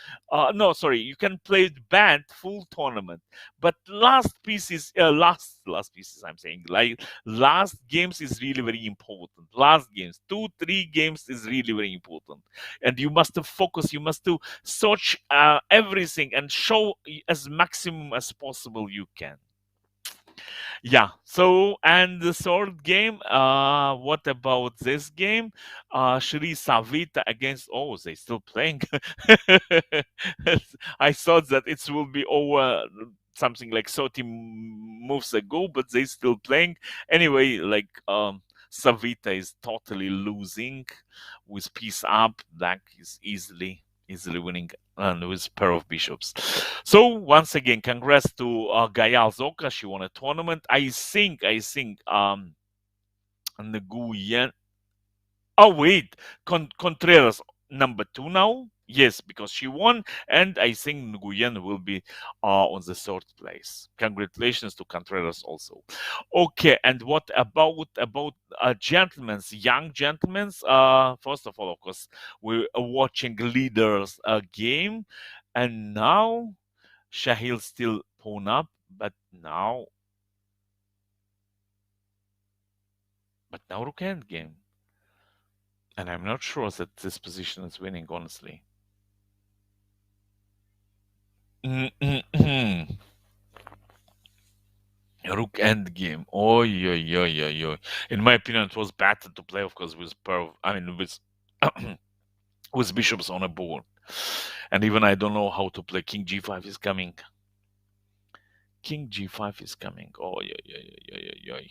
No, sorry, you can play bad full tournament. But last piece is last last pieces I'm saying. Like last games is really very important. Last games, 2, 3 games is really very important, and you must to focus. You must to search everything and show as maximum as possible you can. Yeah. So, and the third game, what about this game? Shri Savita against, oh, they still playing. I thought that it will be over something like 30 moves ago, but they still playing. Anyway, like, Savita is totally losing with piece up. Black is easily winning and with pair of bishops. So once again, congrats to Gayal Zoka. She won a tournament. I think Nguyen. Oh wait, Contreras number 2 now. Yes, because she won, and I think Nguyen will be on the third place. Congratulations to Contreras also. Okay, and what about gentlemen's, young gentlemen's? First of all, of course, we're watching leaders game, and now Shahil still pawn up, but now Rook end game. And I'm not sure that this position is winning, honestly. Mm-mm-mm. Rook end game. Oh, yo, yo, yo, yo. In my opinion, it was better to play, of course, with with with bishops on a board. And even I don't know how to play. King g5 is coming. King g5 is coming. Oh, yeah, yeah, yeah, yeah, yeah, yeah.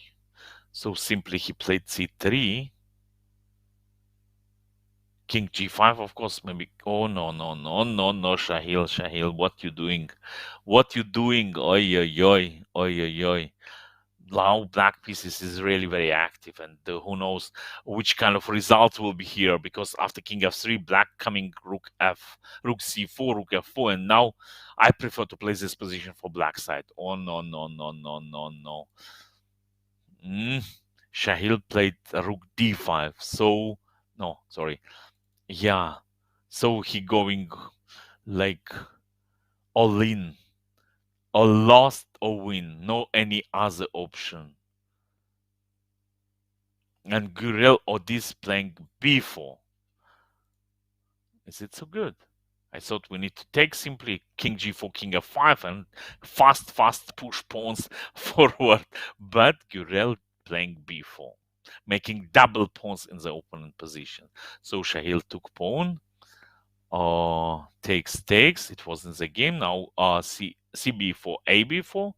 So simply he played c3. King g5, of course, maybe. Oh, no, no, no, no, no, Shahil, what you doing? What you doing? Oi, oi, oi, oi, oi, oi. Now black pieces is really very active, and who knows which kind of result will be here, because after king f3, black coming rook rook c4, rook f4, and now I prefer to play this position for black side. Oh, no, no, no, no, no, no. Shahil played rook d5, so no, sorry. Yeah, so he going like all in, or lost or win, no any other option. And Gurel Odis playing b4. Is it so good? I thought we need to take simply king g4, king f5, and fast push pawns forward. But Gurel playing b4, making double pawns in the opponent position. So Shahil took pawn, takes. It was in the game. Now cb4, ab4,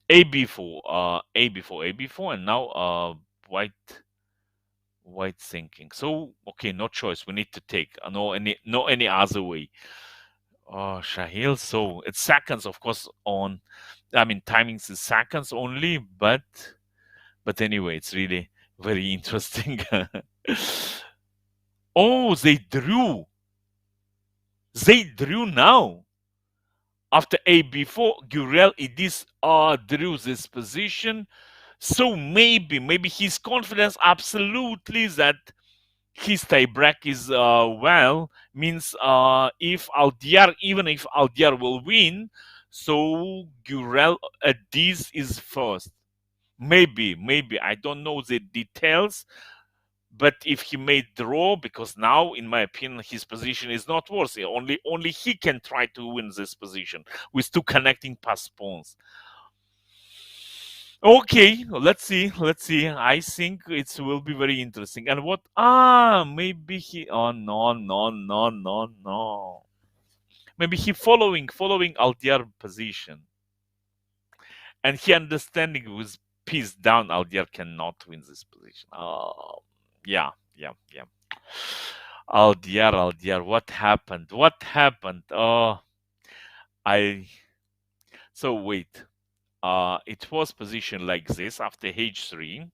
ab4, ab4, ab4, and now white thinking. So okay, no choice. We need to take. No any other way. Oh, Shahil. So it's seconds, of course. Timings is seconds only, but anyway, it's really very interesting. Oh, they drew. They drew now. After AB4, Gurel Idis drew this position. So maybe his confidence absolutely that his tiebreak is means even if Aldiar will win, so Gurel this is first. Maybe I don't know the details, but if he made draw, because now, in my opinion, his position is not worthy. Only he can try to win this position with two connecting pass pawns. Okay, let's see. I think it will be very interesting. And what? Maybe he. Oh, no, no, no, no, no. Maybe he following Aldiar position, and he understanding with piece down, Aldiar cannot win this position. Oh, yeah, yeah, yeah. Aldiar, what happened? What happened? Oh, I. So wait. It was positioned like this after h3.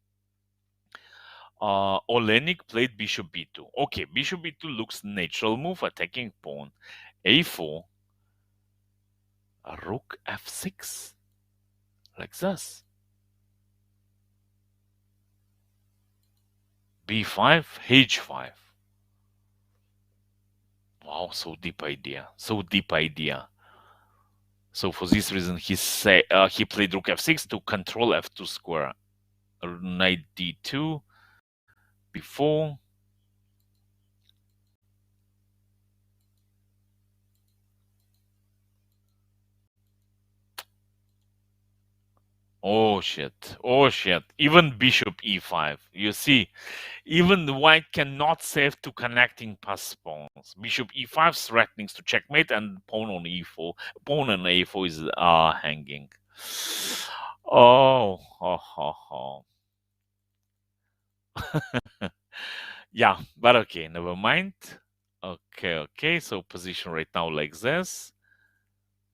Olenik played bishop b2. Okay, bishop b2 looks natural move, attacking pawn. a4, rook f6, like this. b5, h5. Wow, so deep idea. So for this reason, he played rook f6 to control f2 square. Knight d2 before. Oh shit! Oh shit! Even bishop e5. You see, even the white cannot save to connecting pass pawns. Bishop e5 threatening to checkmate, and pawn on e4. Pawn on a4 is hanging. Oh, yeah, but okay, never mind. Okay, okay. So position right now like this.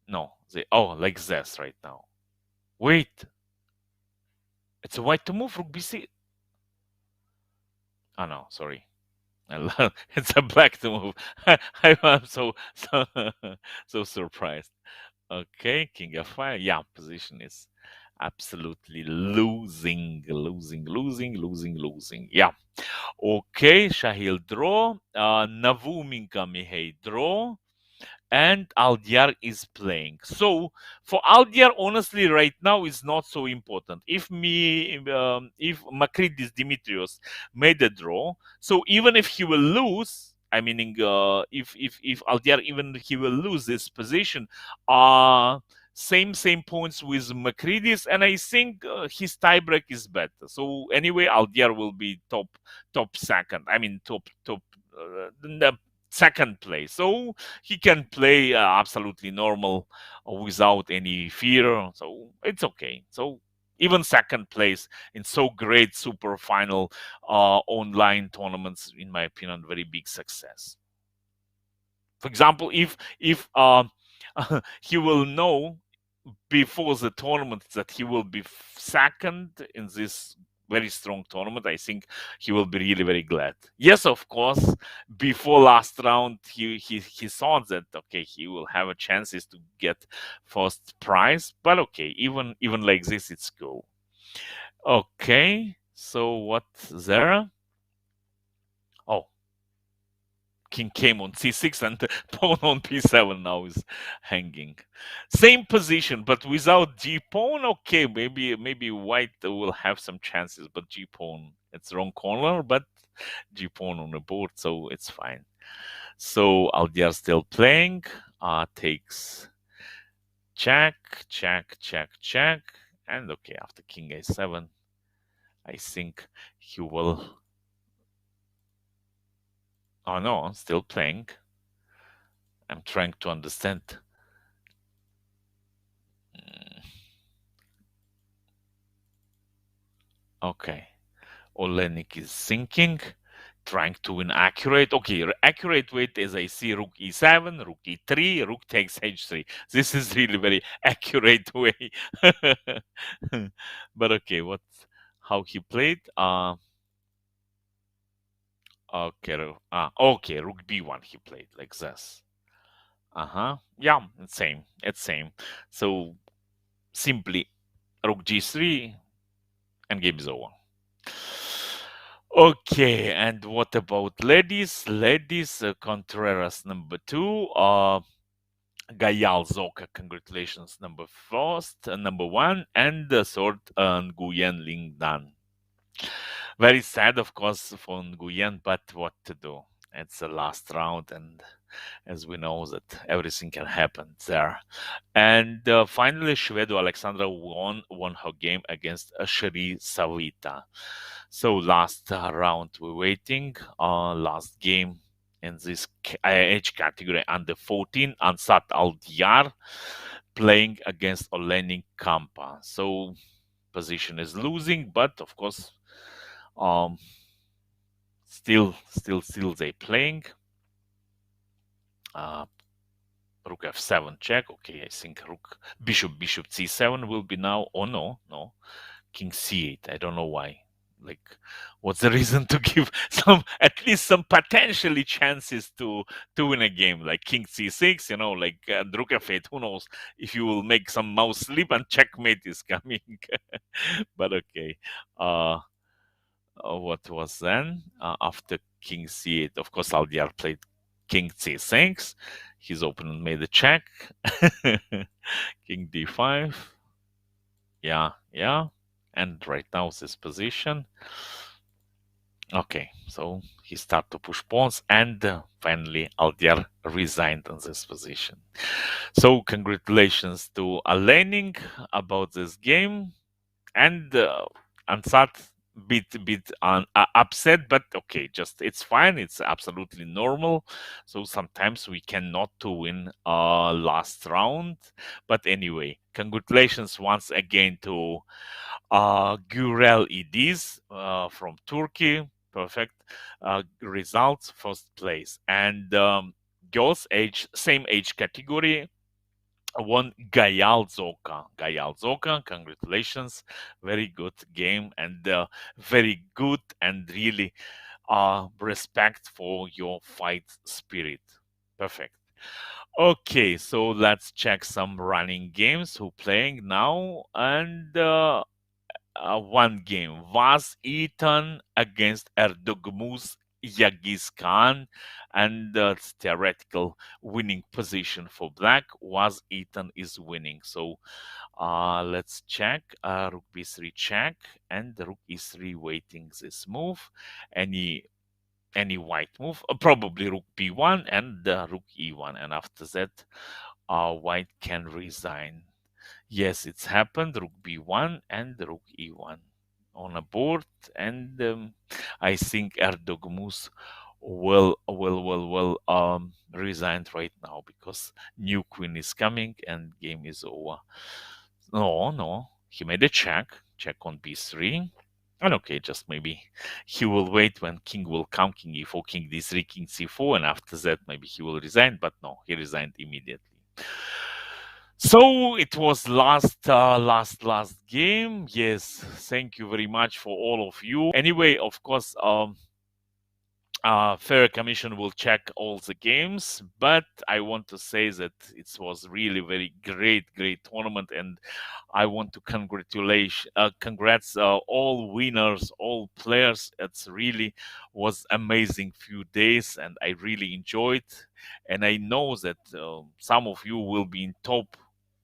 No, like this right now. Wait, it's a white to move rook b6. Oh no, sorry. It's a black to move. I'm so surprised. Okay, king f5. Yeah, position is absolutely losing. Yeah. Okay, Shahil draw. Navuminka Mihai draw. And Aldiar is playing. So for Aldiar, honestly, right now is not so important. If Makridis Dimitrios made a draw, so even if he will lose, I mean, if Aldiar even he will lose this position, same points with Makridis, and I think his tiebreak is better. So anyway, Aldiar will be top second. I mean top the second place. So he can play absolutely normal without any fear. So it's okay. So even second place in so great super final online tournaments, in my opinion, very big success. For example, if he will know before the tournament that he will be second in this very strong tournament, I think he will be really very glad. Yes, of course, before last round, he thought that okay, he will have a chances to get first prize, but okay, even like this, it's cool. Okay, so what there? Oh, king came on c6 and pawn on p7 now is hanging. Same position, but without g pawn. Okay, maybe white will have some chances, but g pawn, it's wrong corner, but g pawn on the board, so it's fine. So Aldiar still playing. Takes check, and okay, after king a7, I think he will. Oh no, still playing. I'm trying to understand. Mm, okay. Olenik is thinking, trying to win accurate. Okay, accurate weight as I see rook e7, rook e3, rook takes h3. This is really very accurate way. But okay, how he played? Okay, rook b1 he played like this. Yeah, it's same. So simply rook g3 and game is over. Okay, and what about ladies? Ladies, Contreras number 2. Gayal Zoka, congratulations, number 1, and the third, Nguyen Ling Dan. Very sad, of course, for Nguyen, but what to do? It's the last round, and as we know that everything can happen there. And finally, Shvedo Alexandra won her game against Shri Savita. So last round we're waiting. Last game in this age category under 14, Ansat Aldiar playing against Olenik Kampa. So position is losing, but of course, still they playing. Rook f7 check. Okay, I think bishop c7 will be now. Oh no, king c8. I don't know why. Like, what's the reason to give at least some potentially chances to win a game? Like king c6, like rook f8. Who knows if you will make some mouse sleep and checkmate is coming. But okay. What was then after king c8? Of course, Aldiar played king c6. His opponent made a check. King d5. Yeah, yeah. And right now this position. Okay, so he started to push pawns, and finally Aldiar resigned on this position. So congratulations to Alening about this game, and Ansat bit upset, but okay, just it's fine. It's absolutely normal. So sometimes we cannot to win last round, but anyway, congratulations once again to Gürel Idiz from Turkey. Perfect results, first place. And girls age, same age category, won Gayal Zoka. Gayal Zoka, congratulations. Very good game, and very good and really respect for your fight spirit. Perfect. Okay, so let's check some running games who playing now, and one game was Eton against Erdogmuz Yagiz Khan, and the theoretical winning position for black was Eton is winning. So let's check. Rook b3 check, and Rook e3 waiting this move. Any white move, probably Rook b1 and Rook e1, and after that, white can resign. Yes, it's happened. Rook b1 and Rook e1 on a board, and I think Erdogmus will resign right now because new queen is coming and game is over. No, no, he made a check on b3. And okay, just maybe he will wait when king will come, king e4, king d3, king c4, and after that maybe he will resign. But no, he resigned immediately. So it was last game. Yes, thank you very much for all of you. Anyway, of course, Fair Commission will check all the games, but I want to say that it was really very great tournament, and I want to congrats all winners, all players. It's really was amazing few days, and I really enjoyed. And I know that some of you will be in top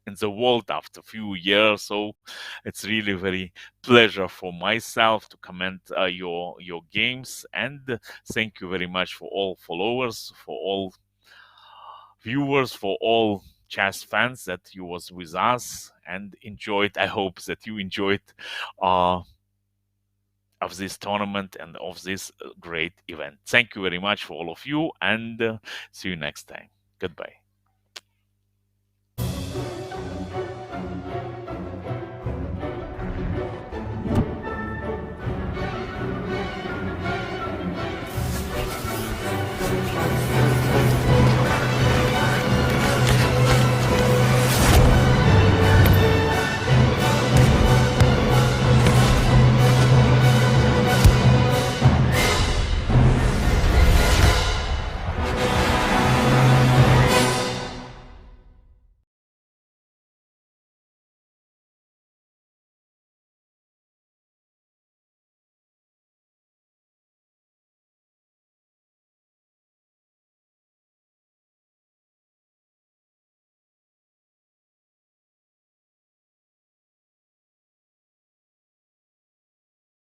in the world after a few years, so it's really very pleasure for myself to comment your games, and thank you very much for all followers, for all viewers, for all chess fans that you was with us and enjoyed. I hope that you enjoyed uh, of this tournament and of this great event. Thank you very much for all of you, and see you next time. Goodbye.